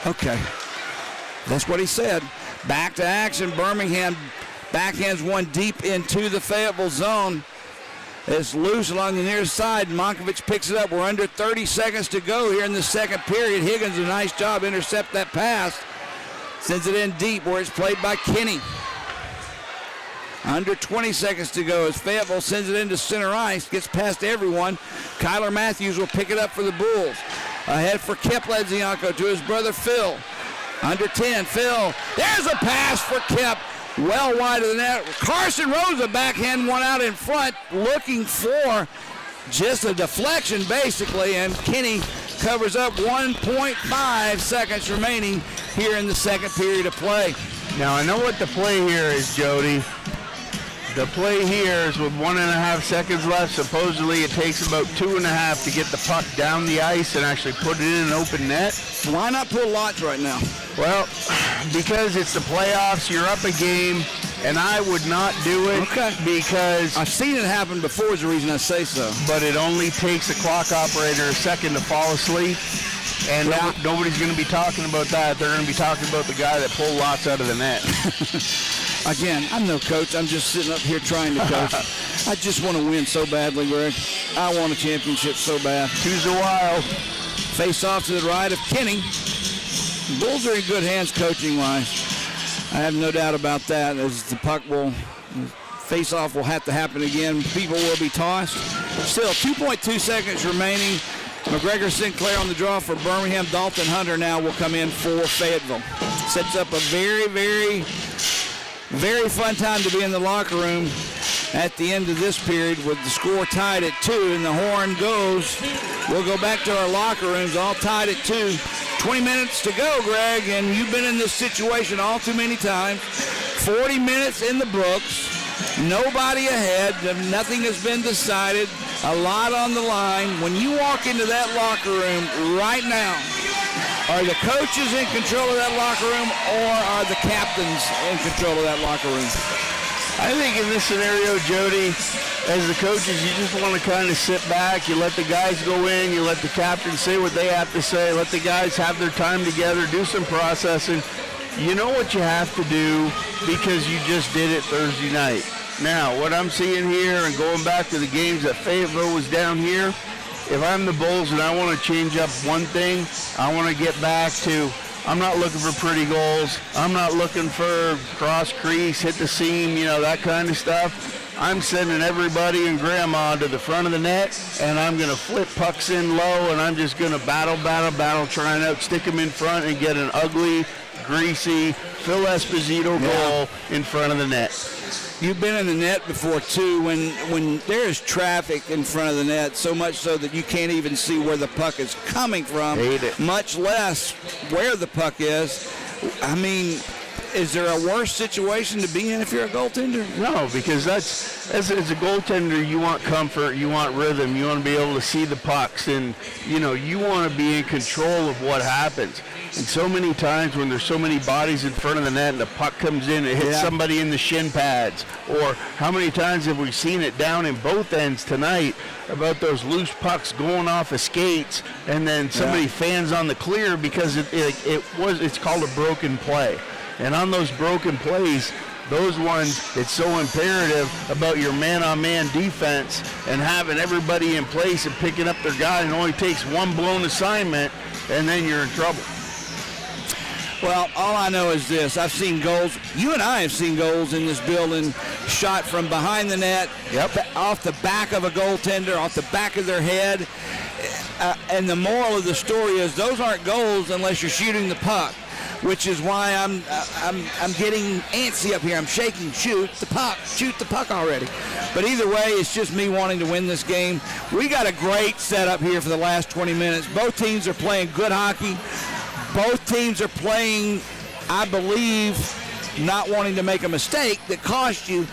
Okay. That's what he said. Back to action. Birmingham backhands one deep into the Fayetteville zone. It's loose along the near side. Monkovich picks it up. We're under 30 seconds to go here in the second period. Higgins, a nice job, intercept that pass. Sends it in deep where it's played by Kenny. Under 20 seconds to go as Fayetteville sends it into center ice. Gets past everyone. Kyler Matthews will pick it up for the Bulls. Ahead for Kip Ledzianko to his brother Phil. Under 10, Phil. There's a pass for Kip. Well wide of the net. Carson Rosa backhand one out in front, looking for just a deflection basically, and Kenny covers up. 1.5 seconds remaining here in the second period of play. Now I know what the play here is, Jody. The play here is with 1.5 seconds left. Supposedly it takes about 2.5 to get the puck down the ice and actually put it in an open net. Why not pull lots right now? Well, because it's the playoffs, you're up a game, and I would not do it because... I've seen it happen before is the reason I say so. But it only takes a clock operator a second to fall asleep, and nobody's going to be talking about that. They're going to be talking about the guy that pulled lots out of the net. Again, I'm no coach. I'm just sitting up here trying to coach. I just want to win so badly, Greg. I want a championship so bad. Choose a while. Face off to the right of Kenny. Bulls are in good hands coaching-wise. I have no doubt about that, as the puck will, face-off will have to happen again. People will be tossed. Still, 2.2 seconds remaining. McGregor Sinclair on the draw for Birmingham. Dalton Hunter now will come in for Fayetteville. Sets up a very, very, very fun time to be in the locker room at the end of this period with the score tied at 2, and the horn goes. We'll go back to our locker rooms, all tied at 2. 20 minutes to go, Greg, and you've been in this situation all too many times. 40 minutes in the books. Nobody ahead. Nothing has been decided. A lot on the line. When you walk into that locker room right now, are the coaches in control of that locker room, or are the captains in control of that locker room? I think in this scenario, Jody, as the coaches, you just want to kind of sit back. You let the guys go in. You let the captains say what they have to say. Let the guys have their time together, do some processing. You know what you have to do because you just did it Thursday night. Now, what I'm seeing here and going back to the games that Fayetteville was down here, if I'm the Bulls and I want to change up one thing, I want to get back to, I'm not looking for pretty goals. I'm not looking for cross crease, hit the seam, you know, that kind of stuff. I'm sending everybody and grandma to the front of the net, and I'm going to flip pucks in low, and I'm just going to battle, try and stick them in front and get an ugly, greasy Phil Esposito goal in front of the net. You've been in the net before, too, when there's traffic in front of the net, so much so that you can't even see where the puck is coming from, much less where the puck is. I mean, is there a worse situation to be in if you're a goaltender? No, because that's as a goaltender, you want comfort, you want rhythm, you want to be able to see the pucks, and you want to be in control of what happens. And so many times when there's so many bodies in front of the net and the puck comes in, it hits somebody in the shin pads. Or how many times have we seen it down in both ends tonight about those loose pucks going off of skates, and then somebody fans on the clear because it's called a broken play. And on those broken plays, those ones, it's so imperative about your man-on-man defense and having everybody in place and picking up their guy. It only takes one blown assignment, and then you're in trouble. Well, all I know is this. I've seen goals. You and I have seen goals in this building shot from behind the net, off the back of a goaltender, off the back of their head. And the moral of the story is those aren't goals unless you're shooting the puck, which is why I'm getting antsy up here. I'm shaking. Shoot the puck already. But either way, it's just me wanting to win this game. We got a great setup here for the last 20 minutes. Both teams are playing good hockey. Both teams are playing, I believe, not wanting to make a mistake that cost you,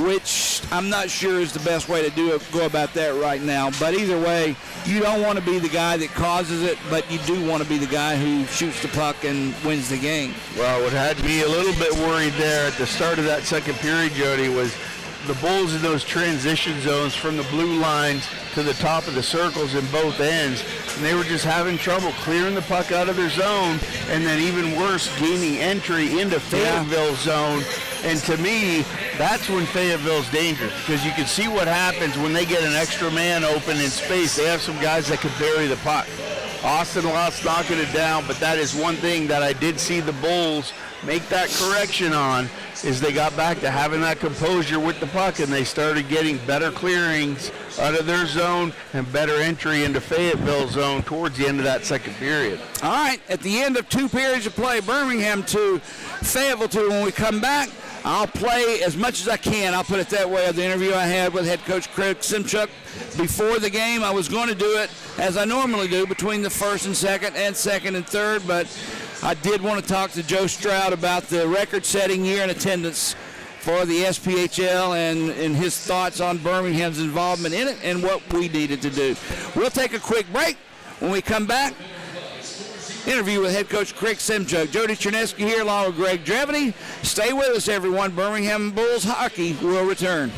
which I'm not sure is the best way to go about that right now. But either way, you don't want to be the guy that causes it, but you do want to be the guy who shoots the puck and wins the game. Well, what had me a little bit worried there at the start of that second period, Jody, was the Bulls in those transition zones from the blue lines to the top of the circles in both ends, and they were just having trouble clearing the puck out of their zone, and then even worse, gaining entry into Fayetteville's zone. And to me, that's when Fayetteville's dangerous, because you can see what happens when they get an extra man open in space. They have some guys that can bury the puck. Austin lost knocking it down, but that is one thing that I did see the Bulls make that correction on, is they got back to having that composure with the puck, and they started getting better clearings out of their zone and better entry into Fayetteville's zone towards the end of that second period. All right, at the end of 2 periods of play, Birmingham 2, Fayetteville 2. When we come back, I'll play as much as I can. I'll put it that way. Of the interview I had with head coach Craig Simchuk before the game, I was going to do it as I normally do between the first and second and third, but I did want to talk to Joe Stroud about the record-setting year in attendance for the SPHL and his thoughts on Birmingham's involvement in it and what we needed to do. We'll take a quick break. When we come back, interview with head coach Craig Simchuk. Jody Cherneski here along with Greg Drevany. Stay with us, everyone. Birmingham Bulls hockey will return.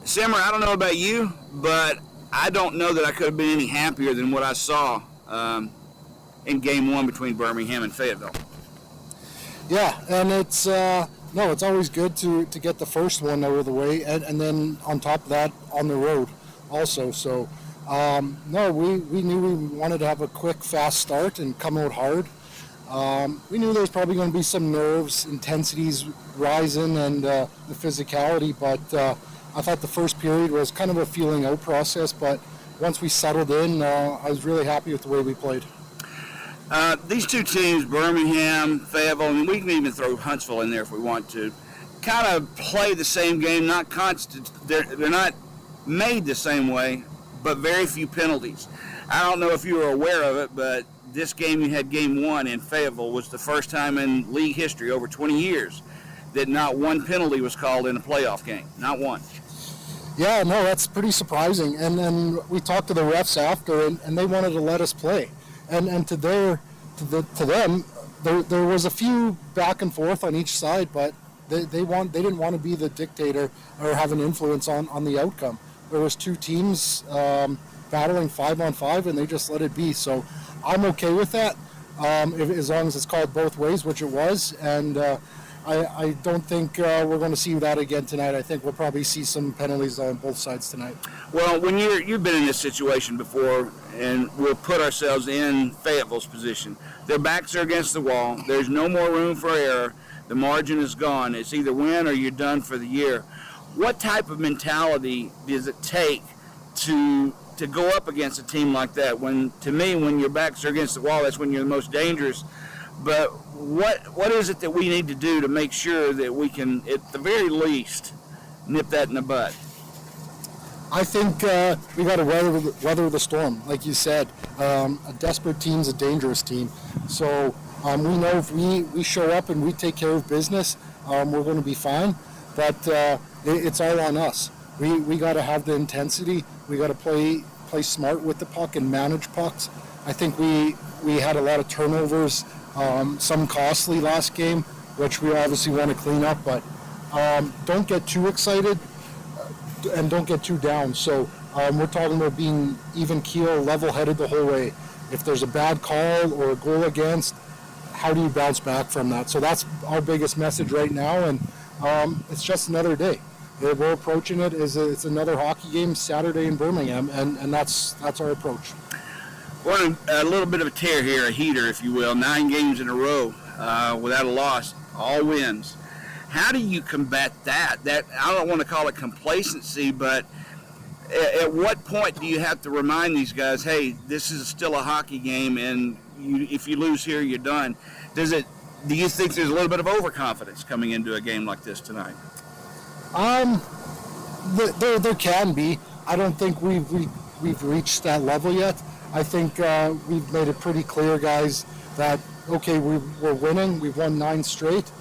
Simmer, I don't know about you, but I don't know that I could have been any happier than what I saw in Game 1 between Birmingham and Fayetteville. Yeah, and it's always good to get the first one over the way, and then on top of that, on the road also. So, we knew we wanted to have a quick, fast start and come out hard. We knew there was probably going to be some nerves, intensities rising, and the physicality, but I thought the first period was kind of a feeling out process, but once we settled in, I was really happy with the way we played. These two teams, Birmingham, Fayetteville, and we can even throw Huntsville in there if we want to, kind of play the same game, not constant. They're not made the same way, but very few penalties. I don't know if you were aware of it, but this game, you had Game 1 in Fayetteville, was the first time in league history, over 20 years, that not one penalty was called in a playoff game. Not one. Yeah, no, that's pretty surprising. And then we talked to the refs after, and they wanted to let us play. And to them, there was a few back and forth on each side, but they didn't want to be the dictator or have an influence on the outcome. There was two teams battling 5-on-5, and they just let it be. So I'm okay with that, as long as it's called both ways, which it was. And I don't think we're going to see that again tonight. I think we'll probably see some penalties on both sides tonight. Well, when you've been in this situation before, and we'll put ourselves in Fayetteville's position. Their backs are against the wall. There's no more room for error. The margin is gone. It's either win or you're done for the year. What type of mentality does it take to to go up against a team like that. To me, when your backs are against the wall, that's when you're the most dangerous. But what is it that we need to do to make sure that we can, at the very least, nip that in the bud? I think we got to weather the storm, like you said. A desperate team's a dangerous team. So we know if we show up and we take care of business, we're going to be fine. But it's all on us. We got to have the intensity. We got to play smart with the puck and manage pucks. I think we had a lot of turnovers, some costly last game, which we obviously want to clean up. But don't get too excited and don't get too down. So we're talking about being even keel, level-headed the whole way. If there's a bad call or a goal against, how do you bounce back from that? So that's our biggest message right now, and it's just another day. We're approaching it as it's another hockey game Saturday in Birmingham, and that's our approach. We're on a little bit of a tear here, a heater, if you will. 9 games in a row without a loss, all wins. How do you combat that? That I don't want to call it complacency, but at what point do you have to remind these guys, hey, this is still a hockey game, and if you lose here, you're done? Do you think there's a little bit of overconfidence coming into a game like this tonight? There can be. I don't think we've reached that level yet. I think we've made it pretty clear, guys, that okay, we're winning. We've won 9 straight,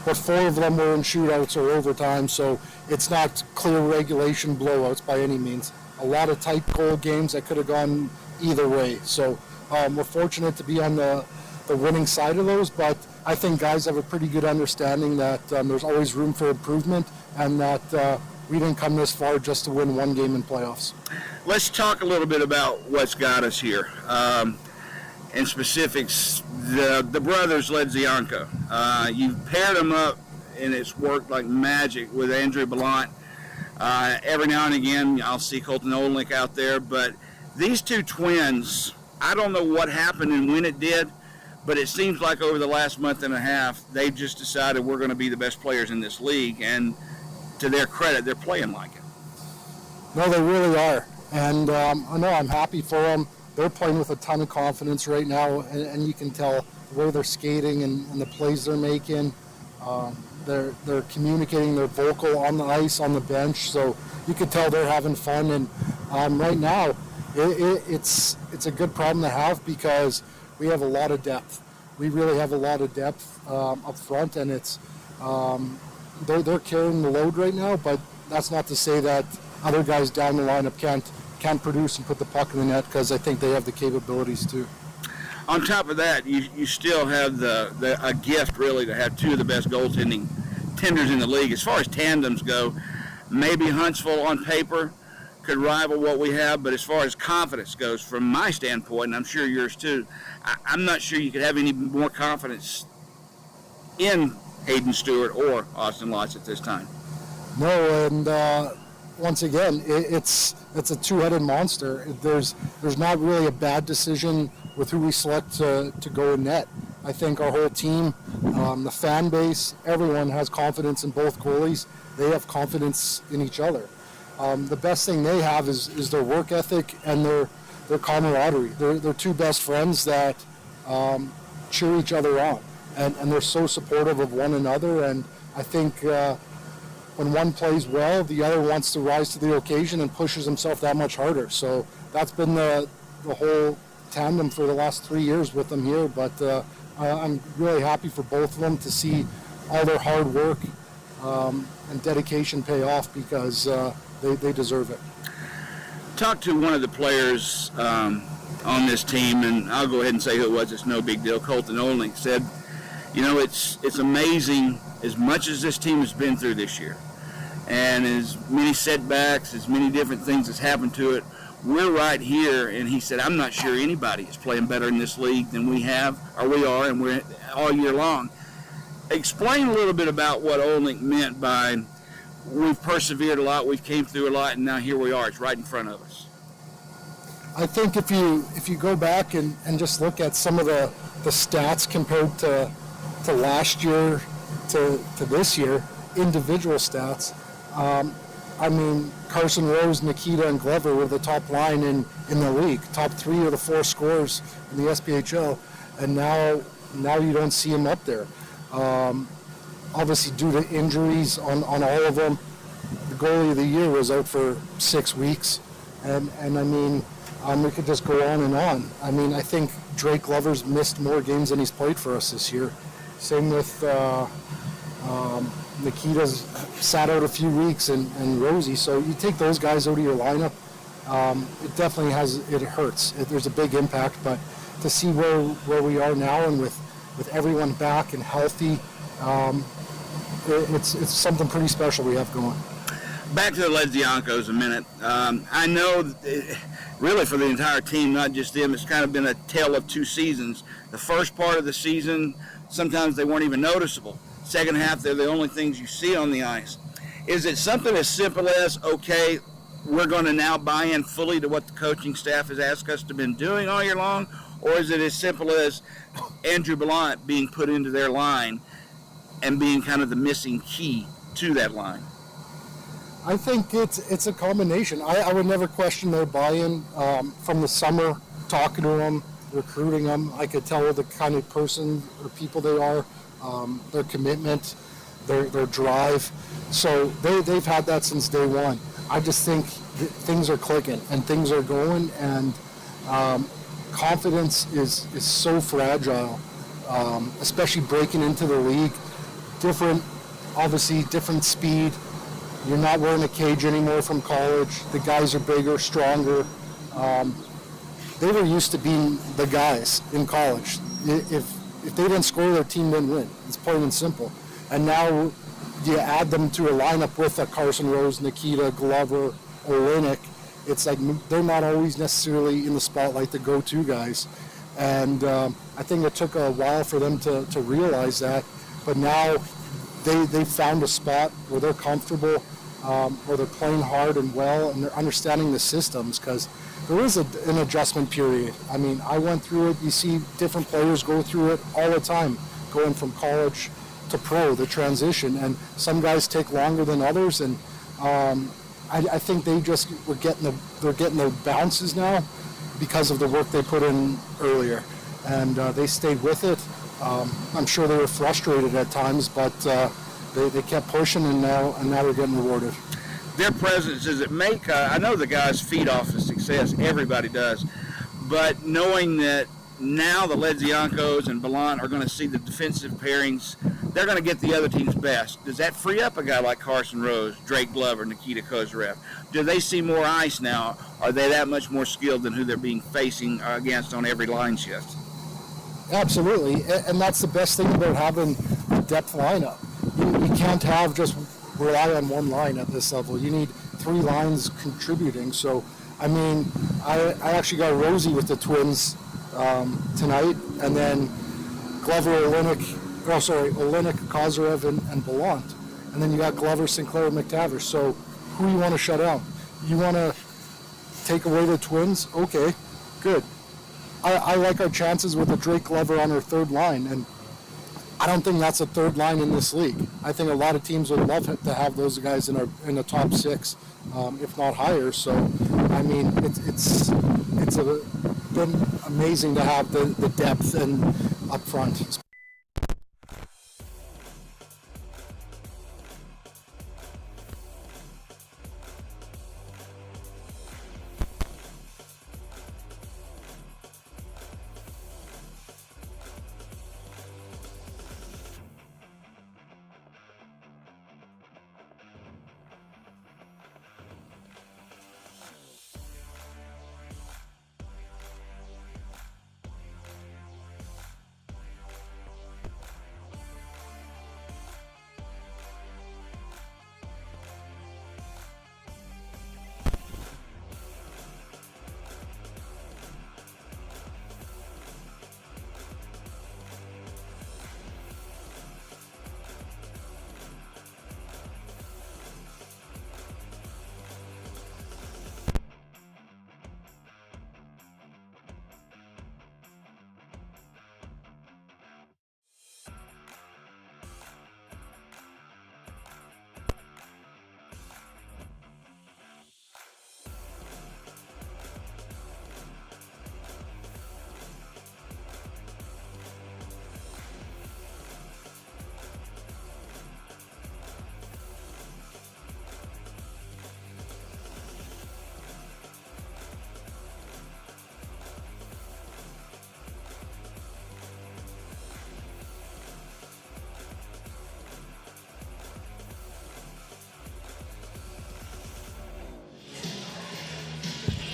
but 4 of them were in shootouts or overtime, so it's not clear regulation blowouts by any means. A lot of tight goal games that could have gone either way. So we're fortunate to be on the winning side of those, but I think guys have a pretty good understanding that there's always room for improvement, and that we didn't come this far just to win 1 game in playoffs. Let's talk a little bit about what's got us here. In specifics, the brothers Ledzianko. You paired them up, and it's worked like magic with Andrew Ballant. Every now and again, I'll see Colton Olnick out there, but these 2 twins, I don't know what happened and when it did, but it seems like over the last month and a half, they've just decided we're going to be the best players in this league, and to their credit, they're playing like it. No, they really are, and I know I'm happy for them. They're playing with a ton of confidence right now, and you can tell the way they're skating and the plays they're making. They're communicating, they're vocal on the ice, on the bench, so you could tell they're having fun. And right now, it's a good problem to have because we have a lot of depth. We really have a lot of depth up front, and it's they're carrying the load right now. But that's not to say that other guys down the lineup can't produce and put the puck in the net, because I think they have the capabilities too. On top of that, you still have a gift really to have 2 of the best goaltending tenders in the league. As far as tandems go, maybe Huntsville on paper could rival what we have, but as far as confidence goes, from my standpoint, and I'm sure yours too, I'm not sure you could have any more confidence in Hayden Stewart or Austin Lotz at this time. No, and once again, it's a 2-headed monster. There's not really a bad decision with who we select to go in net. I think our whole team, the fan base, everyone has confidence in both goalies. They have confidence in each other. The best thing they have is their work ethic and their camaraderie. They're 2 best friends that cheer each other on, and they're so supportive of one another. And I think when one plays well, the other wants to rise to the occasion and pushes himself that much harder. So that's been the whole tandem for the last 3 years with them here. But I'm really happy for both of them to see all their hard work and dedication pay off, because they deserve it. Talk to one of the players on this team, and I'll go ahead and say who it was. It's no big deal. Colton Olnick said, it's amazing as much as this team has been through this year, and as many setbacks, as many different things that's happened to it, we're right here. And he said, I'm not sure anybody is playing better in this league than we have, or we are, and we're all year long. Explain a little bit about what Olnick meant by we've persevered a lot, we've came through a lot, and now here we are. It's right in front of us. I think if you go back and just look at some of the stats compared to last year to this year, individual stats, I mean, Carson Rose, Nikita, and Glover were the top line in the league, top 3 of the 4 scorers in the SPHL, and now you don't see him up there. Obviously, due to injuries on all of them, the goalie of the year was out for 6 weeks, and I mean, we could just go on and on. I mean, I think Drake Glover's missed more games than he's played for us this year. Same with Nikita's sat out a few weeks, and Rosie. So you take those guys out of your lineup, it definitely it hurts. There's a big impact, but to see where we are now and with everyone back and healthy, it's something pretty special we have going. Back to the Ledziankos a minute. I know really for the entire team, not just them, it's kind of been a tale of 2 seasons. The first part of the season, sometimes they weren't even noticeable. Second half, they're the only things you see on the ice. Is it something as simple as, okay, we're going to now buy in fully to what the coaching staff has asked us to been doing all year long? Or is it as simple as Andrew Ballant being put into their line and being kind of the missing key to that line? I think it's a combination. I would never question their buy-in. From the summer, talking to them, recruiting them, I could tell the kind of person or people they are, their commitment, their drive. So they've had that since day one. I just think things are clicking and things are going, and confidence is so fragile, especially breaking into the league. Obviously different speed. You're not wearing a cage anymore from college. The guys are bigger, stronger. They were used to being the guys in college. If they didn't score, their team didn't win. It's plain and simple. And now you add them to a lineup with a Carson Rose, Nikita, Glover, Olenek. It's like they're not always necessarily in the spotlight, the go-to guys. And I think it took a while for them to realize that. But now they found a spot where they're comfortable, where they're playing hard and well, and they're understanding the systems, because there is an adjustment period. I mean, I went through it. You see different players go through it all the time, going from college to pro, the transition, and some guys take longer than others, and I think they're getting the bounces now because of the work they put in earlier, and they stayed with it. I'm sure they were frustrated at times, but they kept pushing, and now they're getting rewarded. Their presence, does it make, I know the guys feed off the success, everybody does, but knowing that now the Ledziankos and Ballant are going to see the defensive pairings, they're going to get the other team's best. Does that free up a guy like Carson Rose, Drake Glover, Nikita Kozarev? Do they see more ice now? Are they that much more skilled than who they're being facing against on every line shift? Absolutely, and that's the best thing about having a depth lineup. You can't have just rely on one line at this level. You need 3 lines contributing. So, I mean, I actually got Rosie with the Twins tonight, and then Olenek, Kozarev, and Ballant. And then you got Glover, Sinclair, and McTavish. So who you want to shut out? You want to take away the Twins? Okay, good. I like our chances with a Drake Glover on our 3rd line, and I don't think that's a 3rd line in this league. I think a lot of teams would love to have those guys in the top 6, if not higher. So, I mean, it's been amazing to have the depth and up front.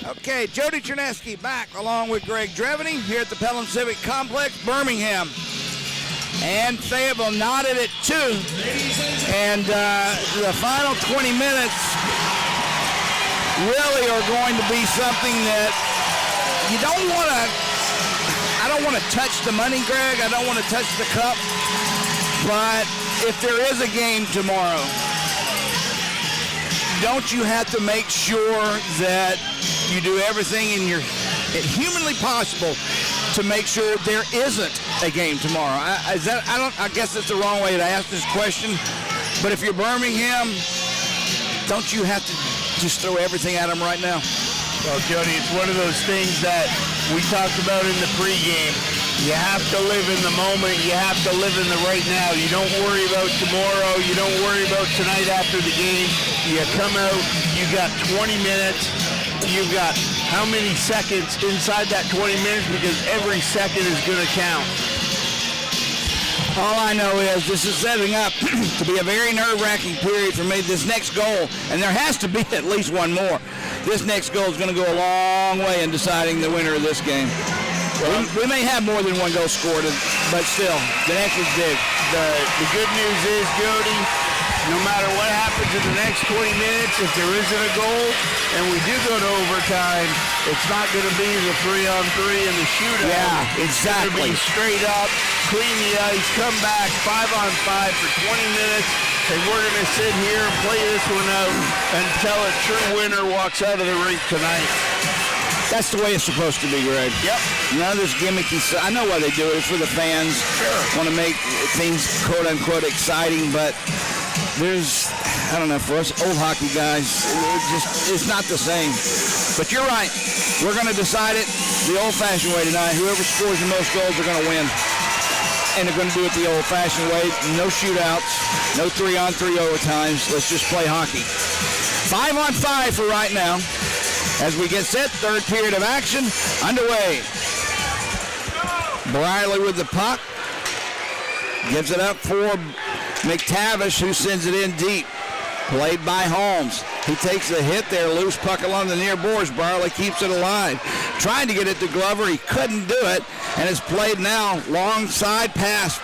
Okay, Jody Chernesky back along with Greg Dreveny here at the Pelham Civic Complex, Birmingham. And Fayetteville knotted at 2. And the final 20 minutes really are going to be something that you don't want to, I don't want to touch the money, Greg. I don't want to touch the cup. But if there is a game tomorrow, don't you have to make sure that you do everything humanly possible to make sure there isn't a game tomorrow? I guess that's the wrong way to ask this question. But if you're Birmingham, don't you have to just throw everything at them right now? Well, Jody, it's one of those things that we talked about in the pregame. You have to live in the moment. You have to live in the right now. You don't worry about tomorrow. You don't worry about tonight after the game. You come out, you got 20 minutes. You've got how many seconds inside that 20 minutes, because every second is going to count. All I know is this is setting up to be a very nerve-wracking period for me. This next goal, and there has to be at least one more, this next goal is going to go a long way in deciding the winner of this game. We may have more than one goal scored, but still, the next is big. The good news is, Jody, no matter what happens in the next 20 minutes, if there isn't a goal and we do go to overtime, it's not going to be the 3-on-3 and the shootout. Yeah, exactly. It's going to be straight up, clean the ice, come back 5-on-5 for 20 minutes, and we're going to sit here and play this one out until a true winner walks out of the rink tonight. That's the way it's supposed to be, Greg. Yep. None of this gimmicky stuff. I know why they do it. It's for the fans. Sure. Want to make things quote-unquote exciting, but there's, I don't know, for us old hockey guys, it's not the same. But you're right. We're going to decide it the old-fashioned way tonight. Whoever scores the most goals are going to win. And they're going to do it the old-fashioned way. No shootouts, no 3-on-3 overtimes. Let's just play hockey. 5-on-5 for right now. As we get set, third period of action underway. Briley with the puck. Gives it up for McTavish, who sends it in deep. Played by Holmes. He takes the hit there, loose puck along the near boards. Briley keeps it alive. Trying to get it to Glover. He couldn't do it. And it's played now. Long side pass.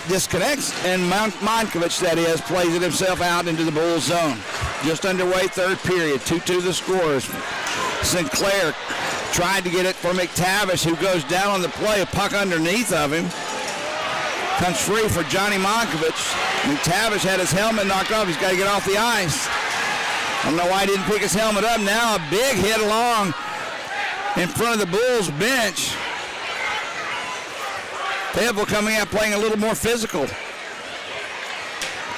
Disconnects, and Monkovich, that is, plays it himself out into the Bulls zone. Just underway, third period, 2-2 the scores. Sinclair tried to get it for McTavish, who goes down on the play, a puck underneath of him. Comes free for Johnny Monkovich. McTavish had his helmet knocked off. He's got to get off the ice. I don't know why he didn't pick his helmet up. Now a big hit along in front of the Bulls bench. Fayetteville coming out playing a little more physical.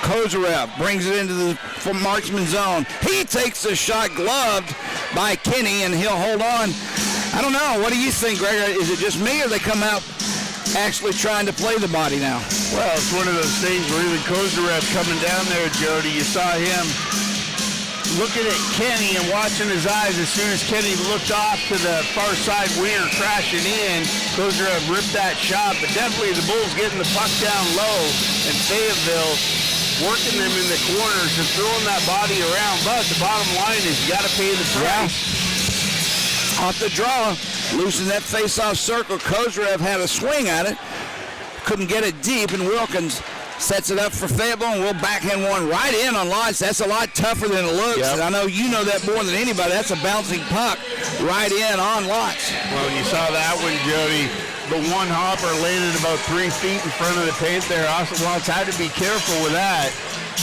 Kozarev brings it into the Marksmen zone. He takes the shot gloved by Kenny, and he'll hold on. I don't know. What do you think, Greg? Is it just me, or they come out actually trying to play the body now? Well, it's one of those things where even Kozarev coming down there, Jody, you saw him looking at Kenny and watching his eyes. As soon as Kenny looked off to the far side winger crashing in, Kozarev ripped that shot. But definitely the Bulls getting the puck down low, and Fayetteville working them in the corners and throwing that body around. But the bottom line is you got to pay the price. Yeah. Off the draw, losing that face-off circle. Kozarev had a swing at it, couldn't get it deep, and Wilkins sets it up for Fayetteville, and we'll backhand one right in on Lotz. That's a lot tougher than it looks. Yep. And I know you know that more than anybody. That's a bouncing puck right in on Lotz. Well, you saw that one, Jody. The one hopper landed about 3 feet in front of the paint there. Austin Lotz had to be careful with that,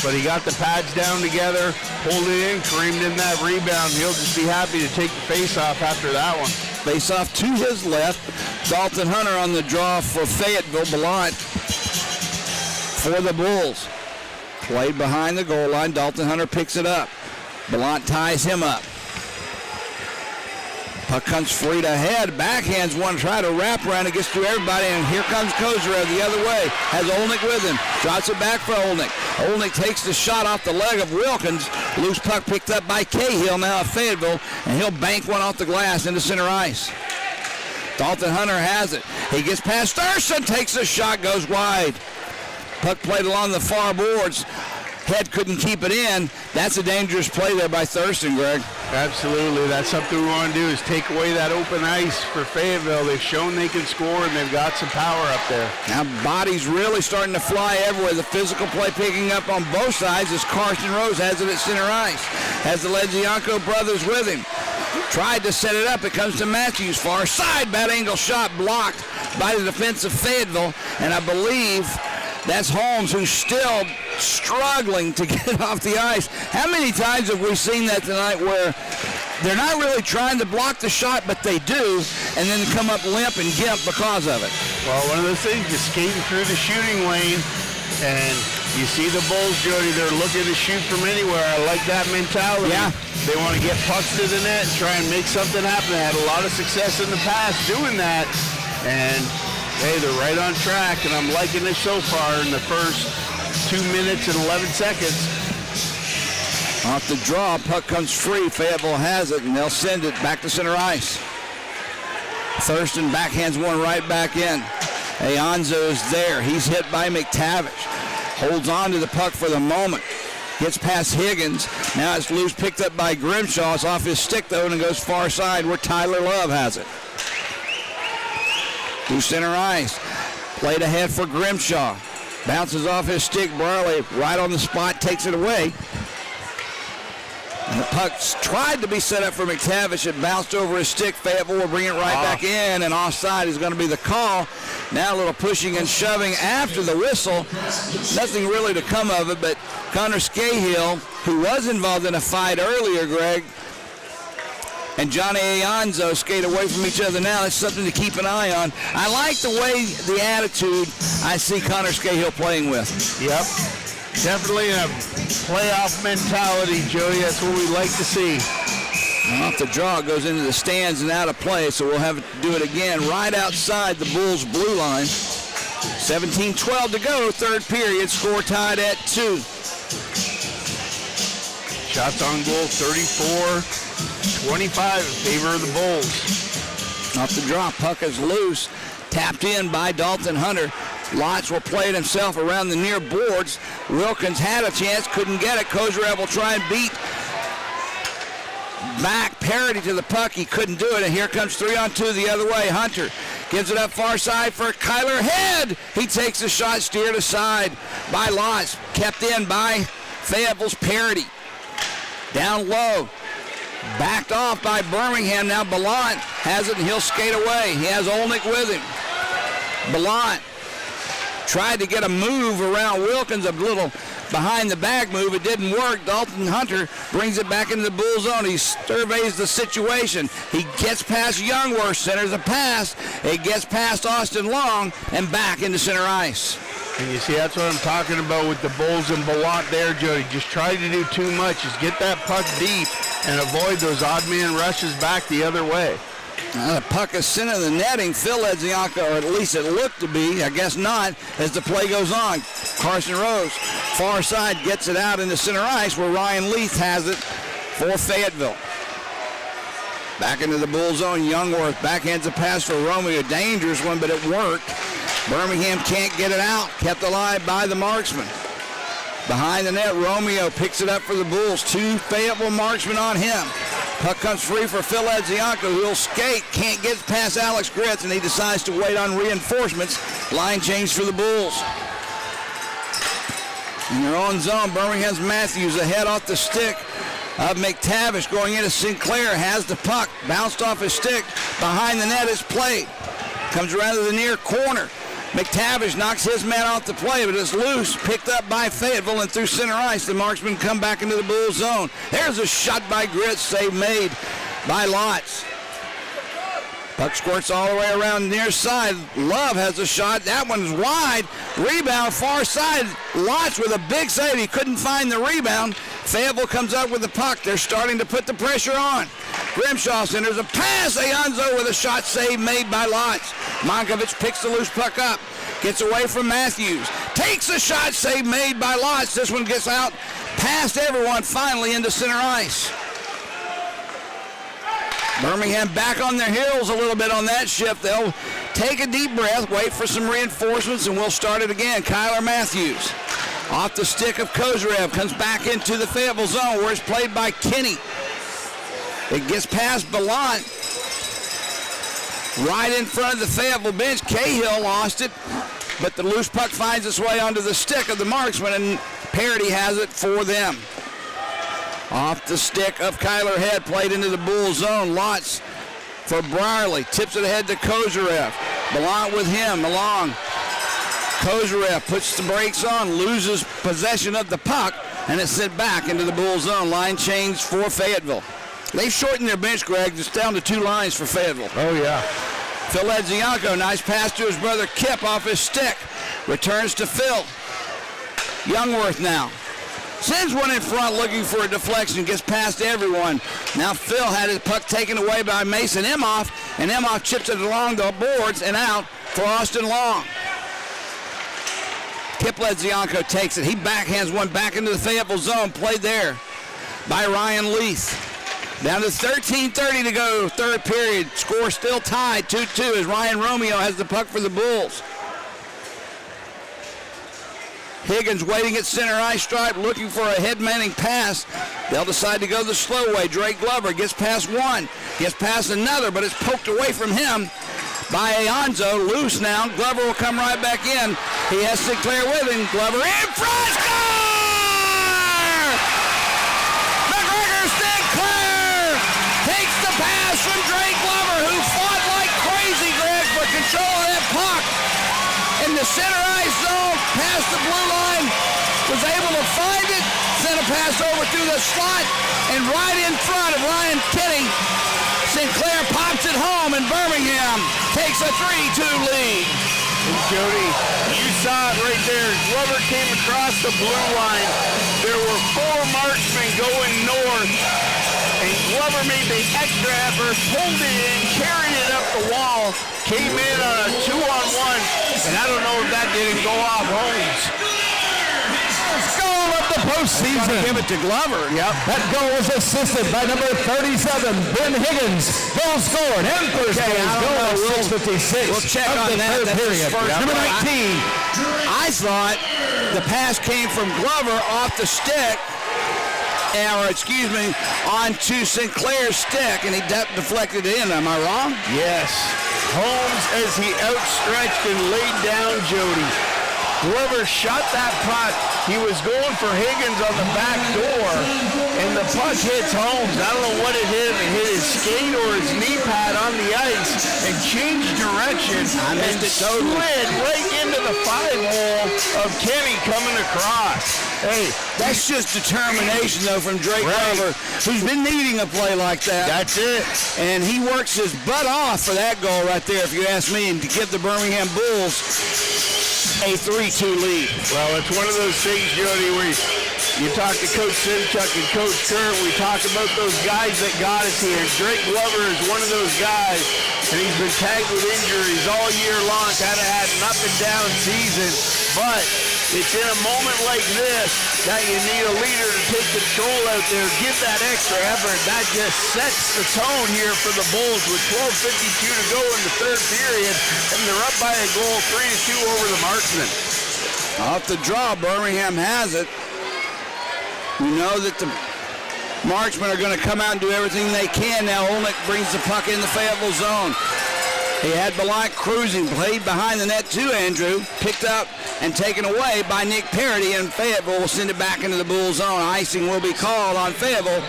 but he got the pads down together, pulled it in, creamed in that rebound. He'll just be happy to take the face-off after that one. Face-off to his left. Dalton Hunter on the draw for Fayetteville. Bellant for the Bulls. Played behind the goal line. Dalton Hunter picks it up. Bellant ties him up. Puck comes free to head. Backhands one, try to wrap around. It gets through everybody, and here comes Kozarev the other way. Has Olnick with him. Drops it back for Olnick. Olnick takes the shot off the leg of Wilkins. Loose puck picked up by Cahill now at Fayetteville, and he'll bank one off the glass into center ice. Dalton Hunter has it. He gets past Thurston, takes the shot, goes wide. Puck played along the far boards. Head couldn't keep it in. That's a dangerous play there by Thurston, Greg. Absolutely. That's something we want to do is take away that open ice for Fayetteville. They've shown they can score, and they've got some power up there. Now bodies really starting to fly everywhere. The physical play picking up on both sides as Carson Rose has it at center ice. Has the Ledzianko brothers with him. Tried to set it up. It comes to Matthews. Far side. Bad angle shot blocked by the defense of Fayetteville. And I believe that's Holmes, who's still struggling to get off the ice. How many times have we seen that tonight where they're not really trying to block the shot, but they do, and then come up limp and gimp because of it? Well, one of those things is skating through the shooting lane, and you see the Bulls, Jody, they're looking to shoot from anywhere. I like that mentality. Yeah. They want to get pucks to the net and try and make something happen. They had a lot of success in the past doing that, and hey, they're right on track, and I'm liking it so far in the first 2 minutes and 11 seconds. Off the draw, puck comes free. Fayetteville has it, and they'll send it back to center ice. Thurston backhands one right back in. Ayanzo is there. He's hit by McTavish. Holds on to the puck for the moment. Gets past Higgins. Now it's loose, picked up by Grimshaw. It's off his stick, though, and it goes far side where Tyler Love has it. To center ice. Played ahead for Grimshaw. Bounces off his stick. Barley right on the spot, takes it away. And the puck's tried to be set up for McTavish. It bounced over his stick. Fayetteville will bring it right back in, and offside is going to be the call. Now a little pushing and shoving after the whistle. Nothing really to come of it, but Connor Scahill, who was involved in a fight earlier, Greg, and Johnny Ayanzo skate away from each other now. That's something to keep an eye on. I like the way, the attitude I see Connor Scahill playing with. Yep. Definitely a playoff mentality, Jody. That's what we like to see. Off the draw, it goes into the stands and out of play, so we'll have to do it again right outside the Bulls' blue line. 17-12 to go, third period, score tied at 2. Shots on goal, 34-25 in favor of the Bulls. Off the draw, puck is loose, tapped in by Dalton Hunter. Lots will play it himself around the near boards. Wilkins had a chance, couldn't get it. Kozarev will try and beat back. Parity to the puck, he couldn't do it, and here comes 3-on-2 the other way. Hunter gives it up far side for Kyler Head. He takes the shot, steered aside by Lots, kept in by Fayetteville's Parity. Down low, backed off by Birmingham. Now Ballant has it, and he'll skate away. He has Olnick with him. Ballant tried to get a move around Wilkins, a little behind the back move. It didn't work. Dalton Hunter brings it back into the Bull zone. He surveys the situation. He gets past Youngworth, centers a pass. It gets past Austin Long and back into center ice. And you see, that's what I'm talking about with the Bulls and Ballant there, Jody. Just try to do too much. Just get that puck deep and avoid those odd man rushes back the other way. The puck is sent in the netting. Phil Ledzianko, or at least it looked to be, I guess not, as the play goes on. Carson Rose, far side, gets it out into center ice where Ryan Leith has it for Fayetteville. Back into the Bull zone, Youngworth backhands a pass for Romeo. Dangerous one, but it worked. Birmingham can't get it out. Kept alive by the Marksmen. Behind the net, Romeo picks it up for the Bulls. 2 Fayetteville Marksmen on him. Puck comes free for Phil Ledzianko, who'll skate. Can't get past Alex Gritz, and he decides to wait on reinforcements. Line change for the Bulls. In their own zone, Birmingham's Matthews ahead off the stick of McTavish going into Sinclair. Has the puck. Bounced off his stick. Behind the net is played. Comes around to the near corner. McTavish knocks his man off the play, but it's loose. Picked up by Fayetteville and through center ice. The Marksmen come back into the Bull zone. There's a shot by Gritz. Save made by Lots. Puck squirts all the way around near side. Love has a shot. That one's wide. Rebound far side. Lots with a big save. He couldn't find the rebound. Fayetteville comes up with the puck. They're starting to put the pressure on. Grimshaw centers a pass. Ayanzo with a shot save made by Lots. Monkovich picks the loose puck up. Gets away from Matthews. Takes a shot save made by Lots. This one gets out past everyone finally into center ice. Birmingham back on their heels a little bit on that shift. They'll take a deep breath, wait for some reinforcements, and we'll start it again. Kyler Matthews off the stick of Kozarev comes back into the Fayetteville zone where it's played by Kenny. It gets past Ballant. Right in front of the Fayetteville bench. Cahill lost it, but the loose puck finds its way onto the stick of the Marksmen, and Parity has it for them. Off the stick of Kyler Head, played into the Bull zone. Lots for Brierly. Tips it ahead to Kozarev. Ballant with him along. Kozarev puts the brakes on, loses possession of the puck, and it's sent back into the Bull zone. Line change for Fayetteville. They've shortened their bench, Greg. It's down to 2 lines for Fayetteville. Oh, yeah. Phil Ledzianko, nice pass to his brother Kip off his stick. Returns to Phil. Youngworth now. Sends one in front looking for a deflection. Gets past everyone. Now Phil had his puck taken away by Mason Emhoff, and Emhoff chips it along the boards and out for Austin Long. Kip Ledzianko takes it. He backhands one back into the Fayetteville zone. Played there by Ryan Leith. Down to 13:30 to go, third period. Score still tied, 2-2, as Ryan Romeo has the puck for the Bulls. Higgins waiting at center ice stripe, looking for a head-manning pass. They'll decide to go the slow way. Drake Glover gets past one, gets past another, but it's poked away from him by Aonzo. Loose now. Glover will come right back in. He has Sinclair with him. Glover in front. Score! McGregor Sinclair takes the pass from Drake Glover, who fought like crazy, Greg, for control of that puck. In the center ice zone, past the blue line, was able to find it, sent a pass over through the slot, and right in front of Ryan Kinney, Sinclair pops it home, and Birmingham takes a 3-2 lead. And Jody, you saw it right there. Glover came across the blue line. There were 4 marksmen going north, and Glover made the extra effort, pulled it in, carried it up the wall, came in on a 2-on-1, and I don't know if that didn't go off Holmes. Goal of the postseason. Give it to Glover. Yep. That goal was assisted by number 37, Ben Higgins. Goal scored and first goal of 6:56. We'll check of on the that. third That's period. his first Number goal. 19. I thought the pass came from Glover off the stick, or excuse me, onto Sinclair's stick, and he deflected it in. Am I wrong? Yes. Holmes, as he outstretched and laid down Jody. Glover shot that puck. He was going for Higgins on the back door, and the puck hits Holmes. I don't know what it hit. It hit his skate or his knee pad on the ice and changed direction and slid right into the 5-hole of Kenny coming across. Hey, that's just determination, though, from Drake Glover, who's been needing a play like that. That's it. And he works his butt off for that goal right there, if you ask me, and to give the Birmingham Bulls a 3-2 lead. Well, it's one of those things, Jody, where you talk to Coach Simchuk and Coach Kern. We talk about those guys that got us here. Drake Glover is one of those guys, and he's been tagged with injuries all year long, kind of had an up-and-down season, but it's in a moment like this that you need a leader to take control out there, give that extra effort. That just sets the tone here for the Bulls with 12:52 to go in the third period, and they're up by a goal, 3-2 over the Marksmen. Off the draw, Birmingham has it. We know that the Marksmen are going to come out and do everything they can now. Olnick brings the puck in the Fayetteville zone. He had Ballant cruising, played behind the net to Andrew, picked up and taken away by Nick Parity, and Fayetteville will send it back into the Bull zone. Icing will be called on Fayetteville,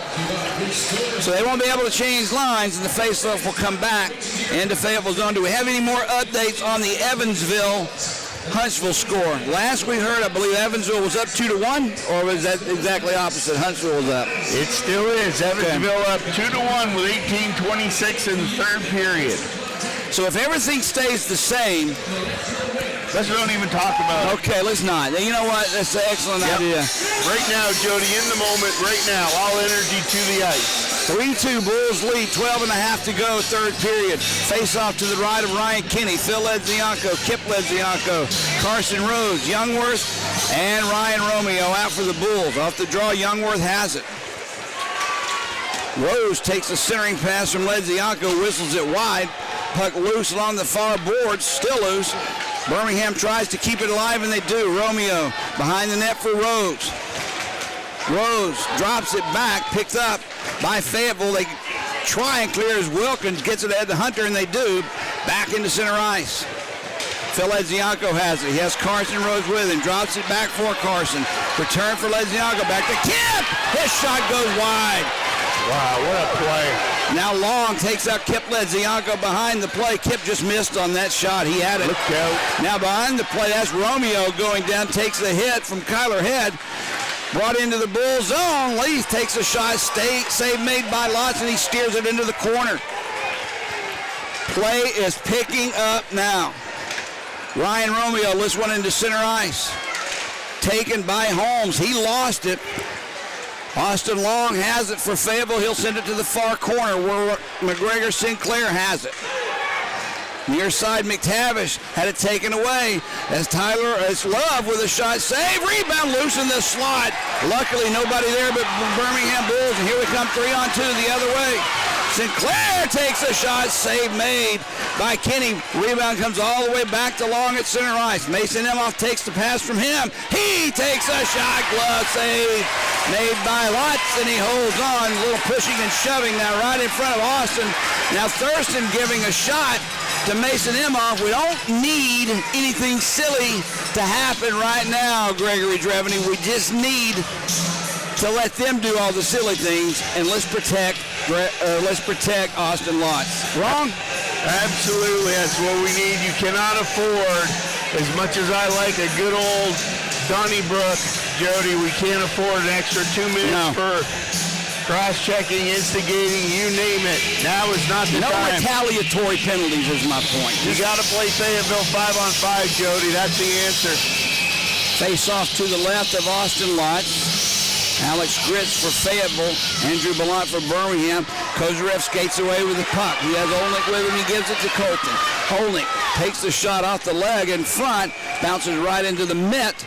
so they won't be able to change lines, and the faceoff will come back into Fayetteville zone. Do we have any more updates on the Evansville-Huntsville score? Last we heard, I believe Evansville was up 2-1, or was that exactly opposite? Huntsville was up. It still is. Evansville up 2-1 with 18:26 in the third period. So if everything stays the same, let's don't even talk about it. Okay, let's not. You know what? That's an excellent idea. Right now, Jody, in the moment, right now, all energy to the ice. 3-2 Bulls lead, 12.5 to go, third period. Face off to the right of Ryan Kinney, Phil Ledzianko, Kip Ledzianko, Carson Rhodes, Youngworth, and Ryan Romeo out for the Bulls. Off the draw, Youngworth has it. Rose takes the centering pass from Ledzianko, whistles it wide. Puck loose along the far boards, still loose. Birmingham tries to keep it alive, and they do. Romeo behind the net for Rose. Rose drops it back, picked up by Fayetteville. They try and clear as Wilkins gets it at the Hunter, and they do. Back into center ice. Phil Ledzianko has it. He has Carson Rose with him. Drops it back for Carson. Return for Ledzianko. Back to Kip. His shot goes wide. Wow, what a play. Now Long takes out Kip Ledzianko behind the play. Kip just missed on that shot. He had it. Look out. Now behind the play, that's Romeo going down. Takes a hit from Kyler Head. Brought into the Bull zone. Lee takes a shot. Save made by Lotz, and he steers it into the corner. Play is picking up now. Ryan Romeo lifts one into center ice. Taken by Holmes. He lost it. Austin Long has it for Fayetteville. He'll send it to the far corner where McGregor Sinclair has it. Near side, McTavish had it taken away as Love with a shot save. Rebound loose in the slot. Luckily, nobody there but Birmingham Bulls. And here we come 3-on-2 the other way. Sinclair takes a shot, save made by Kenny. Rebound comes all the way back to Long at center ice. Mason Emhoff takes the pass from him. He takes a shot, glove save made by Lotz, and he holds on. A little pushing and shoving now right in front of Austin. Now Thurston giving a shot to Mason Emhoff. We don't need anything silly to happen right now, Gregory Dreveny. We just need to let them do all the silly things, and let's protect Austin Lotz. Wrong? Absolutely, that's what we need. You cannot afford, as much as I like a good old Donnybrook, Jody, we can't afford an extra 2 minutes for cross-checking, instigating, you name it. Now is not the time. No retaliatory penalties is my point. You got to play Fayetteville 5-on-5, Jody. That's the answer. Face off to the left of Austin Lotz. Alex Gritz for Fayetteville. Andrew Ballant for Birmingham. Kozarev skates away with the puck. He has Olnick with him. He gives it to Colton. Olnick takes the shot off the leg in front. Bounces right into the mitt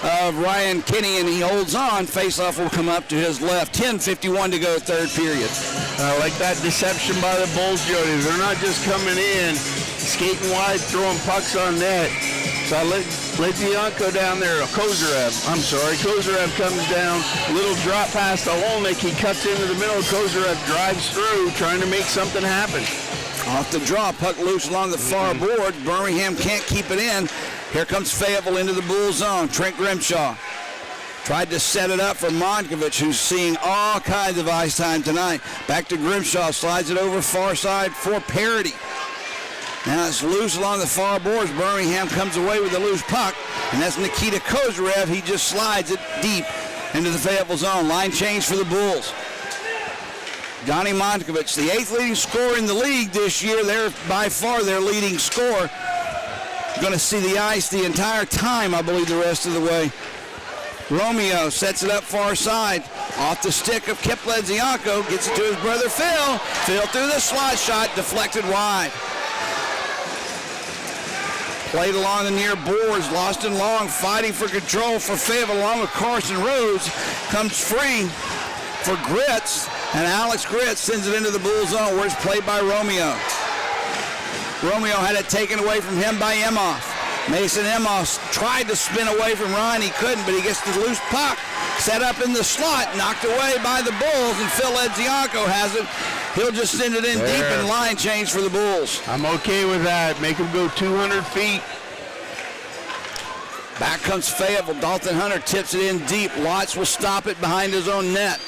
of Ryan Kinney, and he holds on. Face-off will come up to his left. 10:51 to go, third period. I like that deception by the Bulls, Jody. They're not just coming in, skating wide, throwing pucks on net. So I let Ledzianko down there, Kozarev comes down, little drop pass to Olnick. He cuts into the middle. Kozarev drives through, trying to make something happen. Off the draw, puck loose along the far board. Birmingham can't keep it in. Here comes Fayetteville into the Bull zone. Trent Grimshaw tried to set it up for Monkovich, who's seeing all kinds of ice time tonight. Back to Grimshaw, slides it over far side for Parity. Now it's loose along the far boards. Birmingham comes away with the loose puck, and that's Nikita Kozarev. He just slides it deep into the Fayetteville zone. Line change for the Bulls. Donnie Monkovich, the 8th leading scorer in the league this year. They're by far their leading scorer. Going to see the ice the entire time, I believe, the rest of the way. Romeo sets it up far side. Off the stick of Kip Ledzianko. Gets it to his brother Phil. Phil through the slot shot. Deflected wide. Played along the near boards. Lost and Long fighting for control for Fayetteville along with Carson Rhodes. Comes free for Gritz. And Alex Gritz sends it into the Bull zone where it's played by Romeo. Romeo had it taken away from him by Emhoff. Mason Emhoff tried to spin away from Ryan. He couldn't, but he gets the loose puck. Set up in the slot, knocked away by the Bulls, and Phil Ledzianko has it. He'll just send it in deep and line change for the Bulls. I'm okay with that. Make him go 200 feet. Back comes Fayetteville. Dalton Hunter tips it in deep. Lotz will stop it behind his own net.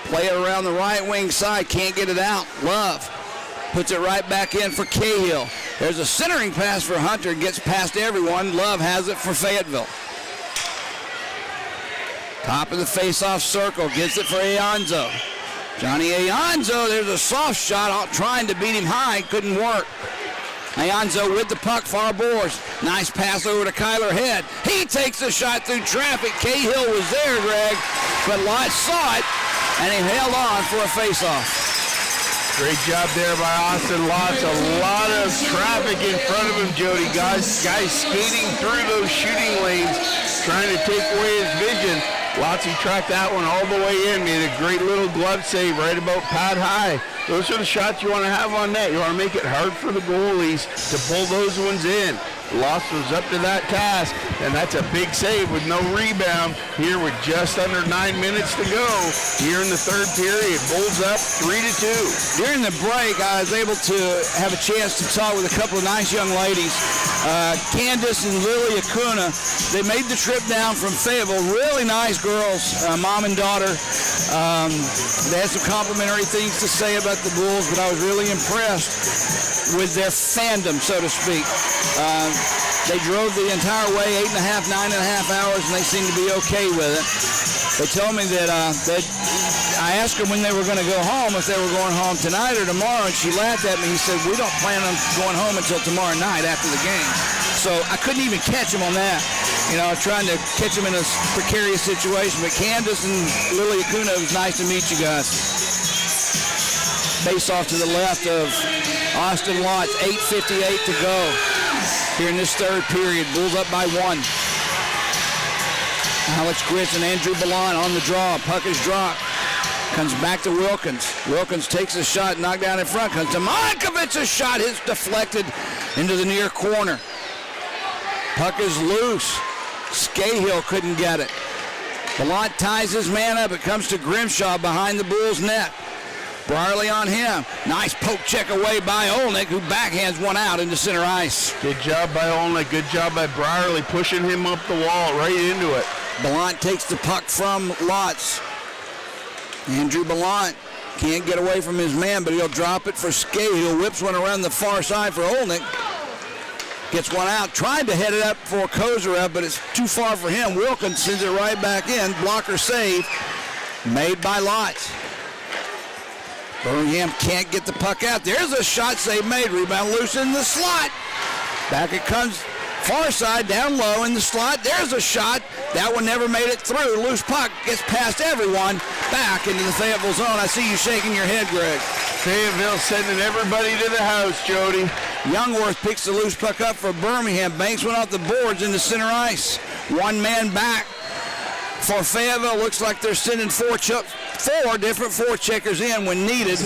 Play it around the right wing side. Can't get it out. Love puts it right back in for Cahill. There's a centering pass for Hunter. Gets past everyone. Love has it for Fayetteville. Top of the face-off circle. Gets it for Ayanzo. Johnny Ayanzo, there's a soft shot out trying to beat him high. Couldn't work. Ayanzo with the puck, far boards. Nice pass over to Kyler Head. He takes a shot through traffic. Cahill was there, Greg, but Lotz saw it, and he held on for a face-off. Great job there by Austin Lotz. A lot of traffic in front of him, Jody. Guys skating through those shooting lanes, trying to take away his vision. Lotz tracked that one all the way in, made a great little glove save right about pad high. Those are the shots you want to have on net. You want to make it hard for the goalies to pull those ones in. Loss was up to that task, and that's a big save with no rebound here with just under 9 minutes to go here in the third period. Bulls up 3-2. During the break, I was able to have a chance to talk with a couple of nice young ladies. Candace and Lily Acuna, they made the trip down from Fayetteville. Really nice girls, mom and daughter. They had some complimentary things to say about the Bulls, but I was really impressed with their fandom, so to speak. They drove the entire way, 8.5, 9.5 hours, and they seemed to be okay with it. They told me that I asked them when they were going to go home, if they were going home tonight or tomorrow, and she laughed at me. He said, we don't plan on going home until tomorrow night after the game. So I couldn't even catch them on that. You know, trying to catch them in a precarious situation. But Candace and Lily Acuna, it was nice to meet you guys. Face off to the left of Austin Watts, 8:58 to go here in this third period. Bulls up by 1. Alex Gritz and Andrew Ballon on the draw. Puck is dropped. Comes back to Wilkins. Wilkins takes a shot, knocked down in front. Comes to Markovich. A shot is deflected into the near corner. Puck is loose. Scahill couldn't get it. Ballon ties his man up. It comes to Grimshaw behind the Bulls' net. Brierly on him. Nice poke check away by Olnick, who backhands one out into center ice. Good job by Olnick. Good job by Brierly pushing him up the wall right into it. Ballon takes the puck from Lotz. Andrew Ballon can't get away from his man, but he'll drop it for Scahill. Whips one around the far side for Olnick. Gets one out. Tried to head it up for Kozarev, but it's too far for him. Wilkins sends it right back in. Blocker save made by Lotz. Birmingham can't get the puck out. There's a shot save made. Rebound loose in the slot. Back it comes. Far side, down low in the slot. There's a shot. That one never made it through. Loose puck gets past everyone. Back into the Fayetteville zone. I see you shaking your head, Greg. Fayetteville sending everybody to the house, Jody. Youngworth picks the loose puck up for Birmingham. Banks went off the boards into center ice. One man back for Fayetteville. Looks like they're sending four different forecheckers in when needed.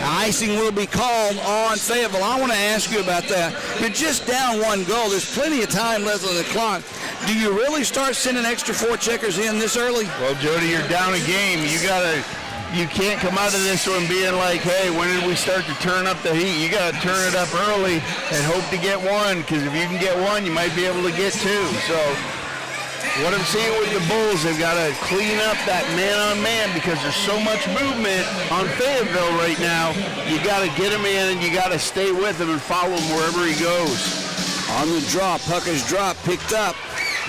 Icing will be called on Fayetteville. I want to ask you about that. You're just down one goal. There's plenty of time left on the clock. Do you really start sending extra forecheckers in this early? Well, Jody, you're down a game. You can't come out of this one being like, hey, when did we start to turn up the heat? You got to turn it up early and hope to get one, because if you can get one, you might be able to get two. So what I'm seeing with the Bulls, they've got to clean up that man-on-man because there's so much movement on Fayetteville right now. You got to get him in, and you got to stay with him and follow him wherever he goes. On the draw, puck is dropped, picked up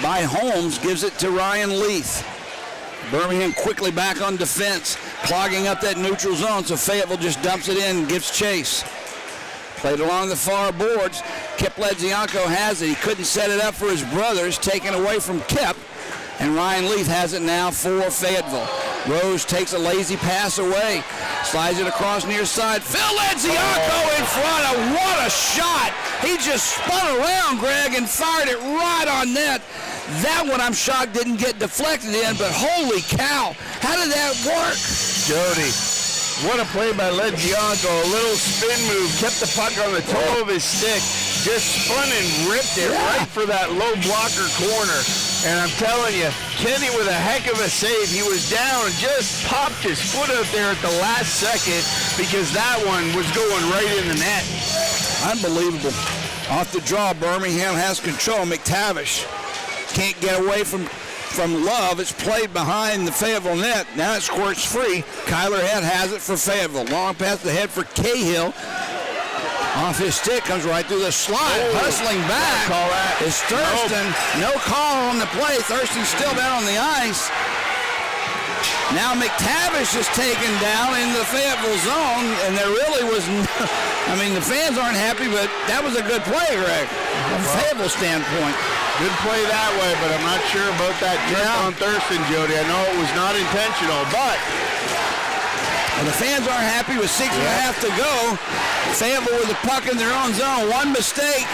by Holmes, gives it to Ryan Leith. Birmingham quickly back on defense, clogging up that neutral zone, so Fayetteville just dumps it in and gives chase. Played along the far boards. Kip Ledzianko has it. He couldn't set it up for his brothers. Taken away from Kip. And Ryan Leith has it now for Fayetteville. Rose takes a lazy pass away. Slides it across near side. Phil Ledzianko in front of. What a shot. He just spun around, Greg, and fired it right on net. That one I'm shocked didn't get deflected in, but holy cow. How did that work? Jody. What a play by Ledzianko. A little spin move, kept the puck on the toe of his stick, just spun and ripped it right for that low blocker corner. And I'm telling you, Kenny with a heck of a save. He was down and just popped his foot out there at the last second because that one was going right in the net. Unbelievable. Off the draw, Birmingham has control. McTavish can't get away from Love. It's played behind the Fayetteville net. Now it squirts free. Kyler Head has it for Fayetteville. Long pass ahead for Cahill. Off his stick, comes right through the slide. Hustling back is Thurston. No call on the play. Thurston's still down on the ice. Now McTavish is taken down in the Fayetteville zone, and there really was the fans aren't happy, but that was a good play, Greg, from a Fayetteville standpoint. Good play that way, but I'm not sure about that trip on Thurston, Jody. I know it was not intentional, but the fans aren't happy with 6.5 to go. Fayetteville with the puck in their own zone. One mistake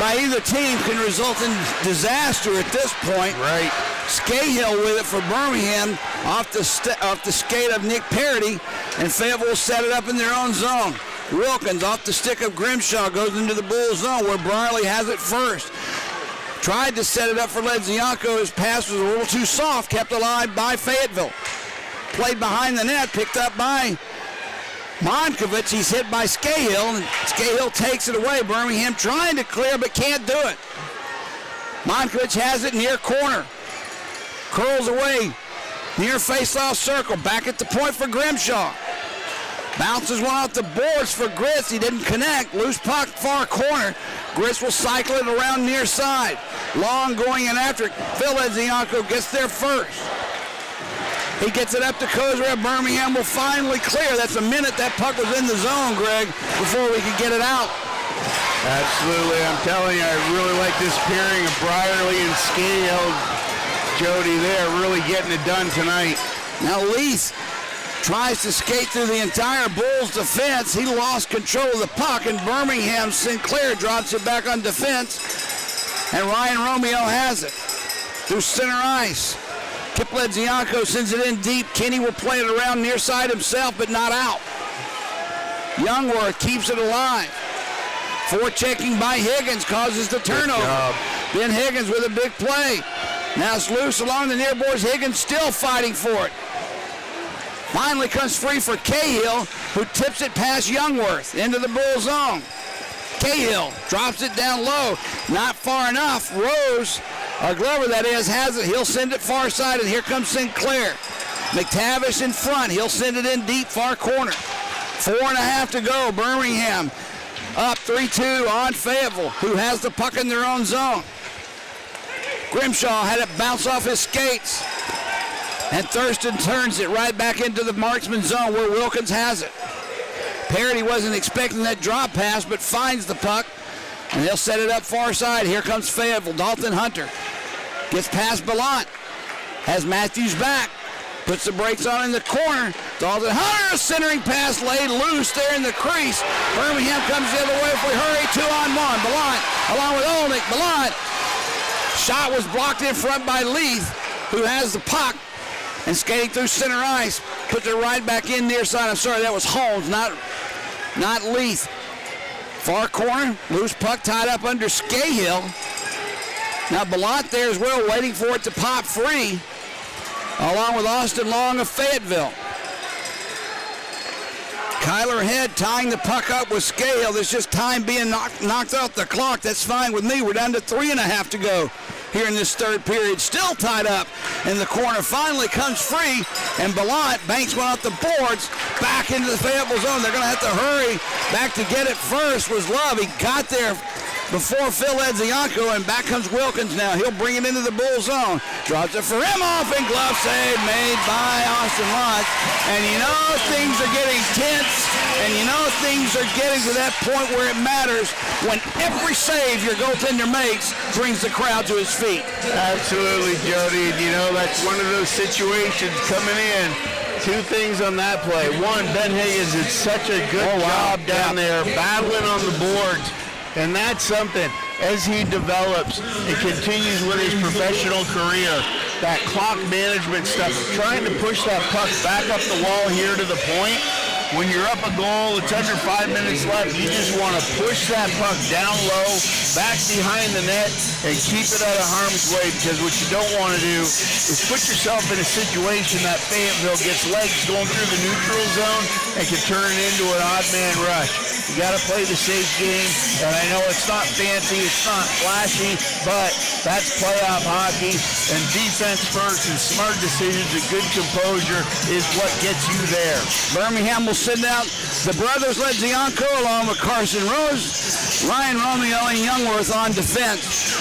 by either team can result in disaster at this point. Right. Scahill with it for Birmingham off the skate of Nick Parity, and Fayetteville set it up in their own zone. Wilkins off the stick of Grimshaw goes into the Bull zone where Briley has it first. Tried to set it up for Ledzianko. His pass was a little too soft, kept alive by Fayetteville. Played behind the net, picked up by Monkovich. He's hit by Scahill, and Scahill takes it away. Birmingham trying to clear, but can't do it. Monkovich has it near corner. Curls away near face-off circle. Back at the point for Grimshaw. Bounces one off the boards for Gritz. He didn't connect. Loose puck, far corner. Gritz will cycle it around near side. Long going in after it. Phil Ledzianko gets there first. He gets it up to Kozrev. Birmingham will finally clear. That's a minute that puck was in the zone, Greg, before we could get it out. Absolutely. I'm telling you, I really like this pairing of Brierly and Scahill. Jody there really getting it done tonight. Now Leith tries to skate through the entire Bulls defense. He lost control of the puck, and Birmingham Sinclair drops it back on defense, and Ryan Romeo has it through center ice. Kip Ledzianko sends it in deep. Kenny will play it around near side himself, but not out. Youngworth keeps it alive. Forechecking by Higgins causes the turnover. Ben Higgins with a big play. Now it's loose along the near boards. Higgins still fighting for it. Finally comes free for Cahill, who tips it past Youngworth into the Bull zone. Cahill drops it down low. Not far enough. Rose, or Glover that is, has it. He'll send it far side, and here comes Sinclair. McTavish in front. He'll send it in deep far corner. 4.5 to go. Birmingham up 3-2 on Fayetteville, who has the puck in their own zone. Grimshaw had it bounce off his skates, and Thurston turns it right back into the Marksman zone where Wilkins has it. Parity wasn't expecting that drop pass, but finds the puck, and they'll set it up far side. Here comes Fayetteville. Dalton Hunter gets past Ballant, has Matthews back, puts the brakes on in the corner. Dalton Hunter, a centering pass laid loose there in the crease. Birmingham comes the other way if we hurry. 2-on-1. Ballant along with Olnick. Ballant. Shot was blocked in front by Leith, who has the puck, and skating through center ice, puts it right back in near side. I'm sorry, that was Holmes, not Leith. Far corner, loose puck tied up under Scahill. Now Ballant there as well, waiting for it to pop free, along with Austin Long of Fayetteville. Kyler Head tying the puck up with Scahill. There's just time being knocked off the clock. That's fine with me. We're down to 3.5 to go here in this third period. Still tied up in the corner. Finally comes free, and Ballant banks one off the boards back into the Fayetteville zone. They're going to have to hurry back to get it first. Was Love. He got there before Phil Ledzianko, and back comes Wilkins now. He'll bring it into the Bull zone. Drops it for him off, and glove save made by Austin Lutz. And you know things are getting tense, and you know things are getting to that point where it matters when every save your goaltender makes brings the crowd to his feet. Absolutely, Jody. You know, that's one of those situations coming in. Two things on that play. One, Ben Higgins did such a good job down there battling on the boards. And that's something, as he develops and continues with his professional career, that clock management stuff, trying to push that puck back up the wall here to the point. When you're up a goal, it's under 5 minutes left, you just want to push that puck down low, back behind the net, and keep it out of harm's way, because what you don't want to do is put yourself in a situation that Fayetteville gets legs going through the neutral zone and can turn it into an odd man rush. You got to play the safe game, and I know it's not fancy, it's not flashy, but that's playoff hockey, and defense first and smart decisions and good composure is what gets you there. Birmingham will send out the brothers Ledzianko along with Carson Rose, Ryan Romeo, and Youngworth on defense.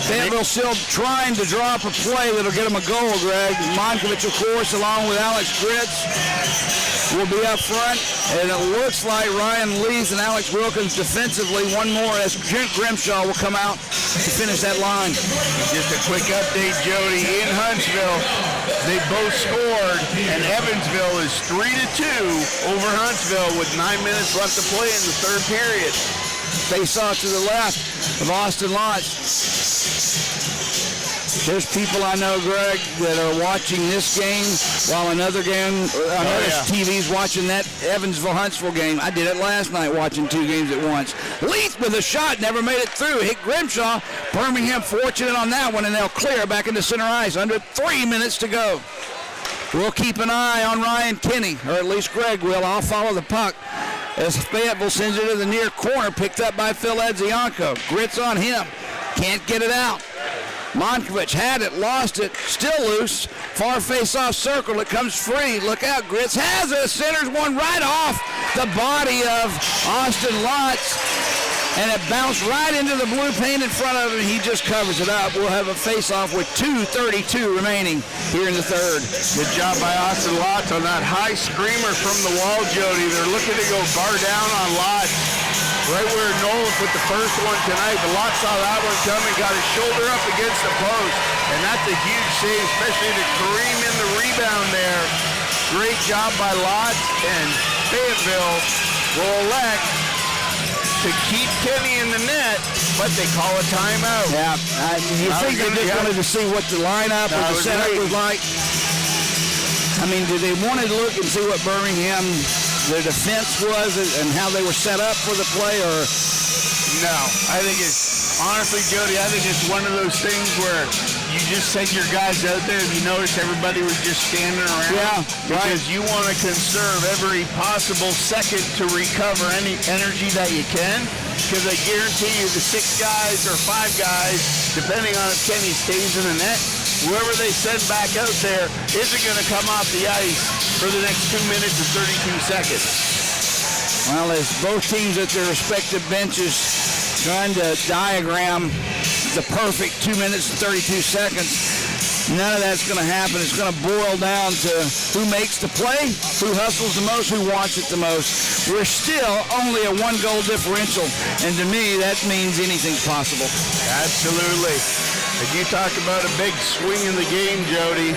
Fayetteville still trying to draw up a play that'll get him a goal, Greg. Monkovich, of course, along with Alex Gritz, will be up front. And it looks like Ryan Leith and Alex Wilkins defensively. One more as Trent Grimshaw will come out to finish that line. Just a quick update, Jody. In Huntsville, they both scored, and Evansville is 3-2 over Huntsville with 9 minutes left to play in the third period. Face off to the left of Austin Lodge. There's people I know, Greg, that are watching this game while another TV's watching that Evansville-Huntsville game. I did it last night watching two games at once. Leith with a shot, never made it through. Hit Grimshaw. Birmingham fortunate on that one, and they'll clear back into center ice. Under 3 minutes to go. We'll keep an eye on Ryan Kinney, or at least Greg will. I'll follow the puck as Fayetteville sends it to the near corner, picked up by Phil Edzianko. Grits on him. Can't get it out. Monkovich had it, lost it, still loose. Far face-off circle, it comes free. Look out, Grits has it. Centers one right off the body of Austin Lotz. And it bounced right into the blue paint in front of him. He just covers it up. We'll have a face-off with 2:32 remaining here in the third. Good job by Austin Lotz on that high screamer from the wall, Jody. They're looking to go bar down on Lotz. Right where Nolan put the first one tonight. The Lotz saw that one coming, got his shoulder up against the post. And that's a huge save, especially to Kareem in the rebound there. Great job by Lotz, and Fayetteville will elect to keep Kenny in the net, but they call a timeout. Yeah, you think they just wanted to see what the lineup or the setup was like? I mean, did they want to look and see what Birmingham, their defense was and how they were set up for the play, or? No, I think it's, honestly, Jody, I think it's one of those things where you just send your guys out there. If you notice, everybody was just standing around. Yeah, because you want to conserve every possible second to recover any energy that you can. Because I guarantee you the 6 guys or 5 guys, depending on if Kenny stays in the net, whoever they send back out there isn't going to come off the ice for the next 2 minutes and 32 seconds. Well, as both teams at their respective benches trying to diagram the perfect 2 minutes and 32 seconds, none of that's going to happen. It's going to boil down to who makes the play, who hustles the most, who wants it the most. We're still only a 1-goal differential, and to me, that means anything's possible. Absolutely. And you talk about a big swing in the game, Jody.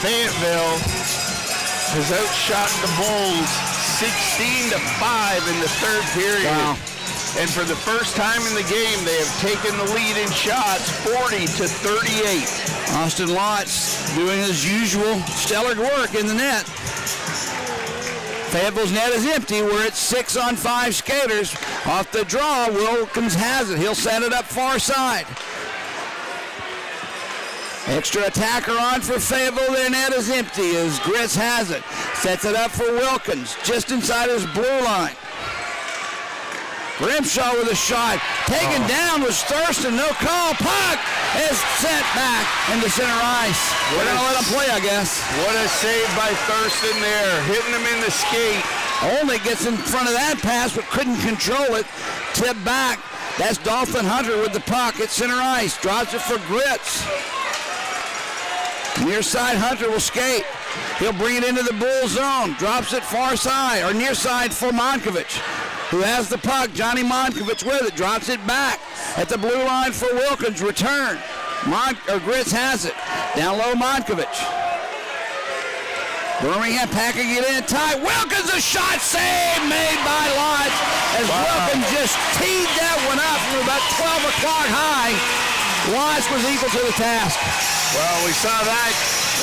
Fayetteville has outshot the Bulls 16-5 in the third period. Wow. And for the first time in the game, they have taken the lead in shots 40-38. Austin Lotz doing his usual stellar work in the net. Fayetteville's net is empty. We're at 6-on-5 skaters. Off the draw, Wilkins has it. He'll set it up far side. Extra attacker on for Fayetteville. Their net is empty as Grits has it. Sets it up for Wilkins, just inside his blue line. Grimshaw with a shot. Taken down was Thurston. No call. Puck is sent back into center ice. We're going to let him play, I guess. What a save by Thurston there. Hitting him in the skate. Only gets in front of that pass, but couldn't control it. Tip back. That's Dolphin Hunter with the puck at center ice. Drops it for Grits. Near side Hunter will skate. He'll bring it into the Bull zone. Drops it far side, or near side for Monkovich, who has the puck. Johnny Monkovich with it. Drops it back at the blue line for Wilkins. Return. Grits has it. Down low, Monkovich. Birmingham packing it in tight. Wilkins, a shot save made by Lodge as Wilkins just teed that one up from about 12 o'clock high. Lodge was equal to the task. Well, we saw that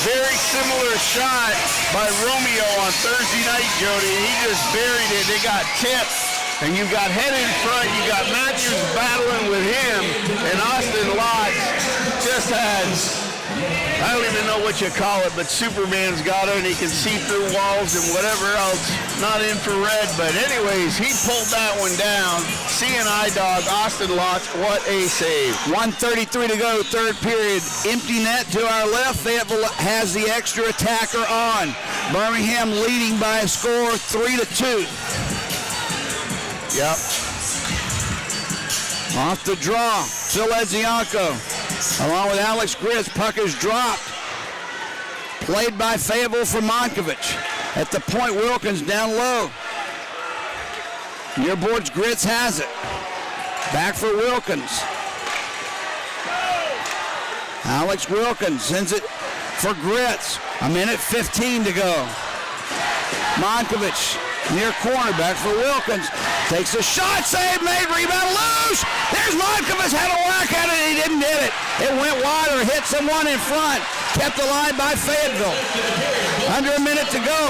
very similar shot by Romeo on Thursday night, Jody. He just buried it. They got tipped. And you got head in front. You got Matthews battling with him. And Austin Lotz just has, I don't even know what you call it, but Superman's got it, and he can see through walls and whatever else. Not infrared, but anyways, he pulled that one down. CNI dog, Austin Lotz, what a save. 1:33 to go, third period. Empty net to our left. Fayetteville has the extra attacker on. Birmingham leading by a score 3-2. Yep. Off the draw, Phil Edzianko, along with Alex Grits. Puck is dropped. Played by Fayetteville for Monkovich. At the point, Wilkins down low. Near boards, Grits has it. Back for Wilkins. Alex Wilkins sends it for Grits. 1:15 to go. Monkovich near cornerback for Wilkins. Takes a shot, save made, rebound loose. There's Markovich, had a whack at it, he didn't hit it. It went wide or hit someone in front. Kept alive by Fayetteville. Under a minute to go.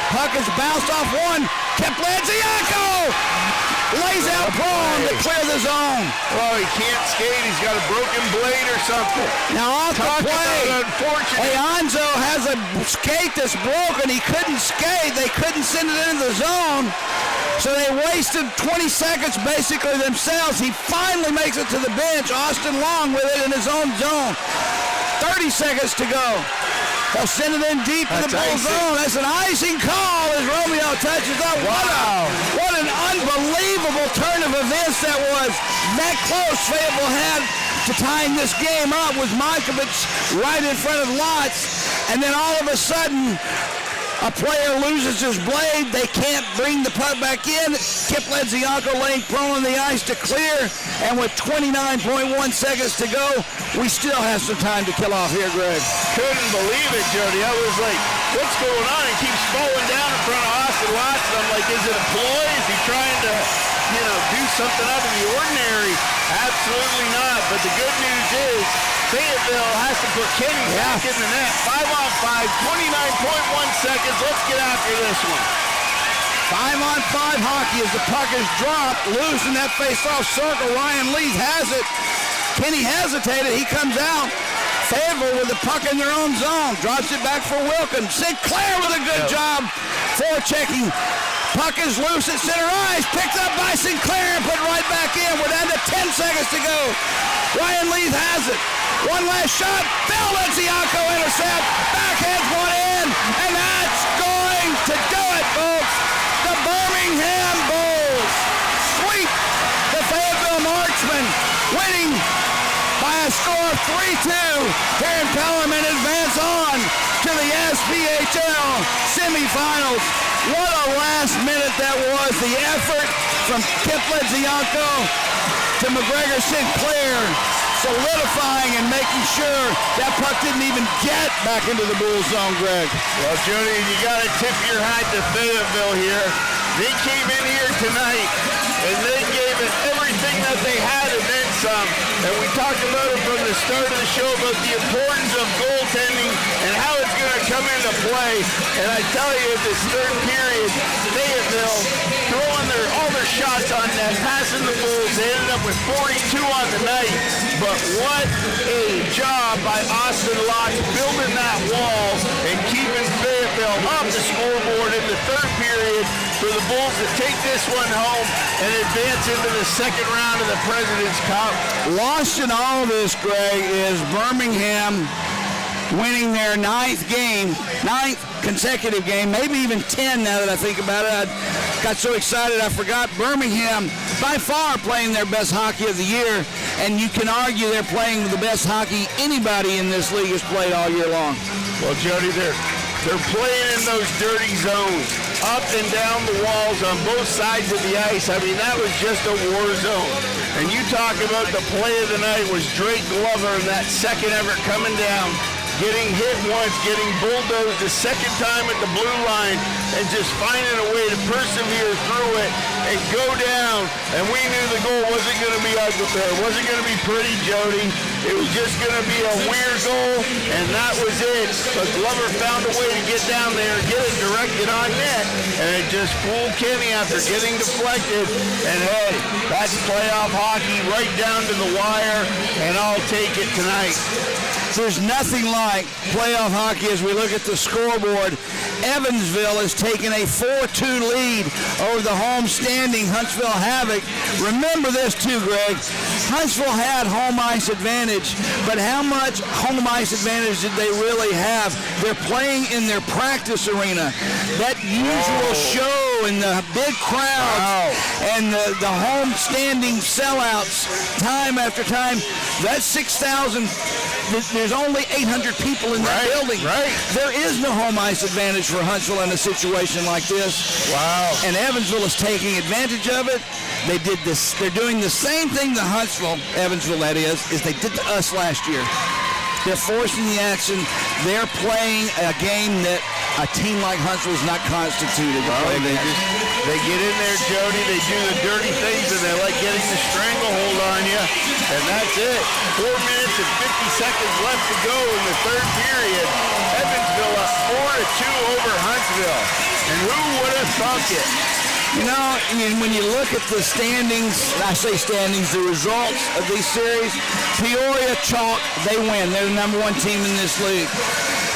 Puck is bounced off one. Kept Ladziako. Lays out prone to clear the zone. Oh, he can't skate. He's got a broken blade or something. Now off the play. Unfortunate. Hey, Anzo has a skate that's broken. He couldn't skate. They couldn't send it into the zone. So they wasted 20 seconds basically themselves. He finally makes it to the bench. Austin Long with it in his own zone. 30 seconds to go. They'll send it in deep in the Bull zone. That's an icing call as Romeo touches up. Wow. What an unbelievable turn of events that was. That close Fayetteville had to tying this game up with Markovich right in front of Lotz. And then all of a sudden, a player loses his blade. They can't bring the puck back in. Kip Ladziako laying prone on the ice to clear. And with 29.1 seconds to go, we still have some time to kill off here, Greg. Couldn't believe it, Jody. I was like, what's going on? He keeps falling down in front of Austin Lotz. I'm like, is it a ploy? Is he trying to, do something out of the ordinary? Absolutely not. But the good news is Fayetteville has to put Kenny back in the net. 5-on-5, 29.1 seconds. Let's get after this one. 5-on-5 hockey as the puck is dropped, loose in that face-off circle. Ryan Lees has it. Kenny hesitated. He comes out. Fayetteville with the puck in their own zone. Drops it back for Wilkins. Sinclair with a good job forechecking. Puck is loose at center ice. Picked up by Sinclair and put right back in. We're down to 10 seconds to go. Ryan Lees has it. One last shot. Phil Ladziako intercept. Backhands one in. And that's going to do it, folks. The Birmingham Bulls sweep the Fayetteville Marksmen, winning by a score of 3-2 here in Pelham and advance on to the SPHL semifinals. What a last minute that was. The effort from Kip Ladziako to McGregor Sinclair, solidifying and making sure that puck didn't even get back into the Bulls zone, Greg. Well, Jody, you got to tip your hat to Fayetteville here. They came in here tonight and they gave it everything that they had and then some. And we talked about it from the start of the show about the importance of goaltending and how it's going to come into play. And I tell you, this third period, Fayetteville throwing all their shots on net, passing the Bulls. They ended up with 42 on the night. But what a job by Austin Lotz building that wall and keeping Fayetteville off the scoreboard in the third period for the Bulls to take this one home and advance into the second round of the President's Cup. Lost in all of this, Greg, is Birmingham winning their ninth consecutive game, maybe even 10 now that I think about it. I got so excited I forgot. Birmingham by far playing their best hockey of the year, and you can argue they're playing the best hockey anybody in this league has played all year long. Well, Jody, they're playing in those dirty zones, up and down the walls on both sides of the ice. I mean, that was just a war zone. And you talk about the play of the night was Drake Glover in that second effort coming down, getting hit once, getting bulldozed a second time at the blue line, and just finding a way to persevere through it and go down. And we knew the goal wasn't going to be ugly there. It wasn't going to be pretty, Jody. It was just going to be a weird goal, and that was it. But Glover found a way to get down there, get it directed on net, and it just fooled Kenny after getting deflected. And hey, that's playoff hockey right down to the wire, and I'll take it tonight. There's nothing like playoff hockey as we look at the scoreboard. Evansville has taken a 4-2 lead over the home-standing Huntsville Havoc. Remember this too, Greg. Huntsville had home ice advantage, but how much home ice advantage did they really have? They're playing in their practice arena. That usual show and the big crowds and the home-standing sellouts time after time. That's 6,000. There's only 800 people in that building. Right. There is no home ice advantage for Huntsville in a situation like this. Wow. And Evansville is taking advantage of it. They did this. They're doing the same thing to Evansville that is they did to us last year. They're forcing the action. They're playing a game that a team like Huntsville is not constituted to play against. They get in there, Jody, they do the dirty things, and they like getting the stranglehold on you, and that's it. 4 minutes and 50 seconds left to go in the third period. Evansville up 4-2 over Huntsville, and who would have thunk it? You know, when you look at the standings, I say standings, the results of these series, Peoria chalk, they win. They're the number one team in this league.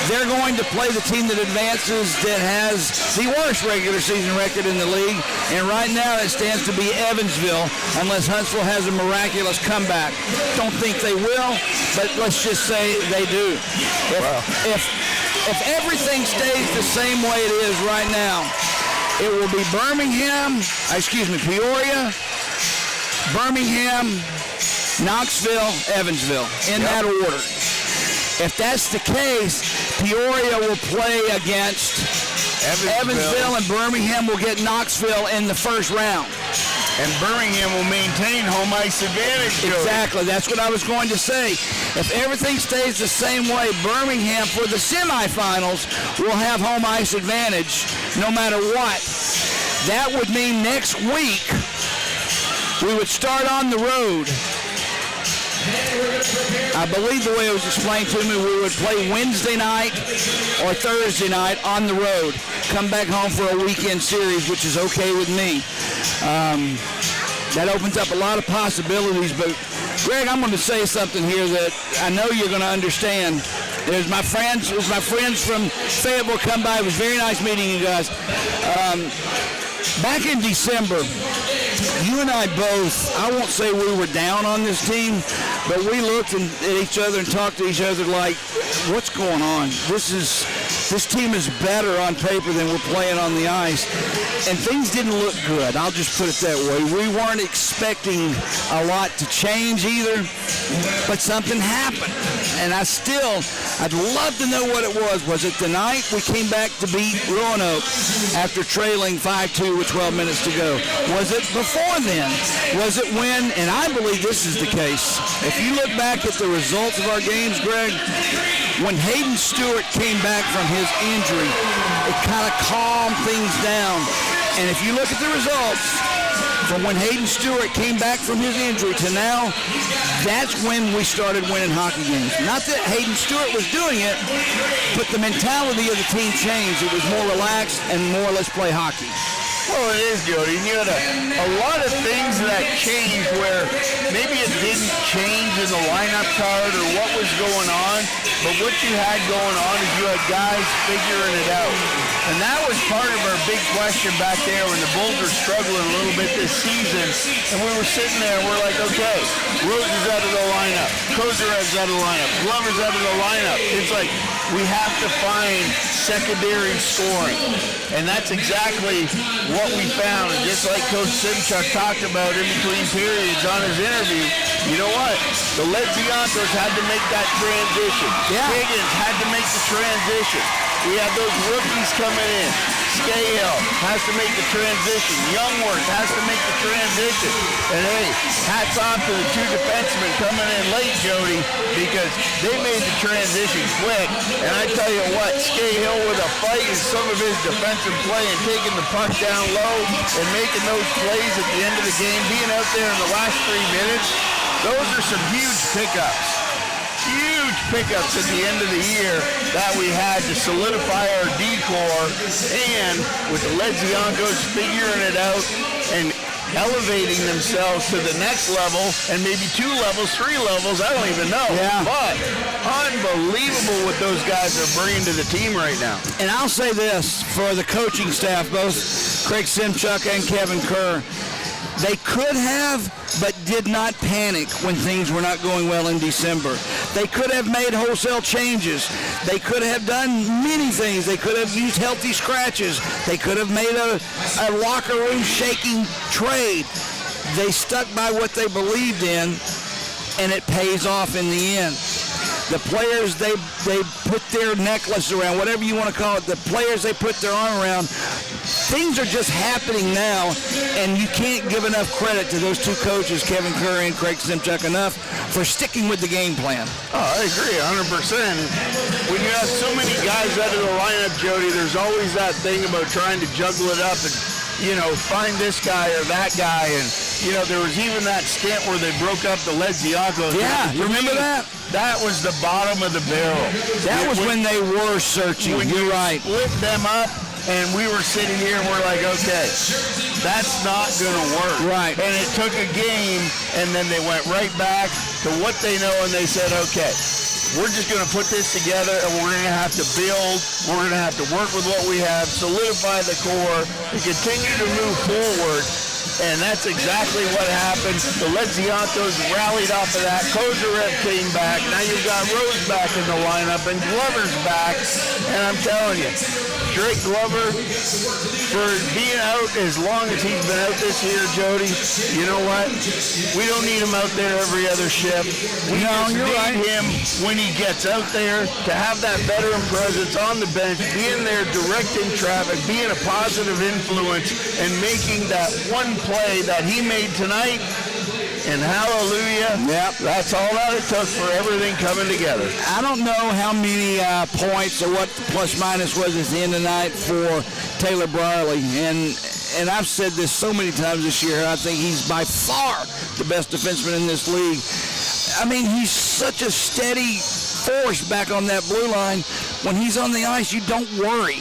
They're going to play the team that advances that has the worst regular season record in the league. And right now it stands to be Evansville, unless Huntsville has a miraculous comeback. Don't think they will, but let's just say they do. If everything stays the same way it is right now, it will be Peoria, Birmingham, Knoxville, Evansville, in that order. If that's the case, Peoria will play against Evansville, and Birmingham will get Knoxville in the first round. And Birmingham will maintain home ice advantage, Jody. Exactly. That's what I was going to say. If everything stays the same way, Birmingham for the semifinals will have home ice advantage no matter what. That would mean next week we would start on the road. I believe the way it was explained to me, we would play Wednesday night or Thursday night on the road. Come back home for a weekend series, which is okay with me. That opens up a lot of possibilities, but Greg, I'm going to say something here that I know you're going to understand. There's my friends from Fayetteville come by. It was very nice meeting you guys. Back in December, you and I both, I won't say we were down on this team, but we looked at each other and talked to each other like, what's going on? This team is better on paper than we're playing on the ice. And things didn't look good. I'll just put it that way. We weren't expecting a lot to change either, but something happened. And I'd love to know what it was. Was it the night we came back to beat Roanoke after trailing 5-2 with 12 minutes to go? Was it before then? Was it when, and I believe this is the case, if you look back at the results of our games, Greg, when Hayden Stewart came back from his injury, it kind of calmed things down. And if you look at the results from when Hayden Stewart came back from his injury to now, that's when we started winning hockey games. Not that Hayden Stewart was doing it, but the mentality of the team changed. It was more relaxed and more let's play hockey. Well, it is, Jody. And you had a lot of things that changed where maybe it didn't change in the lineup card or what was going on, but what you had going on is you had guys figuring it out. And that was part of our big question back there when the Bulls were struggling a little bit this season. And we were sitting there and we're like, okay, Rose is out of the lineup. Kozarev's out of the lineup. Glover's out of the lineup. It's like we have to find secondary scoring. And that's exactly what we found. And just like Coach Simchuk talked about in between periods on his interview, you know what? The Ledziantos had to make that transition. Yeah. Higgins had to make the transition. We had those rookies coming in. Scahill has to make the transition. Youngworth has to make the transition. And hey, hats off to the two defensemen coming in late, Jody, because they made the transition quick. And I tell you what, Scahill with a fight in some of his defensive play and taking the puck down low and making those plays at the end of the game, being out there in the last 3 minutes, those are some huge pickups. Huge pickups at the end of the year that we had to solidify our D-core, and with the Ledziantos figuring it out and elevating themselves to the next level, and maybe 2 levels, 3 levels, I don't even know. Yeah. But unbelievable what those guys are bringing to the team right now. And I'll say this for the coaching staff, both Craig Simchuk and Kevin Kerr, they could have, but did not panic when things were not going well in December. They could have made wholesale changes. They could have done many things. They could have used healthy scratches. They could have made a locker room shaking trade. They stuck by what they believed in, and it pays off in the end. The players they put their necklace around, whatever you want to call it, the players they put their arm around, things are just happening now, and you can't give enough credit to those two coaches, Kevin Curry and Craig Simchuk, enough for sticking with the game plan. Oh, I agree 100%. When you have so many guys out of the lineup, Jody, there's always that thing about trying to juggle it up and, find this guy or that guy. And, there was even that stint where they broke up the Ledziakos. Yeah, you remember that? That was the bottom of the barrel. That was when they were searching. You're right. Split them up, and we were sitting here and we're like, okay, that's not going to work. Right. And it took a game, and then they went right back to what they know, and they said, okay, we're just going to put this together, and we're going to have to build. We're going to have to work with what we have, solidify the core, and continue to move forward. And that's exactly what happened. The Ledziakos rallied off of that. Kozarev came back. Now you've got Rose back in the lineup, and Glover's back. And I'm telling you, Drake Glover, for being out as long as he's been out this year, Jody, you know what? We don't need him out there every other shift. We just need him when he gets out there to have that veteran presence on the bench, being there directing traffic, being a positive influence, and making that one play that he made tonight. And hallelujah, that's all that it took for everything coming together. I don't know how many points or what the plus minus was at the end of the night for Taylor Brierley. And I've said this so many times this year, I think he's by far the best defenseman in this league. I mean, he's such a steady force back on that blue line. When he's on the ice, you don't worry.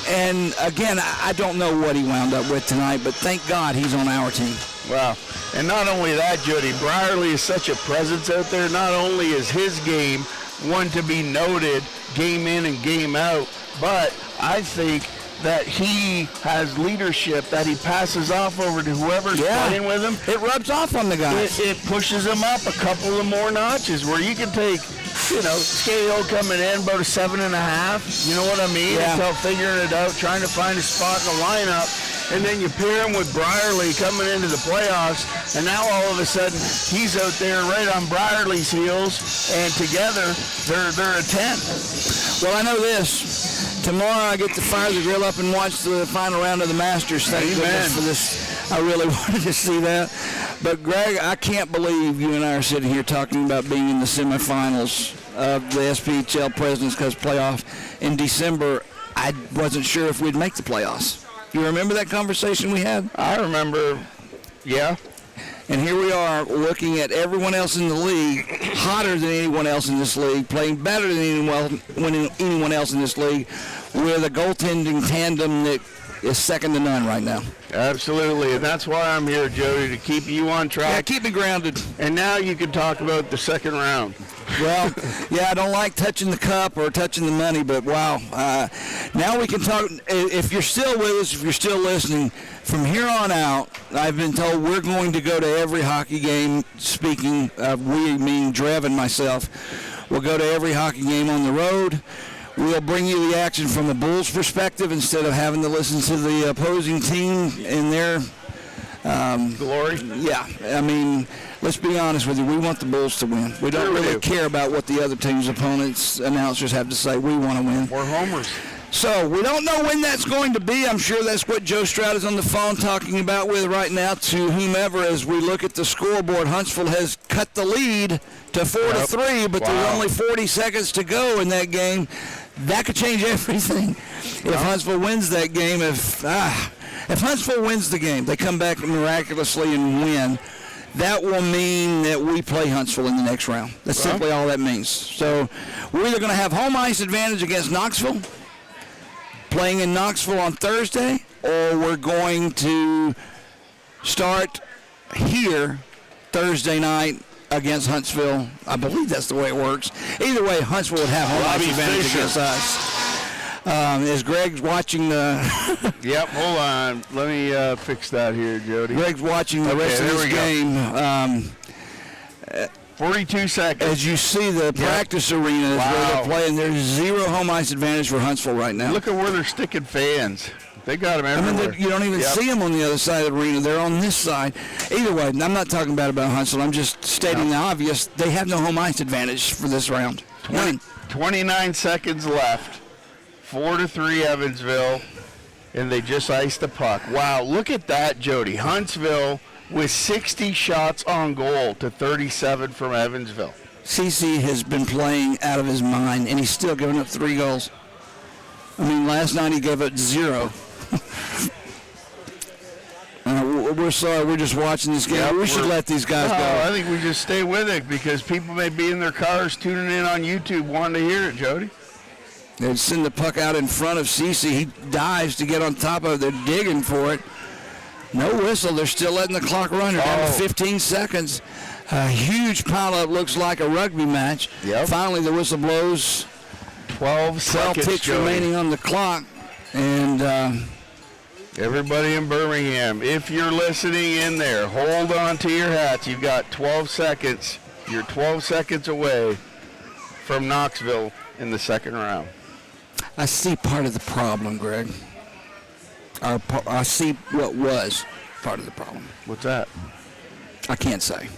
And again, I don't know what he wound up with tonight, but thank God he's on our team. Wow. And not only that, Jody, Brierley is such a presence out there. Not only is his game one to be noted game in and game out, but I think that he has leadership that he passes off over to whoever's playing with him. It rubs off on the guys. It pushes him up a couple of more notches where you can take, Scahill coming in about a 7.5. You know what I mean? Yeah. Until figuring it out, trying to find a spot in the lineup. And then you pair him with Brierley coming into the playoffs, and now all of a sudden he's out there right on Brierley's heels, and together they're a 10. Well, I know this. Tomorrow I get to fire the grill up and watch the final round of the Masters. Thank goodness for this. I really wanted to see that. But, Greg, I can't believe you and I are sitting here talking about being in the semifinals of the SPHL President's Cup playoff in December. I wasn't sure if we'd make the playoffs. You remember that conversation we had? I remember, yeah. And here we are looking at everyone else in the league, hotter than anyone else in this league, playing better than anyone else in this league, with a goaltending tandem that is second to none right now. Absolutely, and that's why I'm here, Jody, to keep you on track. Yeah, keep me grounded. And now you can talk about the second round. Well, I don't like touching the cup or touching the money, but wow. Now we can talk. If you're still with us, if you're still listening, from here on out, I've been told we're going to go to every hockey game. Speaking of we, meaning Drev and myself, we'll go to every hockey game on the road. We'll bring you the action from the Bulls' perspective instead of having to listen to the opposing team in their glory. Yeah, I mean, let's be honest with you. We want the Bulls to win. We don't really care about what the other team's opponents' announcers have to say. We want to win. We're homers. So we don't know when that's going to be. I'm sure that's what Joe Stroud is on the phone talking about with right now to whomever as we look at the scoreboard. Huntsville has cut the lead to 4-3, but there's only 40 seconds to go in that game. That could change everything if Huntsville wins that game. If Huntsville wins the game, they come back miraculously and win. That will mean that we play Huntsville in the next round. That's simply all that means. So we're either going to have home ice advantage against Knoxville, playing in Knoxville on Thursday, or we're going to start here Thursday night against Huntsville. I believe that's the way it works. Either way, Huntsville would have home ice advantage against us. As Greg's watching the... Yep, hold on. Let me fix that here, Jody. Greg's watching the rest of this game. 42 seconds. As you see, the practice arena is where they're playing. There's zero home ice advantage for Huntsville right now. Look at where they're sticking fans. They got them everywhere. I mean, you don't even see them on the other side of the arena. They're on this side. Either way, I'm not talking about Huntsville. I'm just stating the obvious. They have no home ice advantage for this round. 29 seconds left. 4-3 Evansville. And they just iced the puck. Wow, look at that, Jody. Huntsville with 60 shots on goal to 37 from Evansville. CC has been playing out of his mind, and he's still giving up 3 goals. I mean, last night he gave up 0. We're sorry, we're just watching this game. Yep, we should let these guys go. I think we just stay with it because people may be in their cars tuning in on YouTube wanting to hear it, Jody. They send the puck out in front of CC. He dives to get on top of it. They're digging for it. No whistle. They're still letting the clock run. They're down to 15 seconds. A huge pileup, looks like a rugby match. Yep. Finally, the whistle blows. 12 seconds, ticks Jody. remaining on the clock. And everybody in Birmingham, if you're listening in there, hold on to your hats. You've got 12 seconds. You're 12 seconds away from Knoxville in the second round. I see part of the problem, Greg. I see what was part of the problem. What's that? I can't say.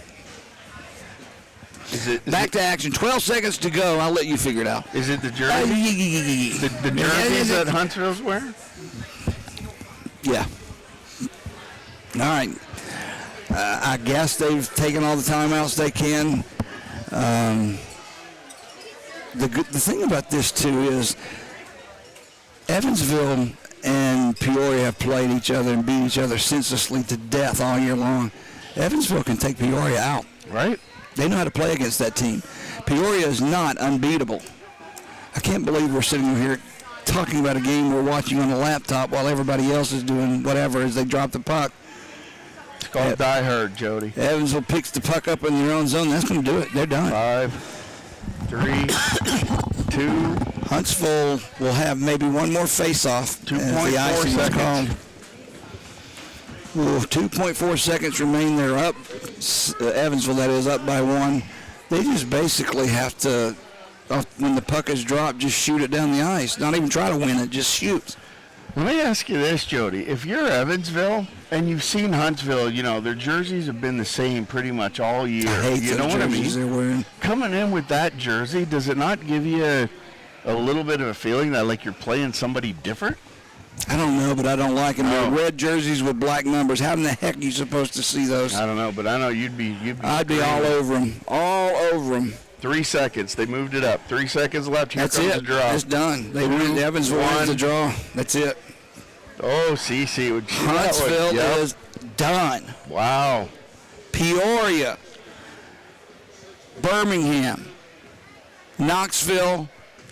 Back to action. 12 seconds to go. I'll let you figure it out. Is it the jersey? The jerseys that Huntsville's wearing? Yeah. All right. I guess they've taken all the timeouts they can. The thing about this, too, is Evansville and Peoria have played each other and beat each other senselessly to death all year long. Evansville can take Peoria out. Right. They know how to play against that team. Peoria is not unbeatable. I can't believe we're sitting here talking about a game we're watching on a laptop while everybody else is doing whatever as they drop the puck. It's called Die Hard, Jody. Evansville picks the puck up in their own zone. That's going to do it. They're done. 5, 3, 2. Huntsville will have maybe one more face-off. 2.4 seconds. 2.4 seconds remain. They're up. Evansville, that is, up by 1. They just basically have to, when the puck is dropped, just shoot it down the ice. Not even try to win it, just shoot. Let me ask you this, Jody. If you're Evansville and you've seen Huntsville, you know, their jerseys have been the same pretty much all year. I hate you those know what I jerseys mean? they're wearing. Coming in with that jersey, does it not give you a little bit of a feeling that like you're playing somebody different? I don't know, but I don't like them. They're Oh. red jerseys with black numbers. How in the heck are you supposed to see those? I don't know, but I know you'd be I'd be all over them. All over them. 3 seconds. They moved it up. 3 seconds left. Here That's comes it. the draw. It's done. They win. Evansville wins the draw. That's it. Oh, CC would shoot that one. Huntsville Yep. is done. Wow. Peoria, Birmingham, Knoxville,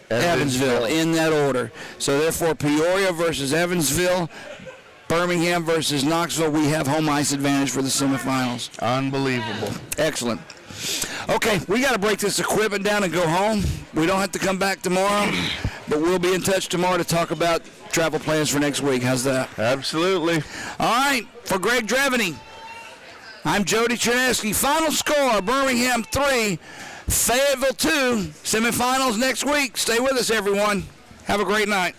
Evansville in that order. So therefore, Peoria versus Evansville, Birmingham versus Knoxville. We have home ice advantage for the semifinals. Unbelievable. Excellent. Okay, we got to break this equipment down and go home. We don't have to come back tomorrow, but we'll be in touch tomorrow to talk about travel plans for next week. How's that? Absolutely. All right, for Greg Drevany, I'm Jody Chernesky. Final score, Birmingham 3, Fayetteville 2. Semifinals next week. Stay with us, everyone. Have a great night.